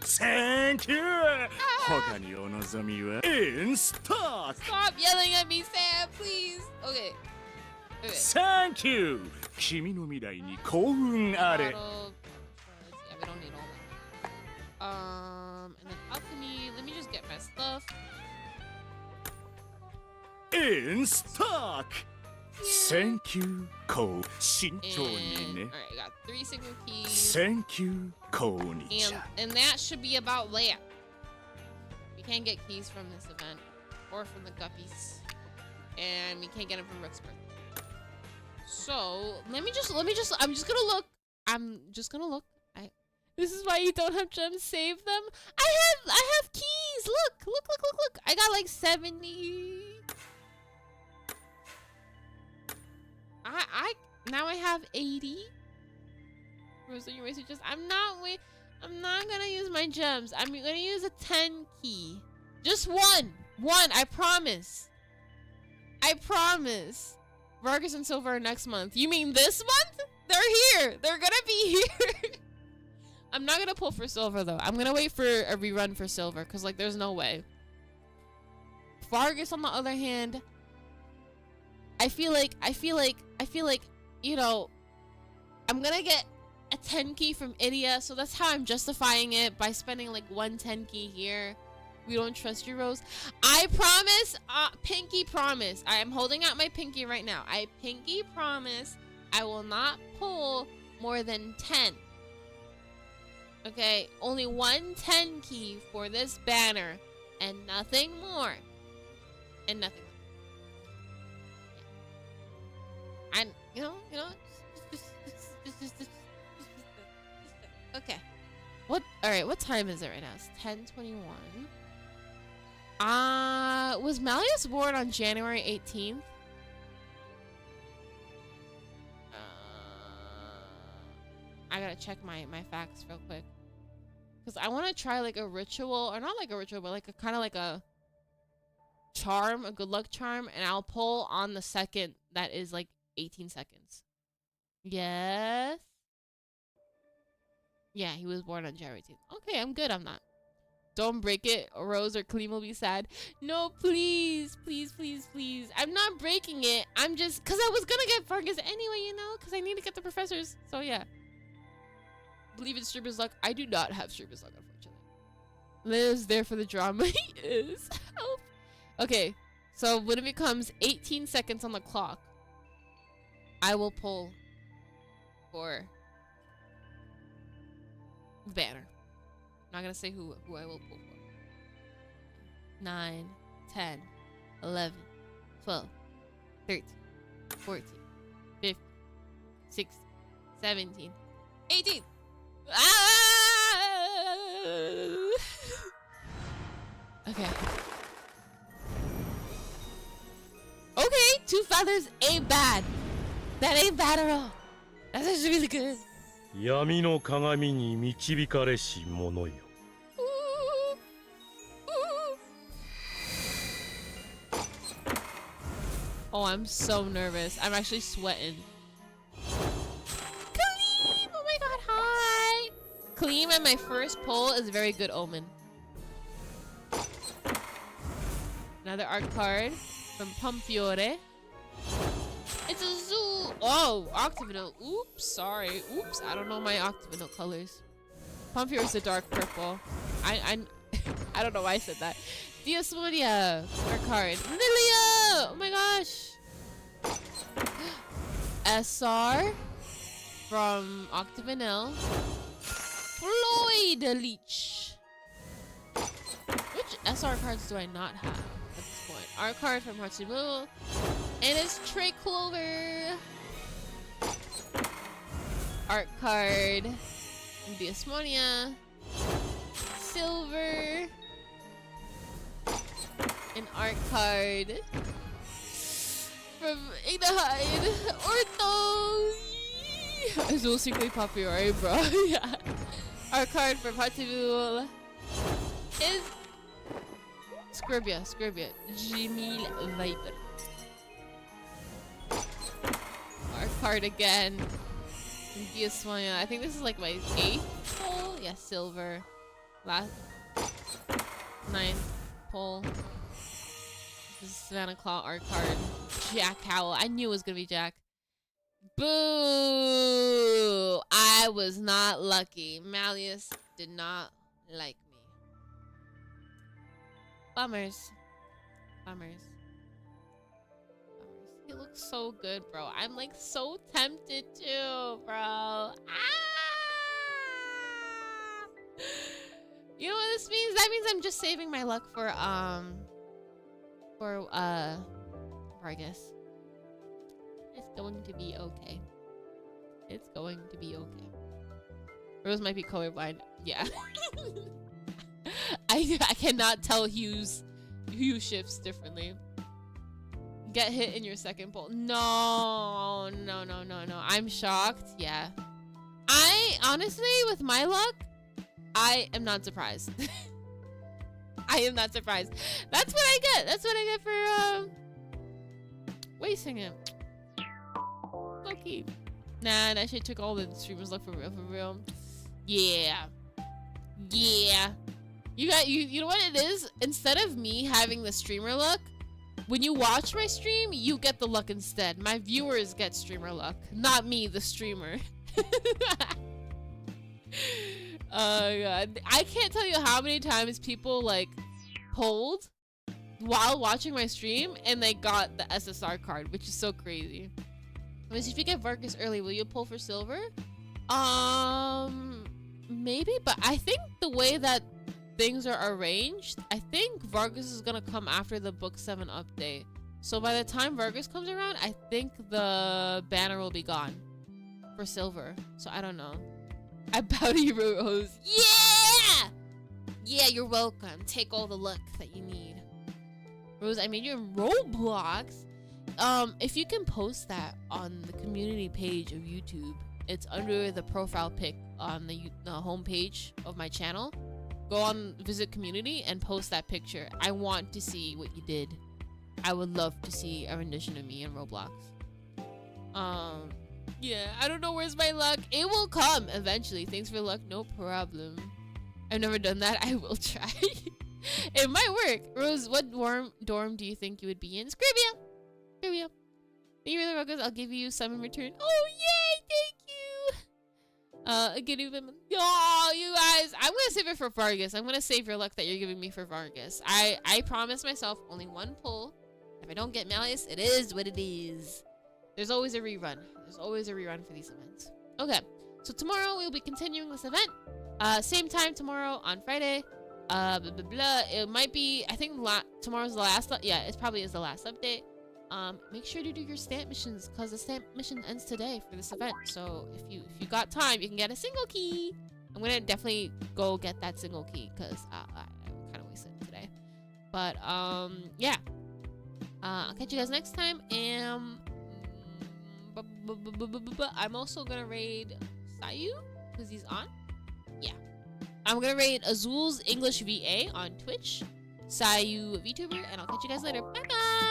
Thank you! 他にお望みはインストック Stop yelling at me, Sam, please. Okay. Thank you! 君の未来に幸運あれ。 Yeah, we don't need all that. And then alchemy. Let me just get my stuff. In stock! Thank you, こう慎重に And ね。 alright, I got 3 single keys. Thank you, こうにちゃ。 And that should be about that. We can't get keys from this event or from the guppies, and we can't get them from Rick's birthday. So I'm just gonna look. This is why you don't have gems. Save them. I have keys. Look. I got like 70. Now I have 80. Rosa, you wasted just. I'm not gonna use my gems. I'm gonna use a 10 key. Just one. I promise. Vargas and Silver are next month. You mean this month? They're here. They're gonna be here. I'm not gonna pull for Silver though. I'm gonna wait for a rerun for Silver because like there's no way. Vargas on the other hand, I feel like you know I'm gonna get a 10 key from Idia, so that's how I'm justifying it by spending like 1 10 key here. We don't trust you, Rose. I promise, pinky promise. I am holding out my pinky right now. I pinky promise I will not pull more than 10. Okay, only 1 10 key for this banner and nothing more. And nothing more. And you know, just okay. What? All right. What time is it right now? It's 10:21. Was Malleus born on January 18th? I gotta check my facts real quick. Because I want to try like a ritual, or not like a ritual, but like a kind of like a charm, a good luck charm, and I'll pull on the second that is like 18 seconds. Yes? Yeah, he was born on January 18th. Okay, I'm good on that. Don't break it, or Rose or Clean will be sad. No, please. I'm not breaking it. I'm just, because I was gonna get Vargas anyway, you know, because I need to get the professors. So yeah. Believe in Stripper's luck. I do not have Stripper's luck, unfortunately. Liz there for the drama. He is. Help. Okay, so when it becomes 18 seconds on the clock, I will pull for the banner. I'm not gonna say who I will pull for. 9, 10, 11, 12, 13, 14, 15, 16, 17, 18. Okay. Okay, 2 feathers ain't bad. That ain't bad at all. That's actually really good. 闇の鏡に導かれし者よ。I'm so nervous. I'm actually sweating. Kaleem! Oh my god, hi! Kaleem at my first pull is a very good omen. Another art card from Pomfiore. It's a zoo. Oh, Octavinyl. Oops, sorry. Oops, I don't know my Octavinyl colors. Pomfiore is a dark purple. I don't know why I said that. Diosmodia, art card. Lilia! Oh my gosh. SR from Octavinyl. Floyd Leech. Which SR cards do I not have at this point? Art card from Hachimu. And it's Trey Clover. Art card from Diosmonia. Silver. An art card from Ignahide. Ortho. It's all secretly popular, bro. Yeah. Art card from Hachimu is Scribia. Jamil Viper. Our card again. Diasmaya. I think this is like my 8th pull. Yeah, silver. Last 9th pull. This is Savannah Claw art card. Jack Howell. I knew it was gonna be Jack. Boo! I was not lucky. Malleus did not like me. Bummers. He looks so good, bro. I'm like so tempted to, bro. Ah! You know what this means? That means I'm just saving my luck for Vargas. It's going to be okay. It's going to be okay. Rose might be colorblind. Yeah. I cannot tell hue shifts differently. Get hit in your second pull. No. I'm shocked. Yeah. I honestly, with my luck, I am not surprised. I am not surprised. That's what I get. That's what I get for wasting it. Low-key. Nah, that shit took all the streamers' luck for real. Yeah. You know what it is? Instead of me having the streamer luck, when you watch my stream, you get the luck instead. My viewers get streamer luck, not me, the streamer. Oh god. I can't tell you how many times people like pulled while watching my stream and they got the SSR card, which is so crazy. If you get Vargas early, will you pull for silver? Maybe, but I think the way that things are arranged, I think Vargas is gonna come after the Book 7 update. So by the time Vargas comes around, I think the banner will be gone for silver. So I don't know. I bow to you, Rose. Yeah! Yeah, you're welcome. Take all the luck that you need. Rose, I made you in Roblox. If you can post that on the community page of YouTube, it's under the profile pic on the homepage of my channel. Go on visit community and post that picture. I want to see what you did. I would love to see a rendition of me in Roblox. Yeah, I don't know where's my luck. It will come eventually. Thanks for luck, no problem. I've never done that. I will try. It might work. Rose, what dorm do you think you would be in? Scribia. Thank you for the Vargas. I'll give you some in return. Oh yay! Thank you. Again, oh, you guys, I'm gonna save it for Vargas. I'm gonna save your luck that you're giving me for Vargas. I promised myself only one pull. If I don't get Malleus, it is what it is. There's always a rerun. There's always a rerun for these events. Okay, so tomorrow we'll be continuing this event. Same time tomorrow on Friday. It might be, I think tomorrow's the last, yeah, it probably is the last update. Make sure to do your stamp missions because the stamp mission ends today for this event. So if you got time, you can get a single key. I'm gonna definitely go get that single key because I kind of wasted it today. But yeah, I'll catch you guys next time. And I'm also gonna raid Sayu because he's on. Yeah, I'm gonna raid Azul's English VA on Twitch, Sayu VTuber, and I'll catch you guys later. Bye bye.